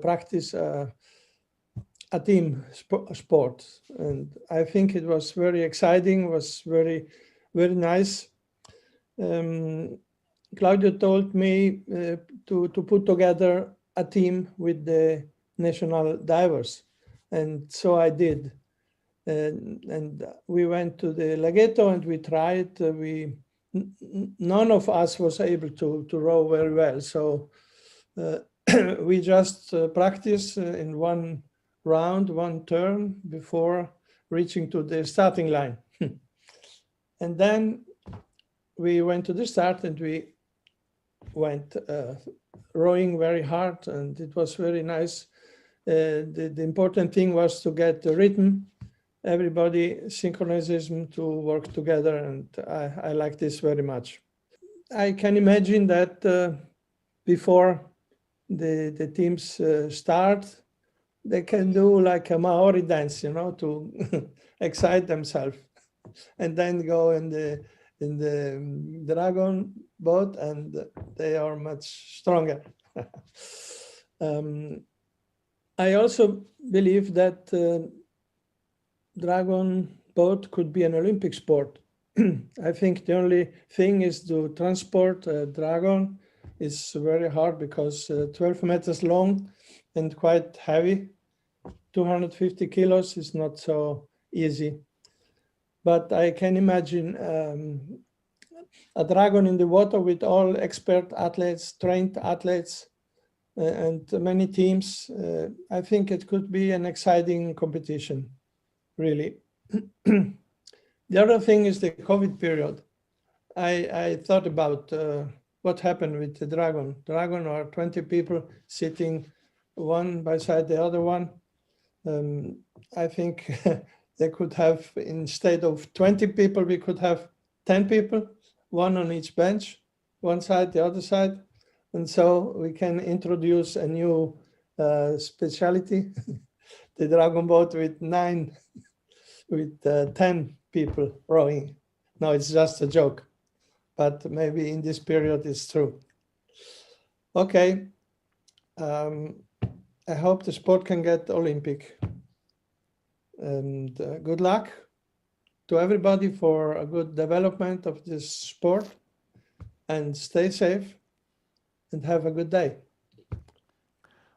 practice a team sport, and I think it was very exciting. Was very, very nice. Claudio told me to put together a team with the national divers, and so I did. And we went to the Laghetto and we tried. None of us was able to row very well, so we just practiced in one round, one turn before reaching to the starting line. And then we went to the start and we went rowing very hard, and it was very nice. The important thing was to get the rhythm, everybody synchronism to work together, and I like this very much. I can imagine that before the teams start, they can do like a Maori dance, you know, to excite themselves, and then go in the Dragon boat, and they are much stronger. I also believe that dragon boat could be an Olympic sport. I think the only thing is to transport a dragon is very hard because 12 meters long and quite heavy. 250 kilos is not so easy. But I can imagine a dragon in the water with all expert athletes, trained athletes, and many teams. I think it could be an exciting competition, really. The other thing is the COVID period. I thought about what happened with the dragon. Dragon are 20 people sitting one beside the other one. I think they could have, instead of 20 people, we could have 10 people, one on each bench, one side, the other side. And so we can introduce a new specialty, the dragon boat with 10 people rowing. No, it's just a joke, but maybe in this period it's true. Okay, I hope the sport can get Olympic. And good luck to everybody for a good development of this sport, and stay safe and have a good day.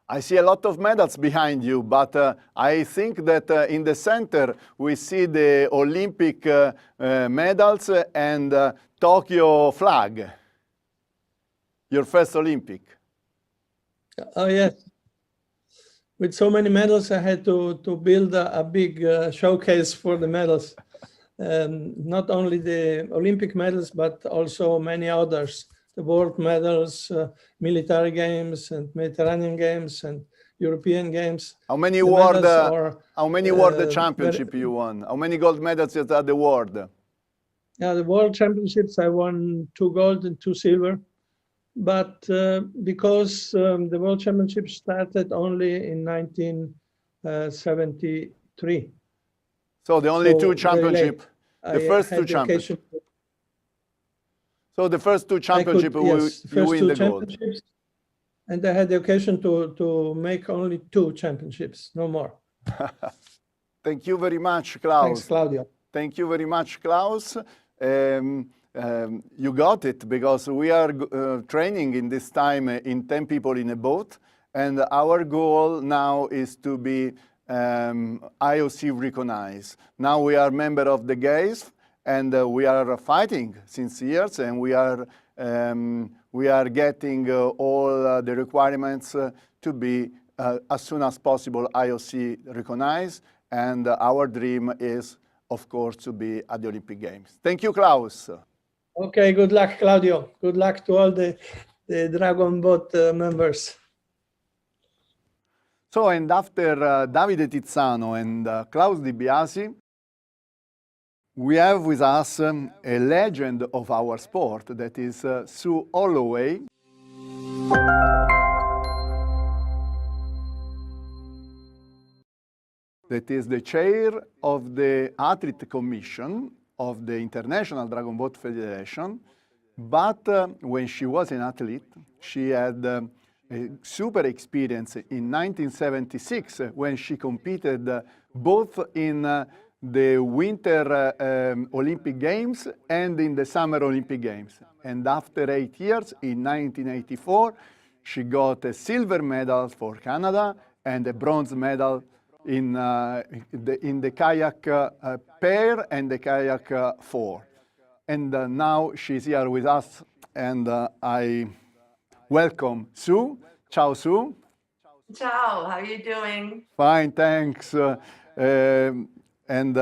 I see a lot of medals behind you, but I think that in the center we see the Olympic medals and Tokyo flag, your first Olympic. Oh, yes. With so many medals, I had to build a big showcase for the medals. Not only the Olympic medals, but also many others. The world medals, military games and Mediterranean games and European games. How many world championship you won? How many gold medals at the world? Yeah, the world championships, I won 2 gold and 2 silver. But because the world championships started only in 1973. So the only 2 championships, the first 2 championships. So the first 2 championships, you win the gold. And I had the occasion to make only 2 championships, no more. Thank you very much, Klaus. Thanks, Claudio. Thank you very much, Klaus. You got it, because we are training in this time in 10 people in a boat, and our goal now is to be IOC recognized. Now we are member of the GAIS, and we are fighting since years, and we are getting all the requirements to be as soon as possible IOC recognized, and our dream is, of course, to be at the Olympic Games. Thank you, Klaus. Okay, good luck, Claudio. Good luck to all the Dragon Boat members. So, and after Davide Tizzano and Klaus Di Biasi, we have with us a legend of our sport, that is Sue Holloway. That is the chair of the Athlete Commission of the International Dragon Boat Federation. But when she was an athlete, she had a super experience in 1976 when she competed both in the Winter Olympic Games and in the Summer Olympic Games. And after 8 years, in 1984, she got a silver medal for Canada and a bronze medal in the kayak pair and the kayak 4. And now she's here with us, and I welcome Sue. Ciao, Sue. Ciao, how are you doing? Fine, thanks. And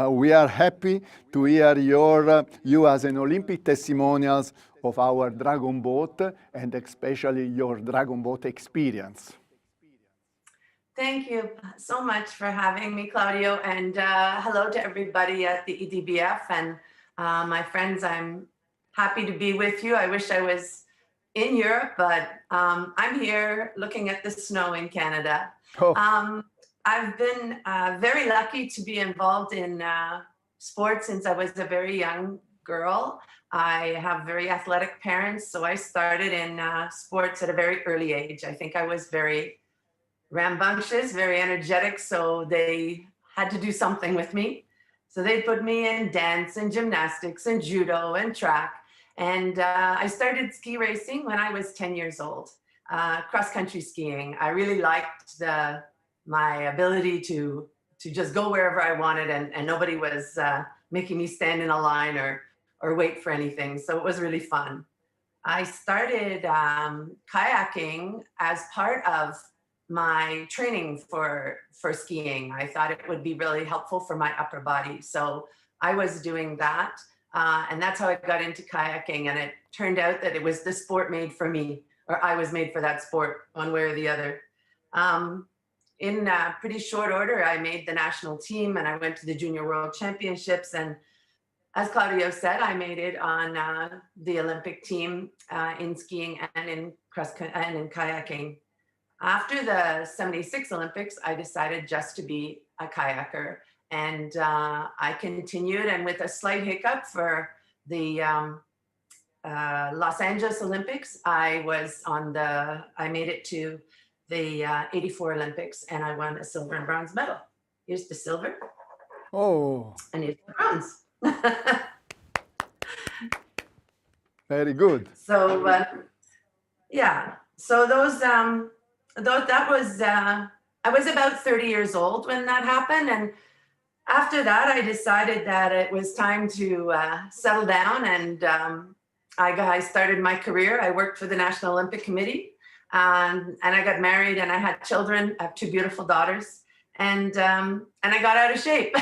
we are happy to hear you as an Olympic testimonials of our Dragon Boat, and especially your Dragon Boat experience. Thank you so much for having me, Claudio, and hello to everybody at the IDBF and my friends. I'm happy to be with you. I wish I was in Europe, but I'm here looking at the snow in Canada. Oh. I've been very lucky to be involved in sports since I was a very young girl. I have very athletic parents, so I started in sports at a very early age. I think I was very rambunctious, very energetic, so they had to do something with me. So they put me in dance and gymnastics and judo and track. And I started ski racing when I was 10 years old, cross-country skiing. I really liked my ability to just go wherever I wanted, and nobody was making me stand in a line or wait for anything. So it was really fun. I started kayaking as part of my training for skiing. I thought it would be really helpful for my upper body. So I was doing that. And that's how I got into kayaking. And it turned out that it was the sport made for me, or I was made for that sport one way or the other. In pretty short order, I made the national team and I went to the Junior World Championships. And as Claudio said, I made it on the Olympic team in skiing and in kayaking. After the '76 Olympics, I decided just to be a kayaker. And I continued, and with a slight hiccup for the Los Angeles Olympics, I made it to the '84 Olympics, and I won a silver and bronze medal. Here's the silver. Oh. And here's the bronze. Very good. So yeah, so that was, I was about 30 years old when that happened. And after that, I decided that it was time to settle down, and I started my career. I worked for the National Olympic Committee, and I got married, and I had children. I have 2 beautiful daughters, and I got out of shape.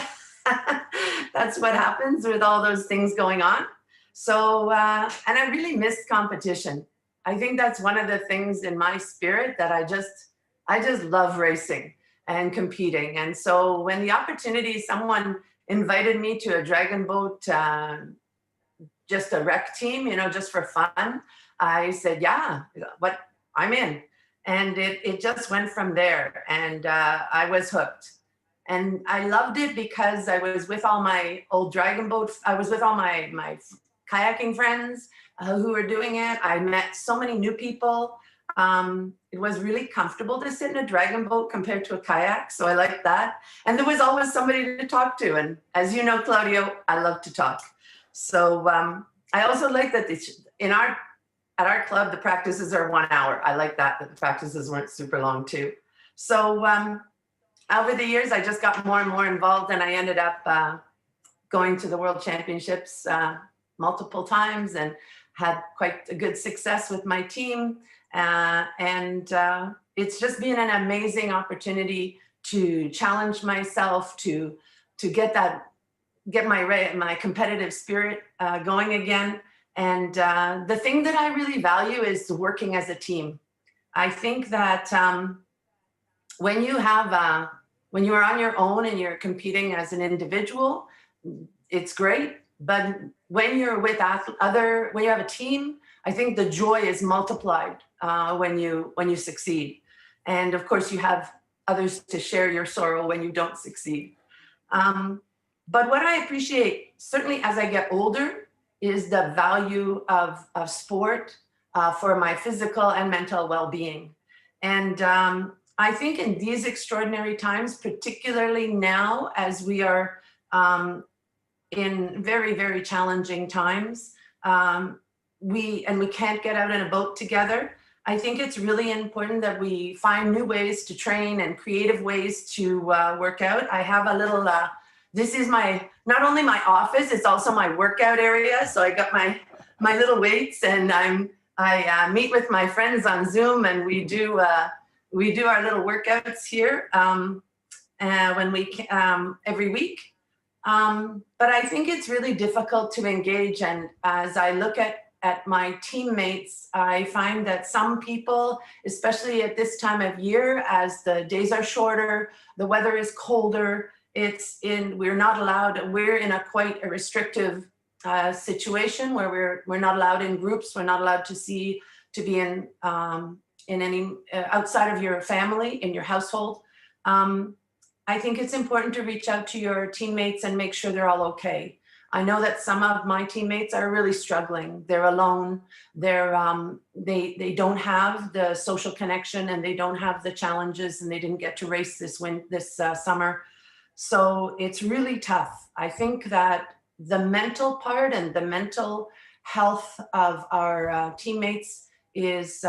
That's what happens with all those things going on. So, and I really missed competition. I think that's one of the things in my spirit, that I just love racing and competing. And so when the opportunity, someone invited me to a dragon boat, just a rec team, just for fun, I said, yeah, I'm in. And it just went from there, and I was hooked. And I loved it because I was with all my old dragon boat, I was with all my kayaking friends who were doing it. I met so many new people. It was really comfortable to sit in a dragon boat compared to a kayak, so I liked that. And there was always somebody to talk to. And as you know, Claudio, I love to talk. So I also like that at our club, the practices are 1 hour. I like that the practices weren't super long too. So over the years, I just got more and more involved, and I ended up going to the World Championships multiple times and had quite a good success with my team. And it's just been an amazing opportunity to challenge myself, to get my competitive spirit going again. And the thing that I really value is working as a team. I think that when you are on your own and you're competing as an individual, it's great. But when you're with when you have a team, I think the joy is multiplied when you succeed. And of course, you have others to share your sorrow when you don't succeed. But what I appreciate, certainly as I get older, is the value of sport for my physical and mental well-being. And I think in these extraordinary times, particularly now as we are in very, very challenging times, we can't get out in a boat together. I think it's really important that we find new ways to train and creative ways to work out. I have a little, this is not only my office, it's also my workout area. So I got my little weights, and I meet with my friends on Zoom, and we do our little workouts here every week. But I think it's really difficult to engage. And as I look at my teammates, I find that some people, especially at this time of year, as the days are shorter, the weather is colder, we're not allowed, we're in quite a restrictive situation where we're not allowed in groups, we're not allowed to be in any, outside of your family, in your household. I think it's important to reach out to your teammates and make sure they're all okay. I know that some of my teammates are really struggling. They're alone. They don't have the social connection, and they don't have the challenges, and they didn't get to race this summer. So it's really tough. I think that the mental part and the mental health of our teammates is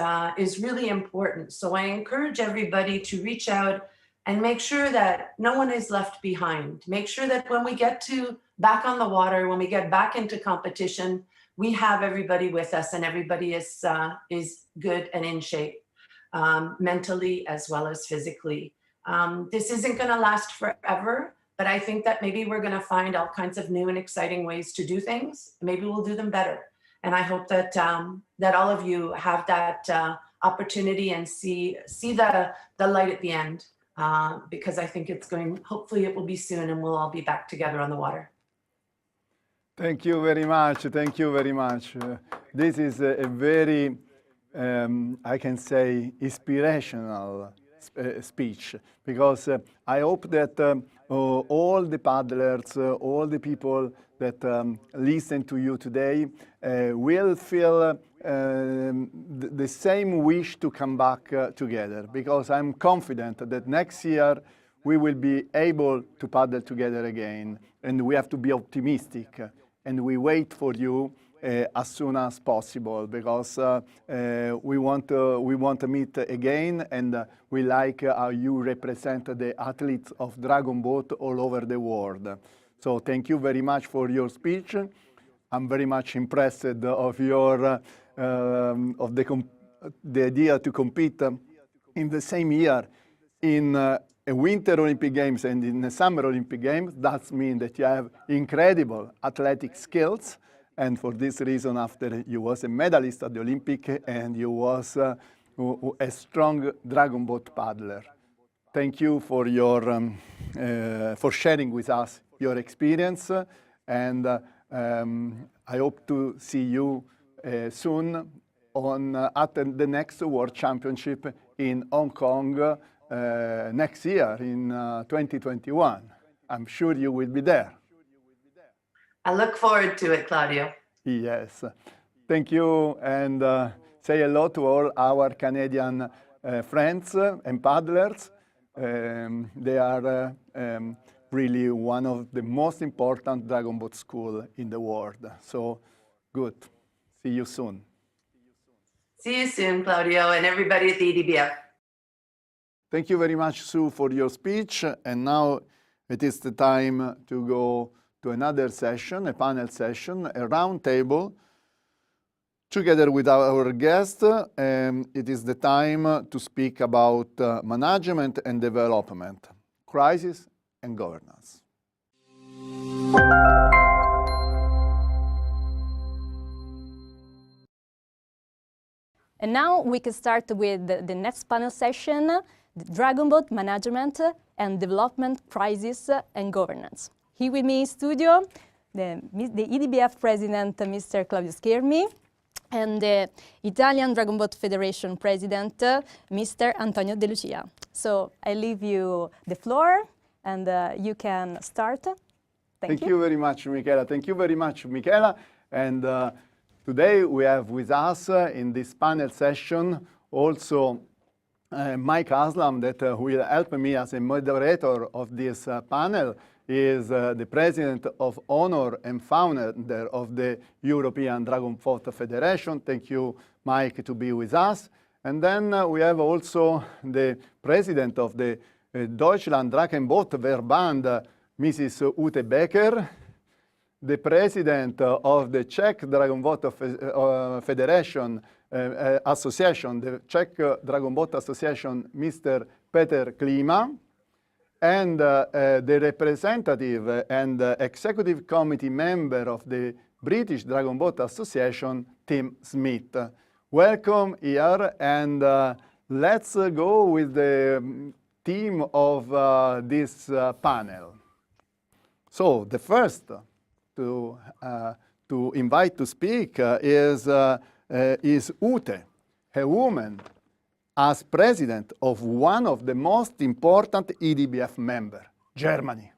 really important. So I encourage everybody to reach out and make sure that no one is left behind. Make sure that when we get back on the water, when we get back into competition, we have everybody with us, and everybody is good and in shape, mentally as well as physically. This isn't going to last forever, but I think that maybe we're going to find all kinds of new and exciting ways to do things. Maybe we'll do them better. And I hope that that all of you have that opportunity and see the light at the end, because I think hopefully it will be soon, and we'll all be back together on the water. Thank you very much. Thank you very much. This is a very, I can say, inspirational speech, because I hope that all the paddlers, all the people that listen to you today will feel the same wish to come back together, because I'm confident that next year we will be able to paddle together again, and we have to be optimistic, and we wait for you as soon as possible, because we want to meet again, and we like how you represent the athletes of Dragon Boat all over the world. So thank you very much for your speech. I'm very much impressed of your the idea to compete in the same year in a Winter Olympic Games and in the Summer Olympic Games. That means that you have incredible athletic skills. And for this reason, after you was a medalist at the Olympic, and you was a strong Dragon Boat paddler. Thank you for your for sharing with us your experience, and I hope to see you soon at the next World Championship in Hong Kong next year in 2021. I'm sure you will be there. I look forward to it, Claudio. Yes. Thank you, and say hello to all our Canadian friends and paddlers. They are really one of the most important Dragon Boat schools in the world. So, good. See you soon. See you soon, Claudio, and everybody at the EDBF. Thank you very much, Sue, for your speech. And now it is the time to go to another session, a panel session, a round table, together with our guest. It is the time to speak about management and development, crisis and governance. And now we can start with the next panel session, the Dragon Boat Management and Development Crisis and Governance. Here with me in studio, the IDBF President, Mr. Claudio Schermi, and the Italian Dragon Boat Federation President, Mr. Antonio De Lucia. So I leave you the floor, and you can start. Thank you. Thank you very much, Michela. Thank you very much, Michela. And today we have with us in this panel session also Mike Aslam, that will help me as a moderator of this panel. Is the President of Honor and Founder of the European Dragon Boat Federation. Thank you, Mike, to be with us. And then we have also the President of the Deutschland Dragonboat Verband, Mrs. Ute Becker, the President of the Czech Dragon Boat Federation Association, the Czech Dragon Boat Association, Mr. Peter Klima, and the representative and executive committee member of the British Dragon Boat Association, Tim Smith. Welcome here, and let's go with the theme of this panel. So the first to invite to speak is Ute, a woman as president of one of the most important EDBF members, Germany.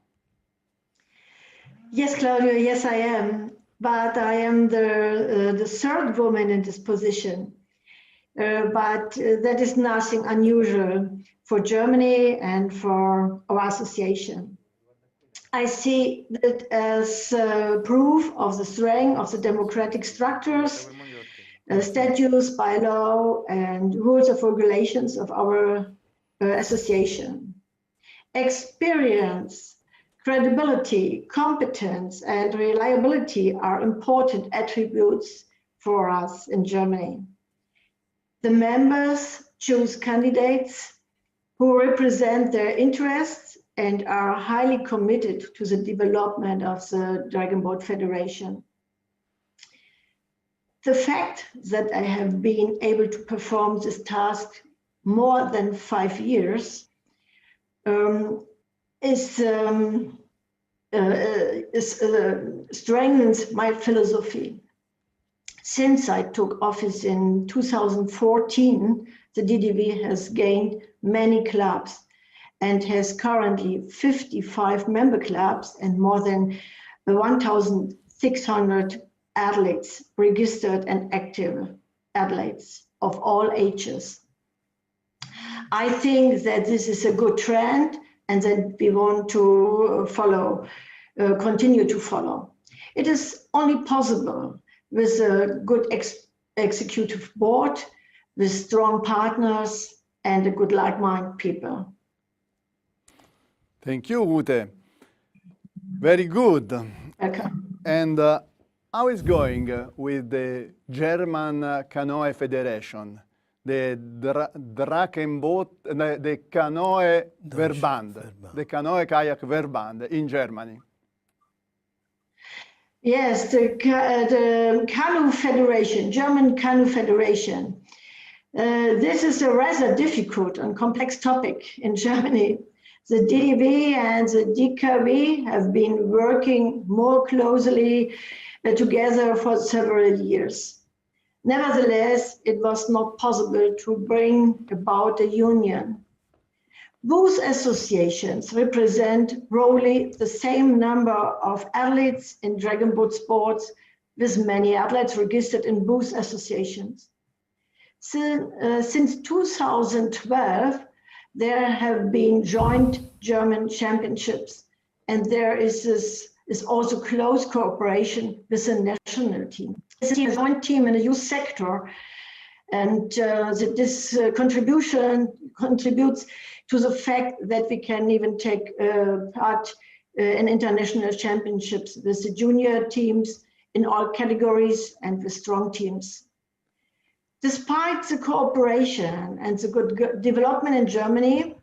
Yes, Claudio, yes, I am. But I am the third woman in this position. But that is nothing unusual for Germany and for our association. I see it as proof of the strength of the democratic structures, statutes, bylaw, and rules of regulations of our association. Experience, credibility, competence, and reliability are important attributes for us in Germany. The members choose candidates who represent their interests and are highly committed to the development of the Dragon Boat Federation. The fact that I have been able to perform this task more than 5 years strengthens my philosophy. Since I took office in 2014, the DDV has gained many clubs and has currently 55 member clubs and more than 1,600 athletes, registered and active athletes of all ages. I think that this is a good trend and that we want to follow, continue to follow. It is only possible with a good executive board, with strong partners and a good like-minded people. Thank you, Ute. Very good. Okay. And how is going with the German Canoe Federation, the Dragonboat, the Canoe Verband, the Canoe Kayak Verband in Germany? Yes, the Canoe Federation, German Canoe Federation. This is a rather difficult and complex topic in Germany. The DDV and the DKW have been working more closely together for several years. Nevertheless, it was not possible to bring about a union. Both associations represent roughly the same number of athletes in dragon boat sports, with many athletes registered in both associations. Since 2012, there have been joint German championships, and there is also close cooperation with the national team. This is a joint team in the youth sector, and this contribution contributes to the fact that we can even take part in international championships with the junior teams in all categories and with strong teams. Despite the cooperation and the good development in Germany,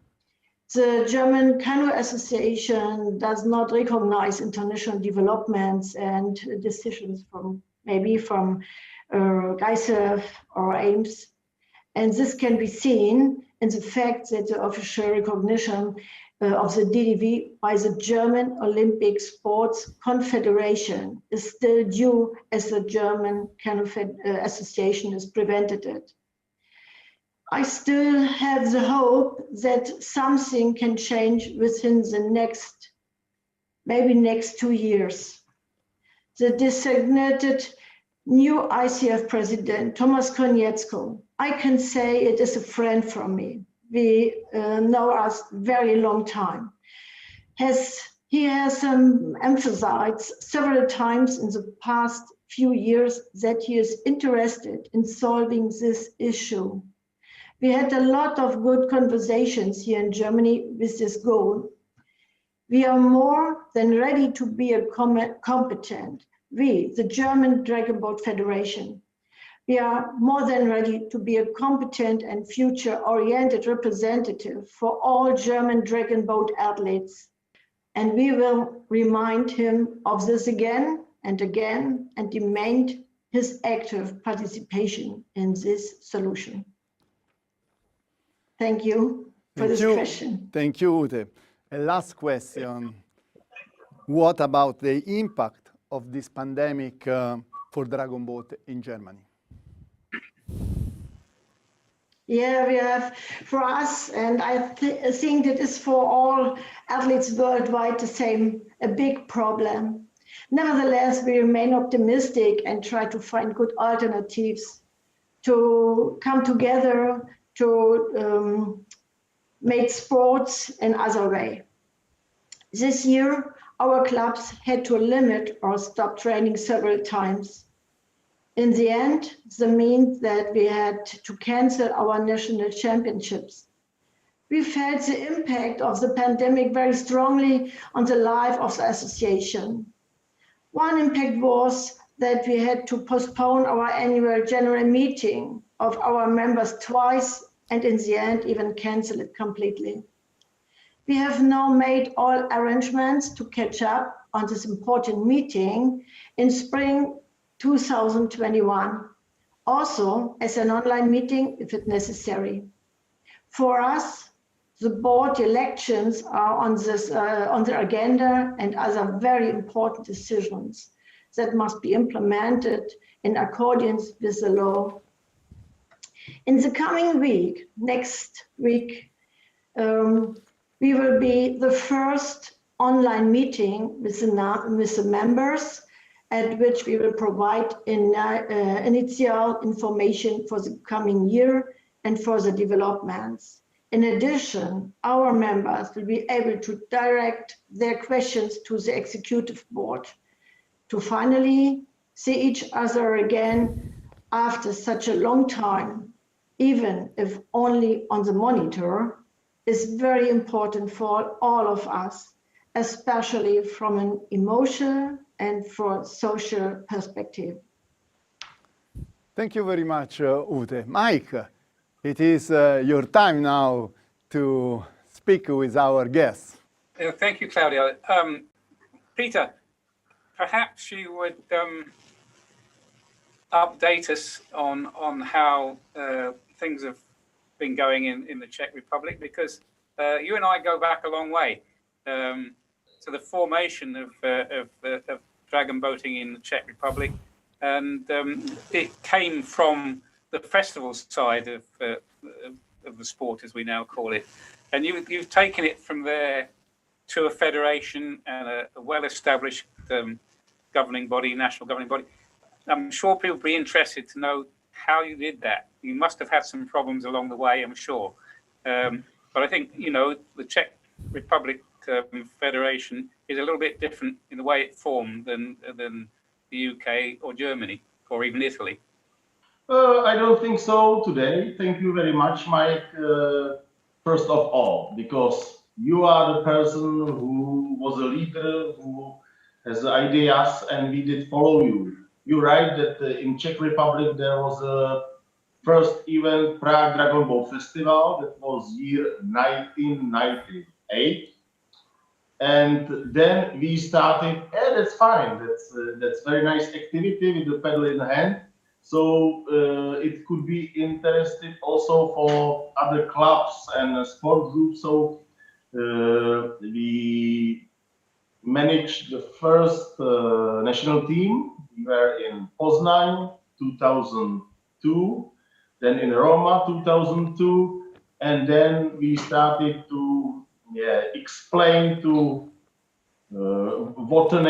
the German Canoe Association does not recognize international developments and decisions from IDBF or IMSA. And this can be seen in the fact that the official recognition of the DDV by the German Olympic Sports Confederation is still due, as the German Canoe Association has prevented it. I still have the hope that something can change within the next 2 years. The designated new ICF president, Thomas Konietzko, I can say it is a friend from me. We know us very long time. He has emphasized several times in the past few years that he is interested in solving this issue. We had a lot of good conversations here in Germany with this goal. We are more than ready to be a competent, we, the German Dragon Boat Federation, we are more than ready to be a competent and future-oriented representative for all German dragon boat athletes. And we will remind him of this again and again and demand his active participation in this solution. Thank you for this question. Thank you, Ute. A last question. What about the impact of this pandemic for dragon boat in Germany? Yeah, we have, for us, and I think it is for all athletes worldwide the same, a big problem. Nevertheless, we remain optimistic and try to find good alternatives to come together to make sports in other way. This year, our clubs had to limit or stop training several times. In the end, that means that we had to cancel our national championships. We felt the impact of the pandemic very strongly on the life of the association. One impact was that we had to postpone our annual general meeting of our members twice, and in the end even cancel it completely. We have now made all arrangements to catch up on this important meeting in spring 2021, also as an online meeting if it's necessary. For us, the board elections are on the agenda and other very important decisions that must be implemented in accordance with the law. In the coming week, next week, we will be the first online meeting with the members, at which we will provide initial information for the coming year and for the developments. In addition, our members will be able to direct their questions to the executive board to finally see each other again after such a long time, even if only on the monitor, is very important for all of us, especially from an emotional and for social perspective. Thank you very much, Ute. Mike, it is your time now to speak with our guests. Thank you, Claudio. Peter, perhaps you would update us on how things have been going in the Czech Republic, because you and I go back a long way to the formation of dragon boating in the Czech Republic, and it came from the festival side of the sport, as we now call it, and you've taken it from there to a federation and a well-established governing body, national governing body. I'm sure people will be interested to know how you did that. You must have had some problems along the way, I'm sure. But I think, you know, the Czech Republic Federation is a little bit different in the way it formed than the UK or Germany or even Italy. I don't think so today. Thank you very much, Mike. First of all, because you are the person who was a leader, who has ideas, and we did follow you. You're right that in Czech Republic there was a first event, Prague Dragon Boat Festival, that was year 1998. And then we started, that's fine, that's very nice activity with the paddle in hand. So it could be interesting also for other clubs and sport groups. So we managed the first national team. We were in Poznań 2002, then in Roma 2002, and then we started to explain to water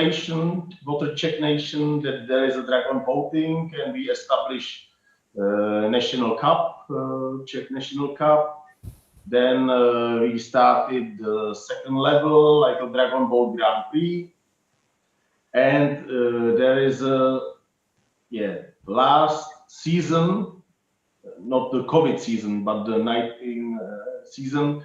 Czech nation, that there is a dragon boating, and we established national cup, Czech national cup. Then we started the second level, like a Dragon Boat Grand Prix. And there is a last season, not the COVID season, but the 19 season,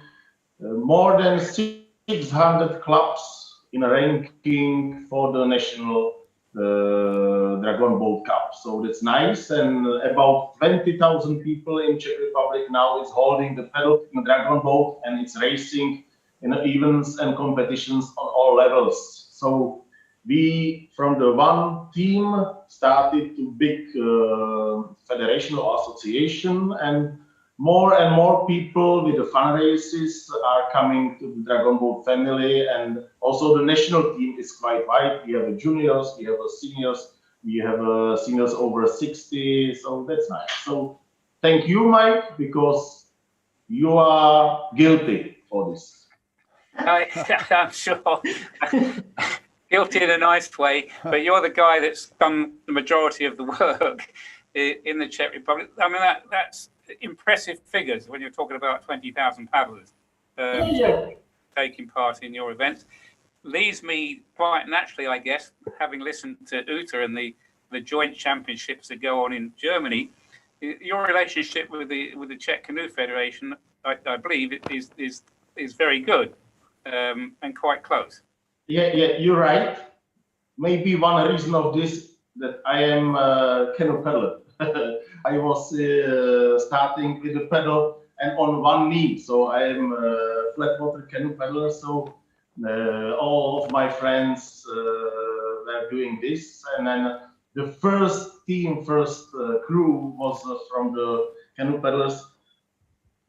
more than 600 clubs in a ranking for the national Dragon Boat Cup. So that's nice, and about 20,000 people in Czech Republic now is holding the paddle in Dragon Boat, and it's racing in events and competitions on all levels. So we, from the one team, started to big federation or association, and more people with the fun races are coming to the Dragon Boat family, and also the national team is quite wide. We have juniors, we have seniors, we have seniors over 60, so that's nice. So thank you, Mike, because you are guilty for this. I'm sure. Guilty in a nice way, but you're the guy that's done the majority of the work in the Czech Republic. I mean, that's impressive figures when you're talking about 20,000 paddlers taking part in your events. Leads me quite naturally, I guess, having listened to Uta and the joint championships that go on in Germany, your relationship with the Czech Canoe Federation, I believe, is very good and quite close. Yeah, you're right. Maybe one reason of this that I am a canoe paddler. I was starting with the paddle and on one knee, so I am a flat water canoe paddler. So all of my friends were doing this, and then the first crew was from the canoe paddlers.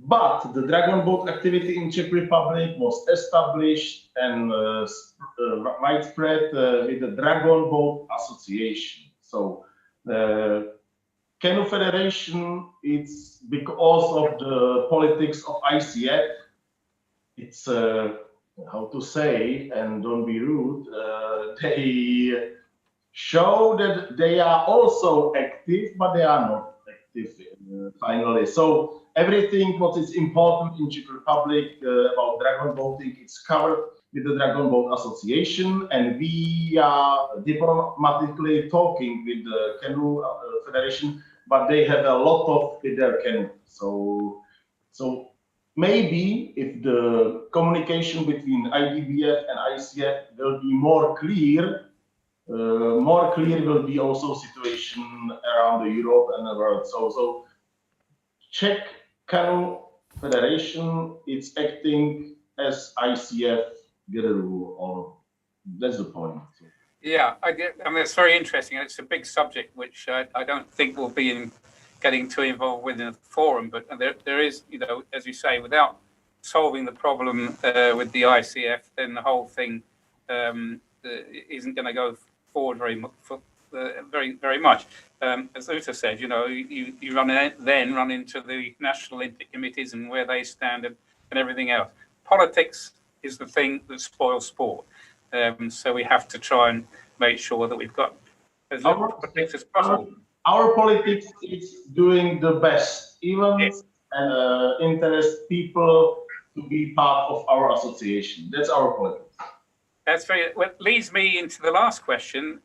But the dragon boat activity in Czech Republic was established and widespread with the Dragon Boat Association. So Canoe Federation, it's because of the politics of ICF. It's how to say, and don't be rude, they show that they are also active, but they are not active finally. So everything what is important in Czech Republic about dragon boating, it's covered with the Dragon Boat Association, and we are diplomatically talking with the Canoe Federation, but they have a lot of with their canoe. So maybe if the communication between IDBF and ICF will be more clear will be also situation around the Europe and the world. So Czech Canoe Federation is acting as ICF Gederu, or that's the point. Yeah, I mean, it's very interesting, and it's a big subject which I don't think we'll be getting too involved with in the forum. But there is, you know, as you say, without solving the problem with the ICF, then the whole thing isn't going to go forward very much. As Uta said, you know, you run into the National Olympic Committees and where they stand and everything else. Politics is the thing that spoils sport. So we have to try and make sure that we've got as little politics as possible. Our politics is doing the best, even interest people to be part of our association. That's our politics. That's well, leads me into the last question,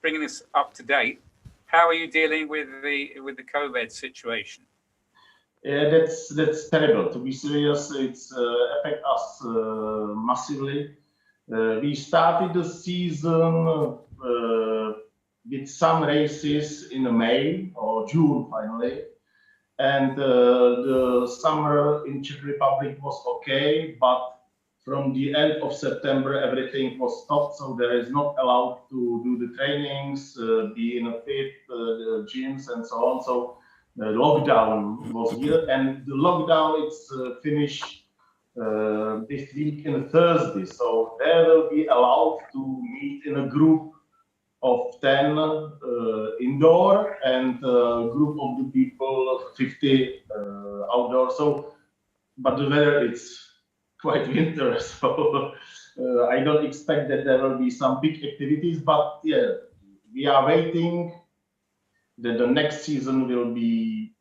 bringing this up to date. How are you dealing with the COVID situation? Yeah, that's terrible. To be serious, it's affect us massively. We started the season with some races in May or June finally, and the summer in Czech Republic was okay, but from the end of September, everything was stopped, so there is not allowed to do the trainings, be in a fit, the gyms, and so on. So the lockdown was here, and the lockdown is finished this week on Thursday. So they will be allowed to meet in a group of 10 indoor and a group of the people 50 outdoor. So, but the weather it's quite winter, so I don't expect that there will be some big activities, but yeah, we are waiting that the next season will be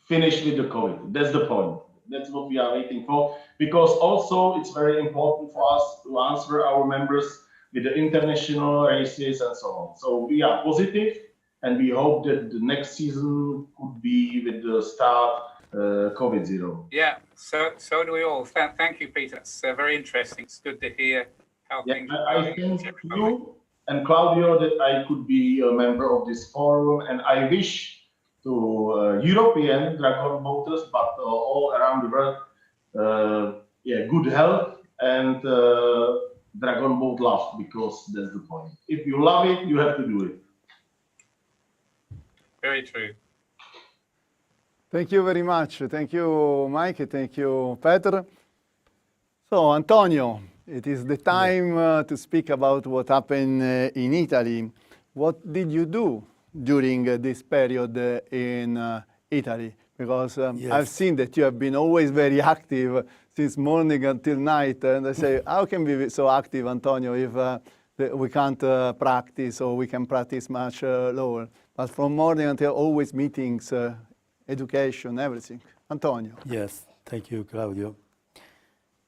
finished with the COVID. That's the point. That's what we are waiting for, because also it's very important for us to answer our members with the international races and so on. So we are positive, and we hope that the next season could be with the start COVID zero. Yeah, so do we all. Thank you, Peter. It's very interesting. It's good to hear how things are. I thank you and Claudio that I could be a member of this forum, and I wish to European Dragonboaters, but all around the world, good health and Dragon Boat love, because that's the point. If you love it, you have to do it. Very true. Thank you very much. Thank you, Mike. Thank you, Peter. So, Antonio, it is the time to speak about what happened in Italy. What did you do during this period in Italy? Because I've seen that you have been always very active since morning until night, and I say, how can we be so active, Antonio, if we can't practice, or we can practice much lower? But from morning until always meetings, education, everything. Antonio. Yes, thank you, Claudio.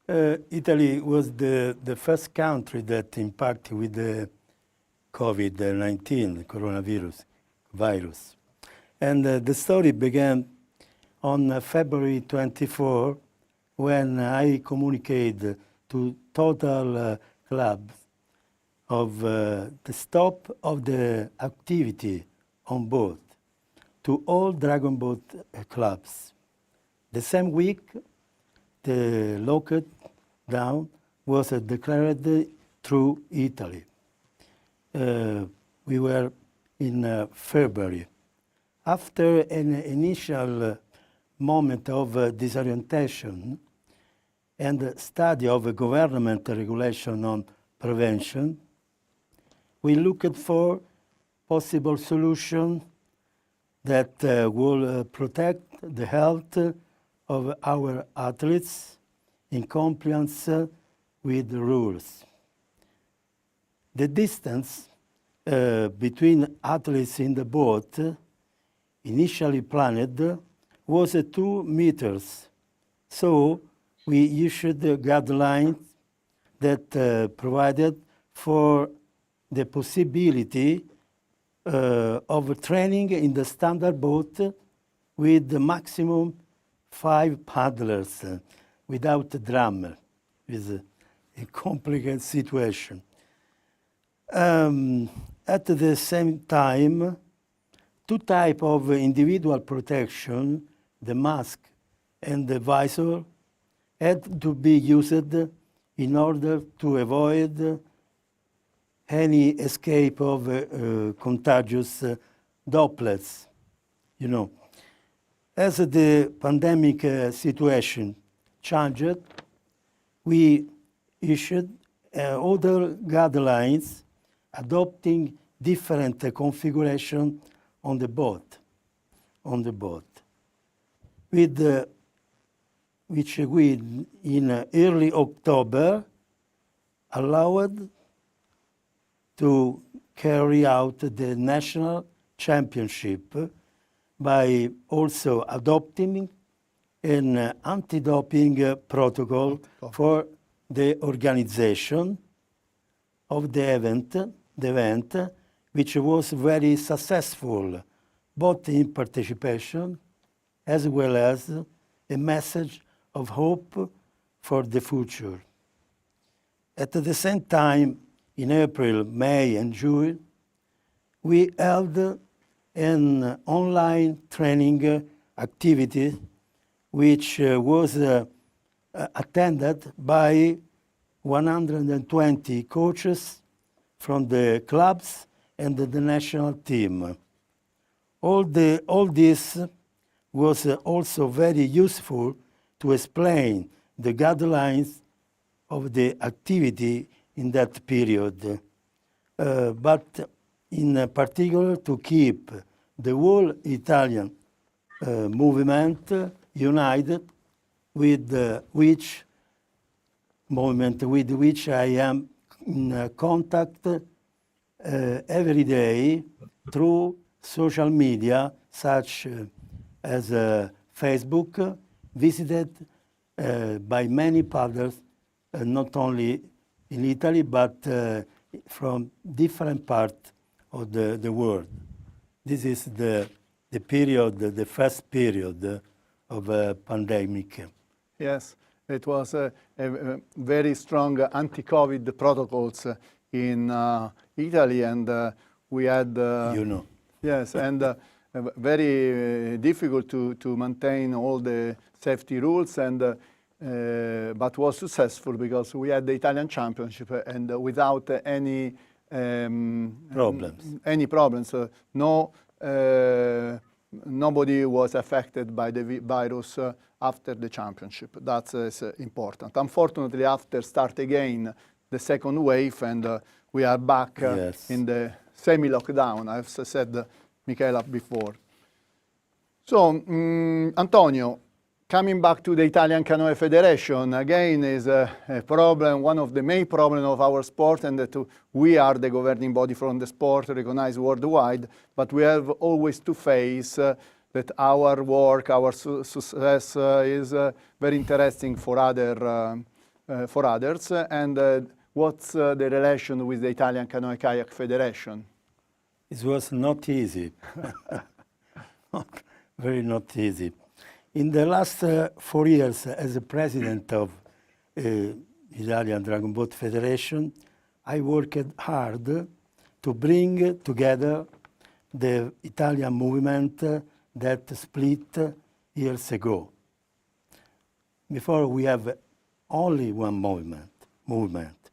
Italy was the first country that impacted with the COVID-19, coronavirus virus. And the story began on February 24, when I communicated to total clubs of the stop of the activity on board to all Dragon Boat clubs. The same week, the lockdown was declared through Italy. We were in February. After an initial moment of disorientation and study of government regulation on prevention, we looked for possible solution that will protect the health of our athletes in compliance with the rules. The distance between athletes in the boat, initially planned, was 2 meters. So we issued guidelines that provided for the possibility of training in the standard boat with the maximum 5 paddlers without a drummer. It's a complicated situation. At the same time, 2 types of individual protection, the mask and the visor, had to be used in order to avoid any escape of contagious droplets. You know, as the pandemic situation changed, we issued other guidelines adopting different configuration on the boat, which we, in early October, allowed to carry out the national championship by also adopting an anti-doping protocol for the organization of the event, which was very successful, both in participation as well as a message of hope for the future. At the same time, in April, May, and June, we held an online training activity which was attended by 120 coaches from the clubs and the national team. All this was also very useful to explain the guidelines of the activity in that period, but in particular to keep the whole Italian movement united, with which I am in contact every day through social media such as Facebook, visited by many paddlers, not only in Italy, but from different parts of the world. This is the period, the first period of pandemic. Yes, it was a very strong anti-COVID protocols in Italy, and we had, yes, and very difficult to maintain all the safety rules, and but was successful because we had the Italian championship, and without any problems. No, nobody was affected by the virus after the championship. That's important. Unfortunately, after start again the second wave, and we are back in the semi-lockdown, as said Michela before. So, Antonio, Coming back to the Italian Canoe Federation, again, is a problem, one of the main problems of our sport, and that we are the governing body from the sport, recognized worldwide, but we have always to face that our work, our success is very interesting for others. And what's the relation with the Italian Canoe Kayak Federation? It was not easy, very not easy. In the last 4 years as a president of Italian Dragonboat Federation, I worked hard to bring together the Italian movement that split years ago. Before we have only one movement.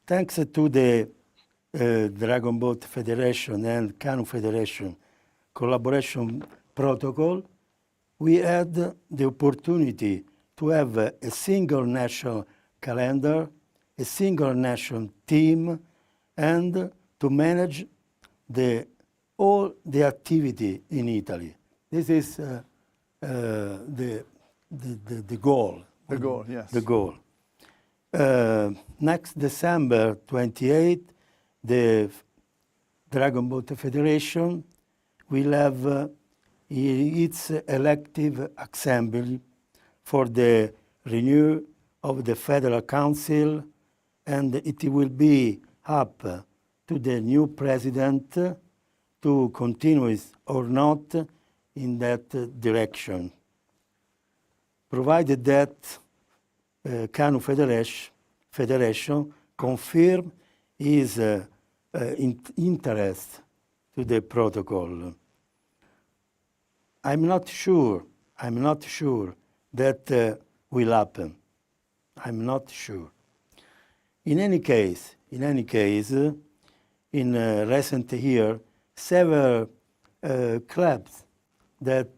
Thanks to the Dragonboat Federation and Canoe Federation collaboration protocol, we had the opportunity to have a single national calendar, a single national team, and to manage all the activity in Italy. This is the goal. The goal, yes. The goal. Next December 28, the Dragonboat Federation will have its elective assembly for the renewal of the Federal Council, and it will be up to the new president to continue or not in that direction, provided that Canoe Federation confirm his interest to the protocol. I'm not sure that will happen. I'm not sure. In any case, in recent year, several clubs that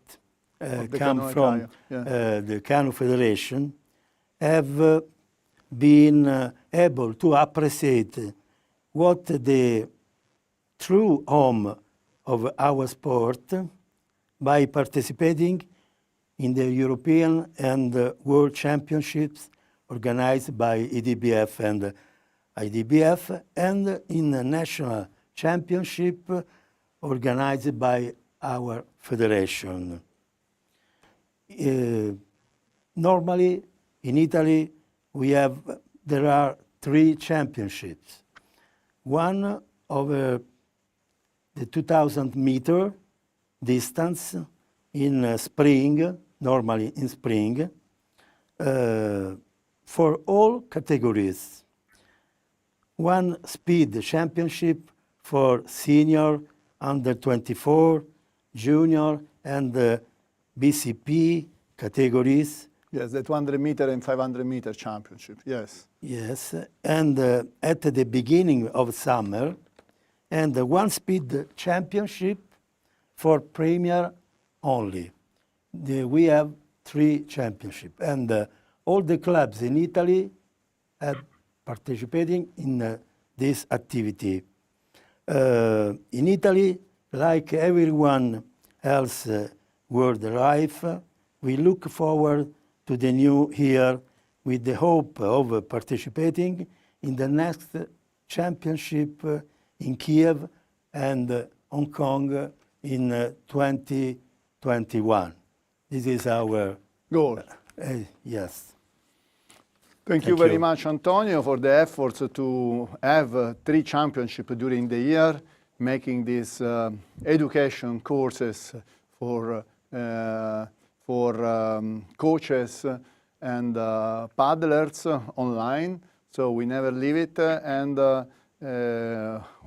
come from the Canoe Federation have been able to appreciate what the true home of our sport by participating in the European and World Championships organized by IDBF and IDBF, and in the National Championship organized by our federation. Normally, in Italy, there are 3 championships. One over the 2,000 meter distance in spring, normally in spring, for all categories. One speed championship for senior, under 24, junior, and BCP categories. Yes, the 200 meter and 500 meter championship, yes. Yes, and at the beginning of summer, and one speed championship for Premier only. We have 3 championships, and all the clubs in Italy are participating in this activity. In Italy, like everyone else worldwide, we look forward to the new year with the hope of participating in the next championship in Kiev and Hong Kong in 2021. This is our goal. Yes. Thank you very much, Antonio, for the efforts to have 3 championships during the year, making these education courses for coaches and paddlers online. So we never leave it, and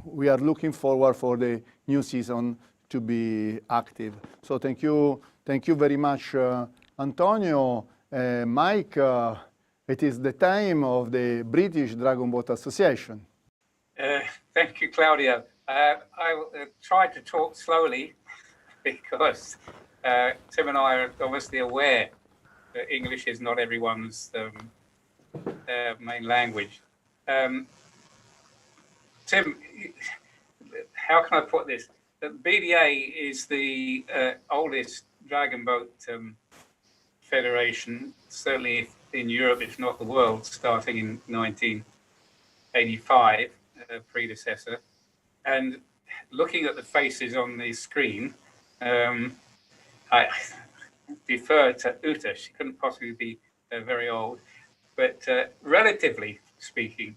we are looking forward for the new season to be active. So thank you very much, Antonio. Mike, it is the time of the British Dragonboat Association. Thank you, Claudio. I will try to talk slowly because Tim and I are obviously aware that English is not everyone's main language. Tim, how can I put this? The BDA is the oldest dragon boat federation, certainly in Europe, if not the world, starting in 1985, predecessor. And looking at the faces on the screen, I defer to Uta. She couldn't possibly be very old, but relatively speaking,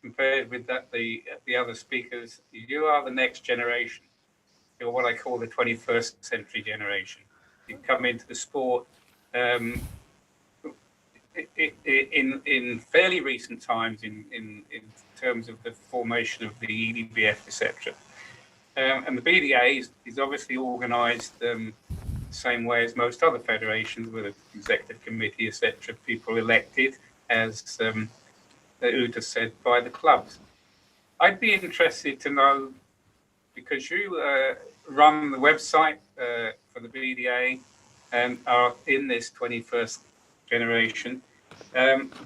compared with the other speakers, you are the next generation. You're what I call the 21st century generation. You come into the sport in fairly recent times in terms of the formation of the EDBF, etc. And the BDA is obviously organised the same way as most other federations, with an executive committee, etc., people elected, as Uta said, by the clubs. I'd be interested to know, because you run the website for the BDA and are in this 21st generation,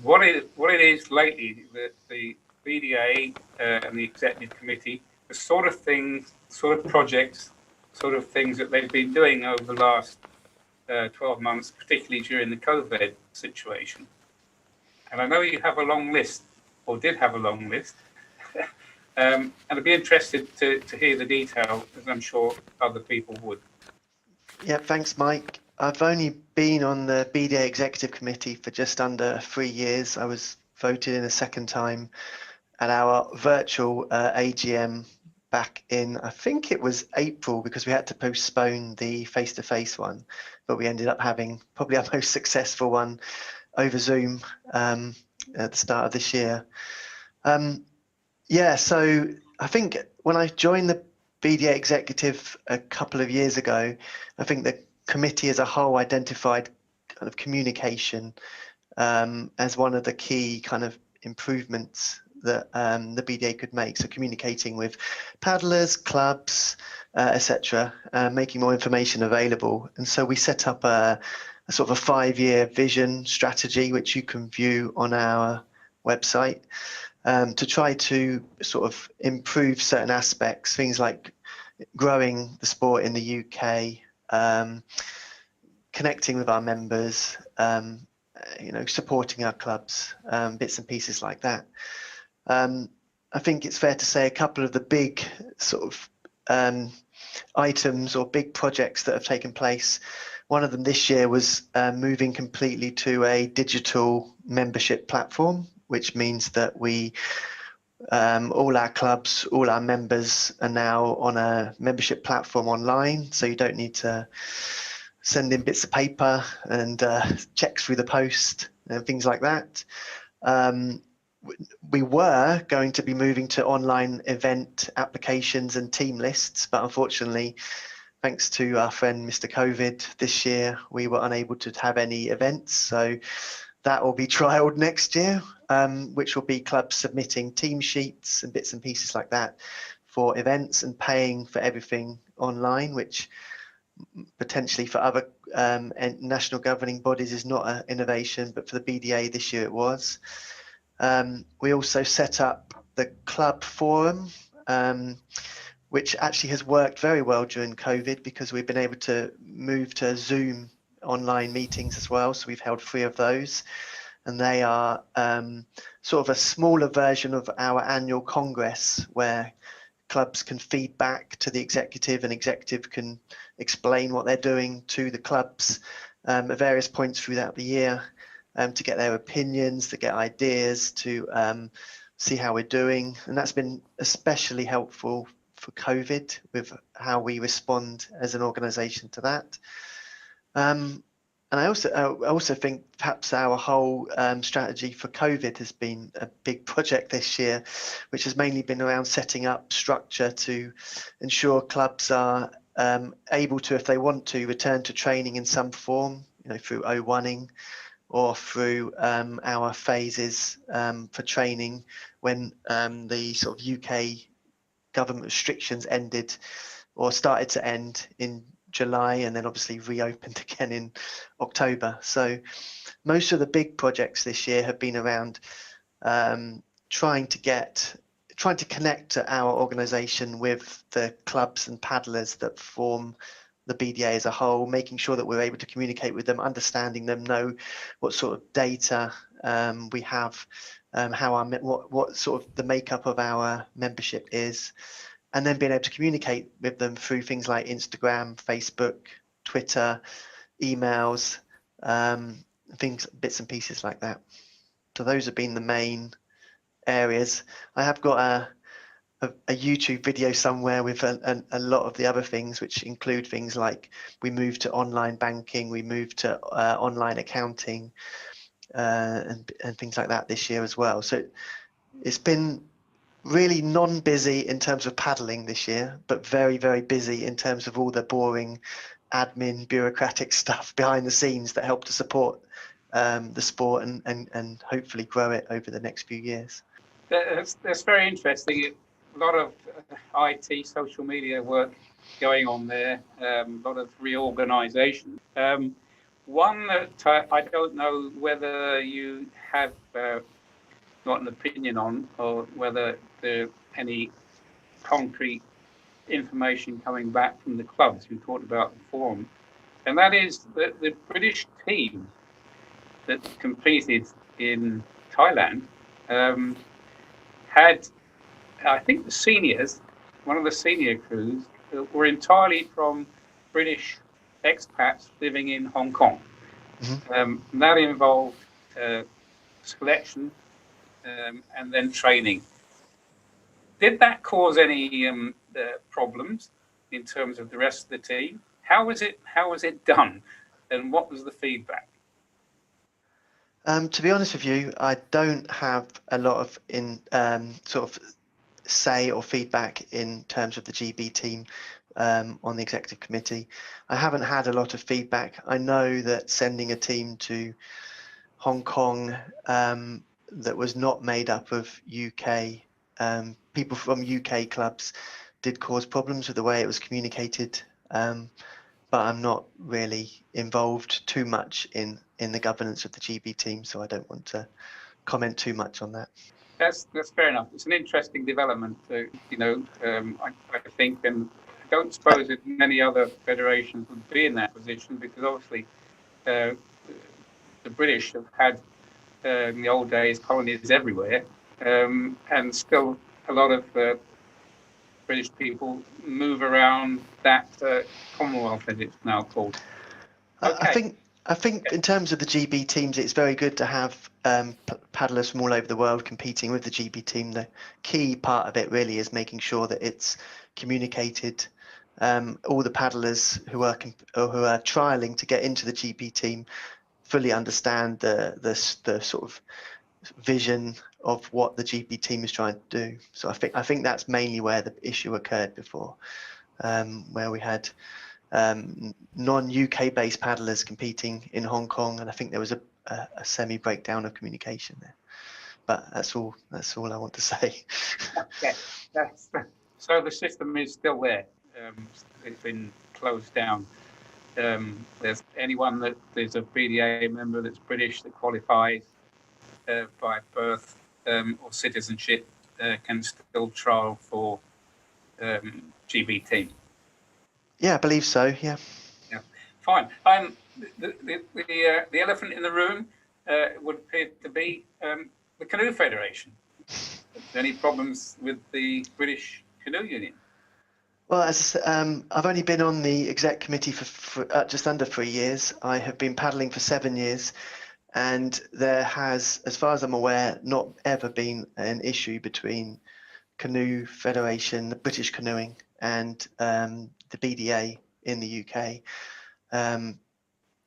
what it is lately that the BDA and the executive committee, the sort of things, sort of projects, sort of things that they've been doing over the last 12 months, particularly during the COVID situation. And I know you have a long list, or did have a long list. And I'd be interested to hear the detail, as I'm sure other people would. Yeah, thanks, Mike. I've only been on the BDA Executive Committee for just under 3 years. I was voted in a second time at our virtual AGM back in, I think it was April, because we had to postpone the face-to-face one, but we ended up having probably our most successful one over Zoom at the start of this year. Yeah, so I think when I joined the BDA Executive a couple of years ago, I think the committee as a whole identified kind of communication as one of the key kind of improvements that the BDA could make. So communicating with paddlers, clubs, etc., making more information available. And so we set up a sort of a 5-year vision strategy, which you can view on our website, to try to sort of improve certain aspects, things like growing the sport in the UK, connecting with our members, supporting our clubs, bits and pieces like that. I think it's fair to say a couple of the big sort of items or big projects that have taken place. One of them this year was moving completely to a digital membership platform, which means that we, all our clubs, all our members are now on a membership platform online. So you don't need to send in bits of paper and checks through the post and things like that. We were going to be moving to online event applications and team lists, but unfortunately, thanks to our friend Mr. COVID this year, we were unable to have any events. So that will be trialed next year, which will be clubs submitting team sheets and bits and pieces like that for events and paying for everything online, which potentially for other national governing bodies is not an innovation, but for the BDA this year it was. We also set up the club forum, which actually has worked very well during COVID because we've been able to move to Zoom online meetings as well. So we've held 3 of those, and they are sort of a smaller version of our annual Congress where clubs can feed back to the executive and executive can explain what they're doing to the clubs at various points throughout the year. To get their opinions, to get ideas, to see how we're doing. And that's been especially helpful for COVID with how we respond as an organisation to that. And I also think perhaps our whole strategy for COVID has been a big project this year, which has mainly been around setting up structure to ensure clubs are able to, if they want to, return to training in some form, through O1ing, or through our phases for training when the sort of UK government restrictions ended or started to end in July and then obviously reopened again in October. So most of the big projects this year have been around trying to connect our organisation with the clubs and paddlers that form the BDA as a whole, making sure that we're able to communicate with them, understanding them, know what sort of data we have, what sort of the makeup of our membership is, and then being able to communicate with them through things like Instagram, Facebook, Twitter, emails, things, bits and pieces like that. So those have been the main areas. I have got a YouTube video somewhere with a lot of the other things, which include things like we moved to online banking, we moved to online accounting, and things like that this year as well. So it's been really non-busy in terms of paddling this year, but very, very busy in terms of all the boring admin, bureaucratic stuff behind the scenes that help to support the sport and hopefully grow it over the next few years. That's very interesting. A lot of IT, social media work going on there, a lot of reorganization. One that I don't know whether you have got an opinion on, or whether there any concrete information coming back from the clubs who talked about the forum, and that is that the British team that competed in Thailand had, I think, the seniors, one of the senior crews, were entirely from British expats living in Hong Kong. Mm-hmm. That involved selection and then training. Did that cause any problems in terms of the rest of the team? How was it done, and what was the feedback? To be honest with you, I don't have a lot of sort of say or feedback in terms of the GB team on the executive committee. I haven't had a lot of feedback. I know that sending a team to Hong Kong that was not made up of UK people from UK clubs did cause problems with the way it was communicated, but I'm not really involved too much in the governance of the GB team, so I don't want to comment too much on that. That's fair enough. It's an interesting development, I think, and I don't suppose that many other federations would be in that position, because obviously the British have had in the old days colonies everywhere, and still a lot of British people move around that Commonwealth, as it's now called. Okay. I think in terms of the GB teams, it's very good to have paddlers from all over the world competing with the GB team. The key part of it really is making sure that it's communicated. All the paddlers who are trialing to get into the GB team fully understand the sort of vision of what the GB team is trying to do. So I think that's mainly where the issue occurred before, where we had non-UK based paddlers competing in Hong Kong, and I think there was a semi-breakdown of communication there. But that's all I want to say. Okay. So the system is still there. It's been closed down. There's anyone that there's a BDA member that's British that qualifies by birth or citizenship can still trial for GB team. Yeah, I believe so. Yeah. Yeah. Fine. The elephant in the room would appear to be the Canoe Federation. Any problems with the British Canoe Union? Well, I've only been on the exec committee for just under 3 years. I have been paddling for 7 years, and there has, as far as I'm aware, not ever been an issue between Canoe Federation, the British Canoeing, and the BDA in the UK.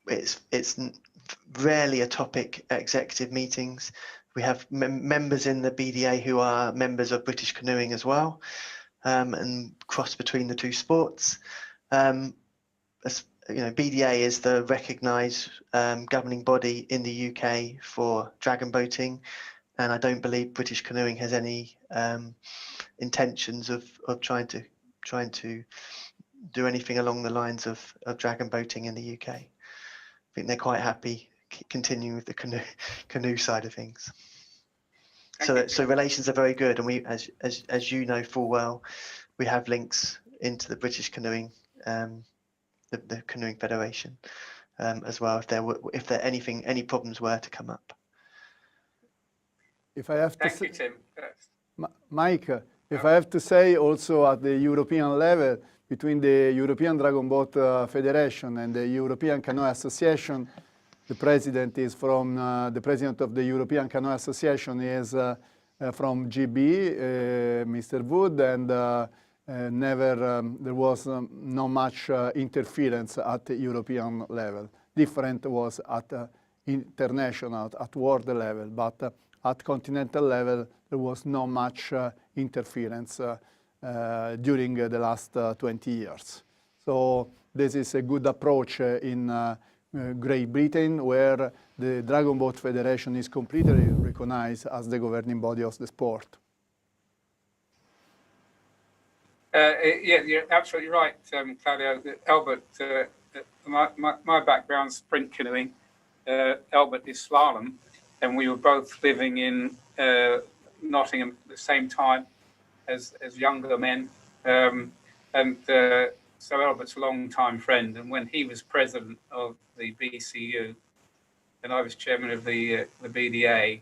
It's rarely a topic at executive meetings. We have members in the BDA who are members of British Canoeing as well, and cross between the two sports. BDA is the recognised governing body in the UK for dragon boating, and I don't believe British Canoeing has any intentions of trying to do anything along the lines of dragon boating in the UK. I think they're quite happy continuing with the canoe side of things. So relations are very good, and we, as you know full well, we have links into the British Canoeing the Canoeing Federation as well, if any problems were to come up. If I have to Thank you, Tim. Mike, if I have to say also at the European level, between the European Dragon Boat Federation and the European Canoe Association, the president is from the president of the European Canoe Association is from GB, Mr. Wood, and there was not much interference at the European level. Different was at international, at world level, but at continental level there was not much interference during the last 20 years. So this is a good approach in Great Britain, where the Dragon Boat Federation is completely recognized as the governing body of the sport. Yeah, you're absolutely right, Claudio. Albert, my background's sprint canoeing. Albert is slalom, and we were both living in Nottingham at the same time as younger men. So Albert's a long-time friend, and when he was president of the BCU and I was chairman of the BDA,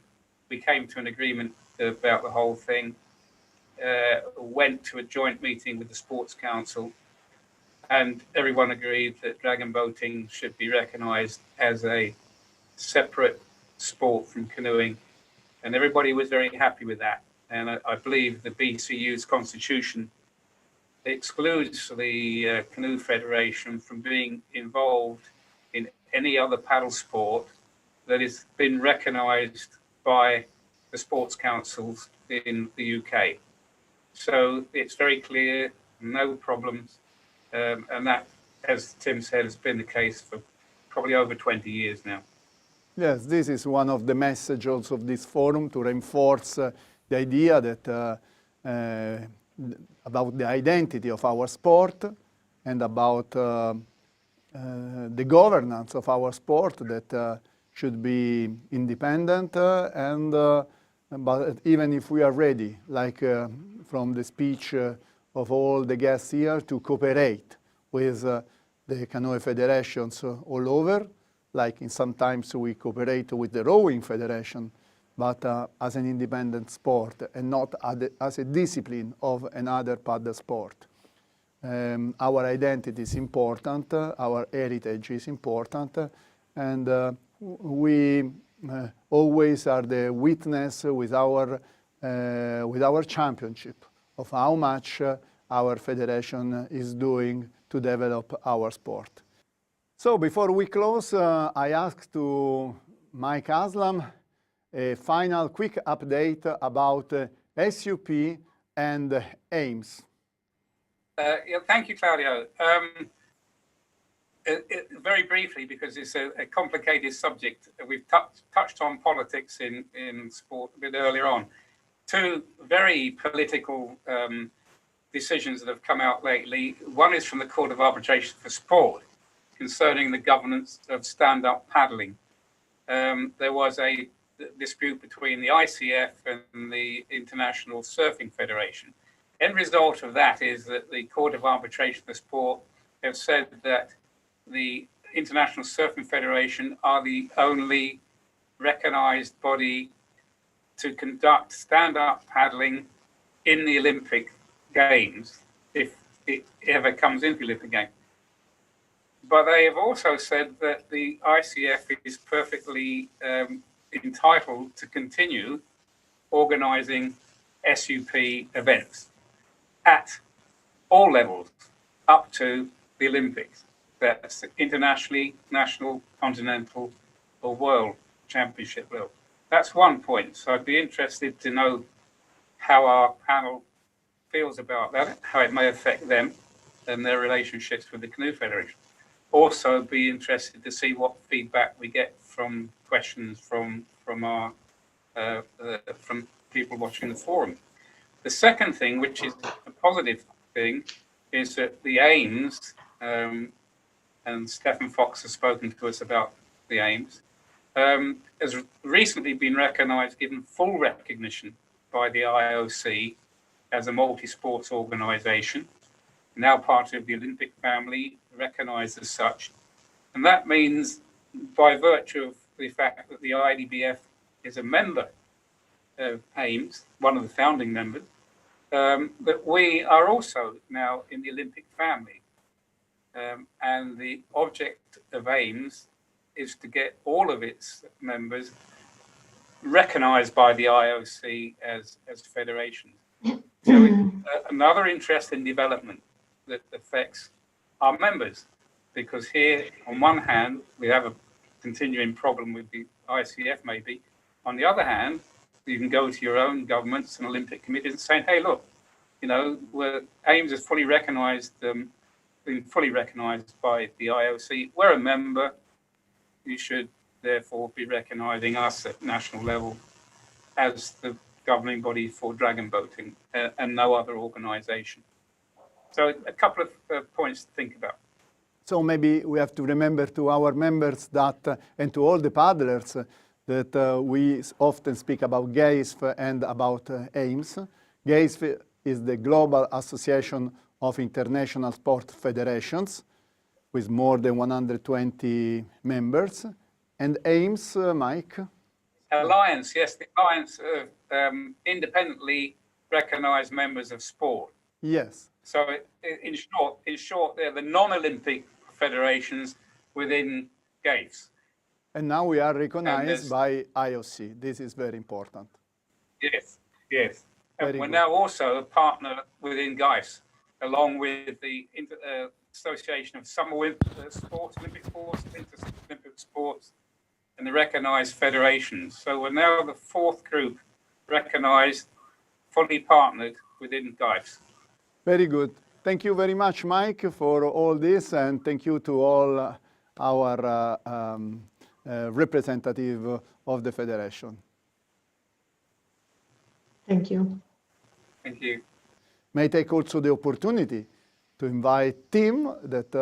we came to an agreement about the whole thing. Went to a joint meeting with the Sports Council, and everyone agreed that dragon boating should be recognised as a separate sport from canoeing, and everybody was very happy with that. And I believe the BCU's constitution excludes the Canoe Federation from being involved in any other paddle sport that has been recognised by the sports councils in the UK. So it's very clear, no problems, and that, as Tim said, has been the case for probably over 20 years now. Yes, this is one of the messages of this forum, to reinforce the idea that about the identity of our sport and about the governance of our sport that should be independent but even if we are ready, like from the speech of all the guests here, to cooperate with the canoe federations all over, like sometimes we cooperate with the rowing federation, but as an independent sport and not as a discipline of another paddle sport. Our identity is important, our heritage is important, and we always are the witness with our championship of how much our federation is doing to develop our sport. So before we close, I ask to Mike Aslam a final quick update about SUP and AIMS. Yeah, thank you, Claudio. Very briefly, because it's a complicated subject, we've touched on politics in sport a bit earlier on. Two very political decisions that have come out lately. One is from the Court of Arbitration for Sport concerning the governance of stand-up paddling. There was a dispute between the ICF and the International Surfing Federation. End result of that is that the Court of Arbitration for Sport have said that the International Surfing Federation are the only recognized body to conduct stand-up paddling in the Olympic Games, if it ever comes into the Olympic Games. But they have also said that the ICF is perfectly entitled to continue organizing SUP events at all levels up to the Olympics. That's internationally, national, continental, or world championship level. That's one point. So I'd be interested to know how our panel feels about that, how it may affect them and their relationships with the Canoe Federation. Also be interested to see what feedback we get from questions from people watching the forum. The second thing, which is a positive thing, is that the AIMS, and Stefan Fox has spoken to us about the AIMS, has recently been recognized, given full recognition by the IOC as a multi-sports organization, now part of the Olympic family, recognized as such. And that means, by virtue of the fact that the IDBF is a member of AIMS, one of the founding members, that we are also now in the Olympic family. And the object of AIMS is to get all of its members recognized by the IOC as federations. So another interesting development that affects our members, because here, on one hand, we have a continuing problem with the ICF maybe. On the other hand, you can go to your own governments and Olympic committees and say, hey, look, you know, AIMS is fully recognized, been fully recognized by the IOC. We're a member. You should therefore be recognizing us at national level as the governing body for dragon boating and no other organization. So a couple of points to think about. So maybe we have to remember to our members that, and to all the paddlers, that we often speak about GAISF and about AIMS. GAISF is the Global Association of International Sport Federations with more than 120 members. And AIMS, Mike? Alliance, yes, the Alliance of independently recognized members of sport. Yes. So in short, they're the non-Olympic federations within GAIFs. And now we are recognized by IOC. This is very important. Yes, yes. And Very we're good. now also a partner within GAIFs, along with the Association of Summer Sports, Olympic Sports, Winter Olympic Sports, and the recognized federations. So we're now the fourth group recognized, fully partnered within GAIFs. Very good. Thank you very much, Mike, for all this, and thank you to all our representative of the Federation. Thank you. Thank you. May I take also the opportunity to invite Tim, that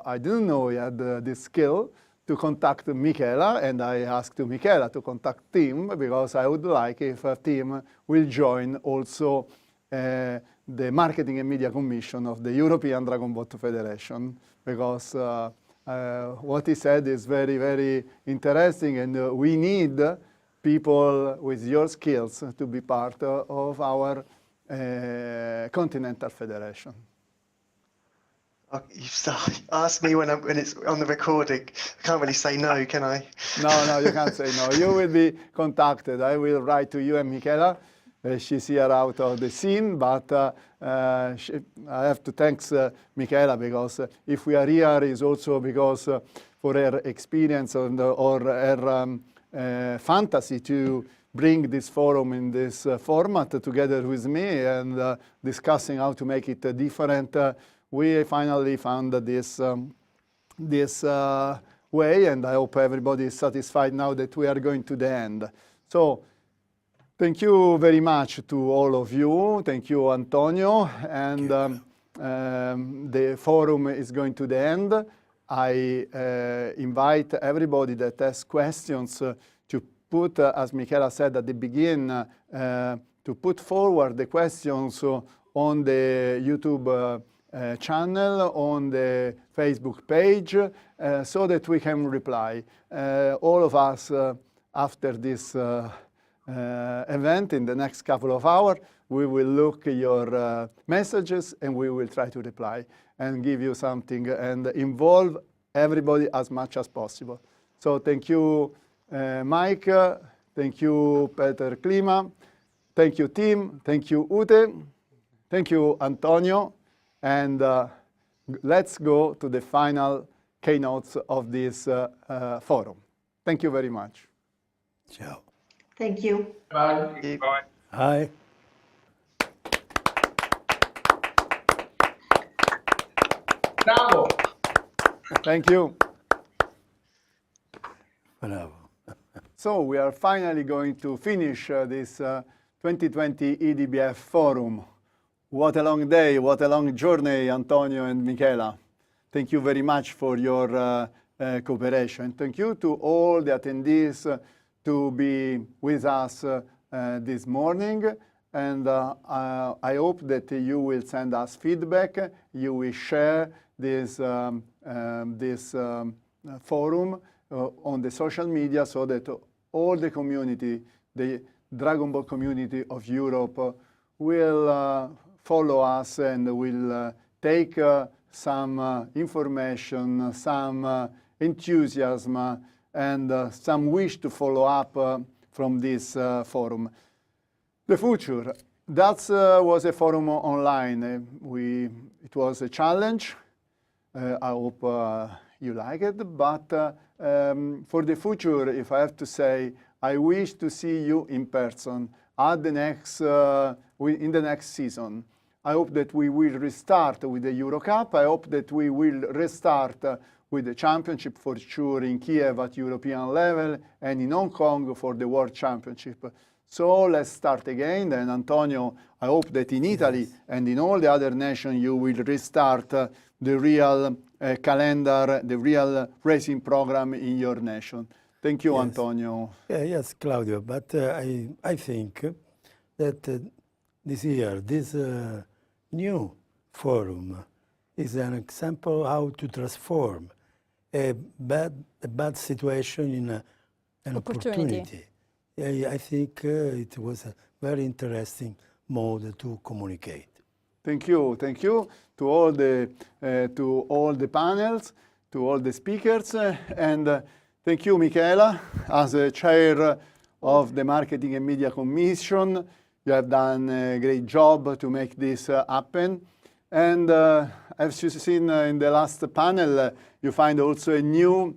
I didn't know he had this skill, to contact Michela, and I asked to Michela to contact Tim, because I would like if Tim will join also the Marketing and Media Commission of the European Dragon Boat Federation, because what he said is very, very interesting, and we need people with your skills to be part of our Continental Federation. You ask me when it's on the recording. I can't really say no, can I? No, you can't say no. You will be contacted. I will write to you and Michela. She's here out of the scene, but I have to thank Michela, because if we are here, is also because for her experience and, or her fantasy to bring this forum in this format together with me and discussing how to make it different. We finally found this way, and I hope everybody is satisfied now that we are going to the end. So thank you very much to all of you. Thank you, Antonio. And the forum is going to the end. I invite everybody that has questions to put, as Michela said at the beginning, to put forward the questions on the YouTube channel, on the Facebook page, so that we can reply. All of us, after this event, in the next couple of hours, we will look at your messages, and we will try to reply and give you something and involve everybody as much as possible. So thank you, Mike. Thank you, Peter Klima. Thank you, Tim. Thank you, Ute. Thank you, Antonio. And let's go to the final keynotes of this forum. Thank you very much. Ciao. Thank you. Bye. Bye. Hi. Bravo. Thank you. Bravo. So we are finally going to finish this 2020 IDBF Forum. What a long day, what a long journey, Antonio and Michela. Thank you very much for your cooperation. Thank you to all the attendees to be with us this morning. And I hope that you will send us feedback. You will share this this forum on the social media so that all the community, the Dragon Boat community of Europe will follow us and will take some information, some enthusiasm, and some wish to follow up from this forum. The future, that was a forum online. It was a challenge. I hope you like it, but for the future, if I have to say, I wish to see you in person at the next, in the next season. I hope that we will restart with the Euro Cup. I hope that we will restart with the championship for sure in Kiev at European level and in Hong Kong for the World Championship. So let's start again. And Antonio, I hope that in Italy and in all the other nations you will restart the real calendar, the real racing program in your nation. Thank you, Antonio. Yes, Claudio, but I think that this year, this new forum is an example how to transform a bad situation in an opportunity. I think it was a very interesting mode to communicate. Thank you to all the panels, to all the speakers, and thank you, Michela, as a chair of the Marketing and Media Commission. You have done a great job to make this happen. And as you've seen in the last panel, you find also a new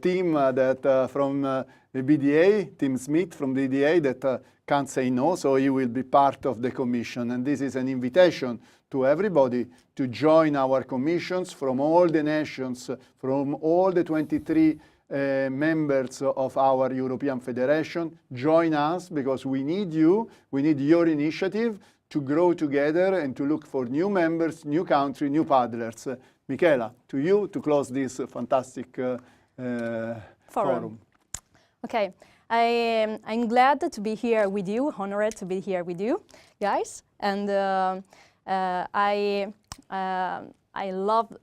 team that from the BDA, Tim Smith from the BDA, that can't say no, so he will be part of the commission. And this is an invitation to everybody to join our commissions from all the nations, from all the 23 members of our European Federation. Join us because we need you, we need your initiative to grow together and to look for new members, new country, new paddlers. Michela, to you to close this fantastic forum. Okay, I'm glad to be here with you, honored to be here with you guys, and I loved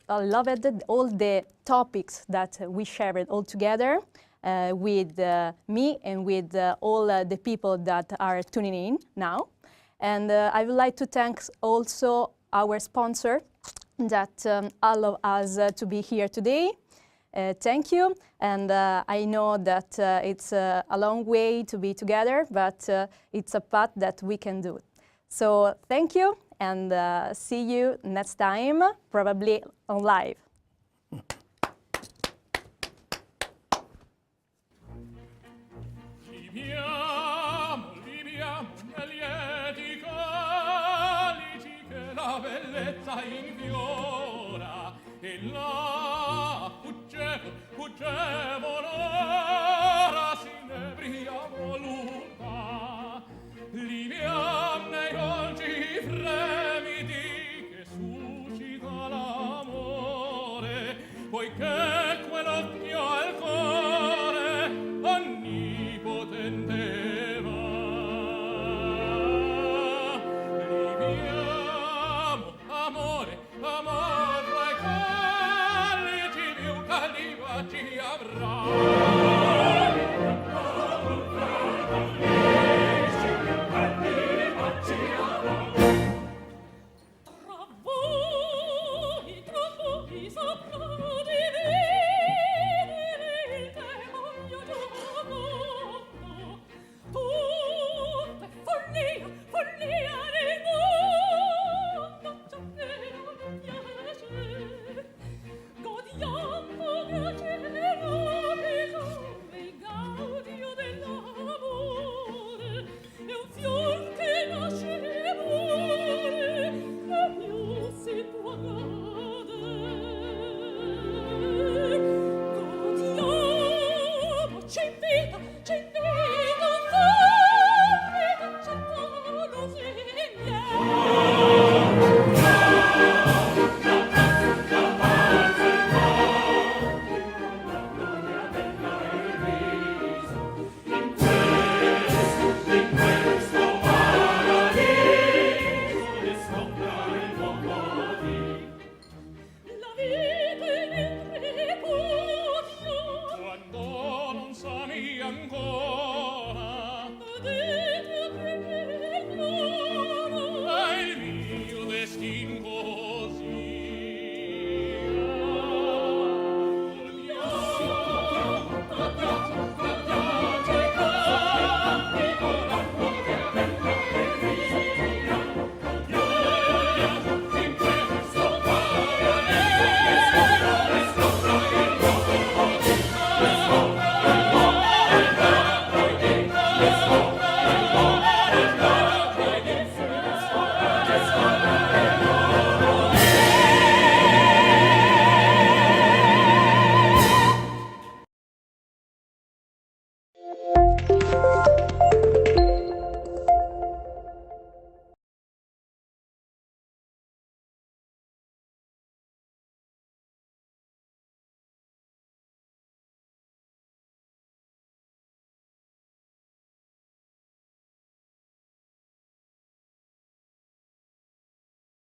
all the topics that we shared all together with me and with all the people that are tuning in now. And I would like to thank also our sponsor that allowed us to be here today. Thank you. And I know that it's a long way to be together, but it's a path that we can do. So thank you. And see you next time, probably on live. Poiché quell'occhio al cuore onnipotente va. Liviamo, amore, amore, ai calici più caliva ci avrà.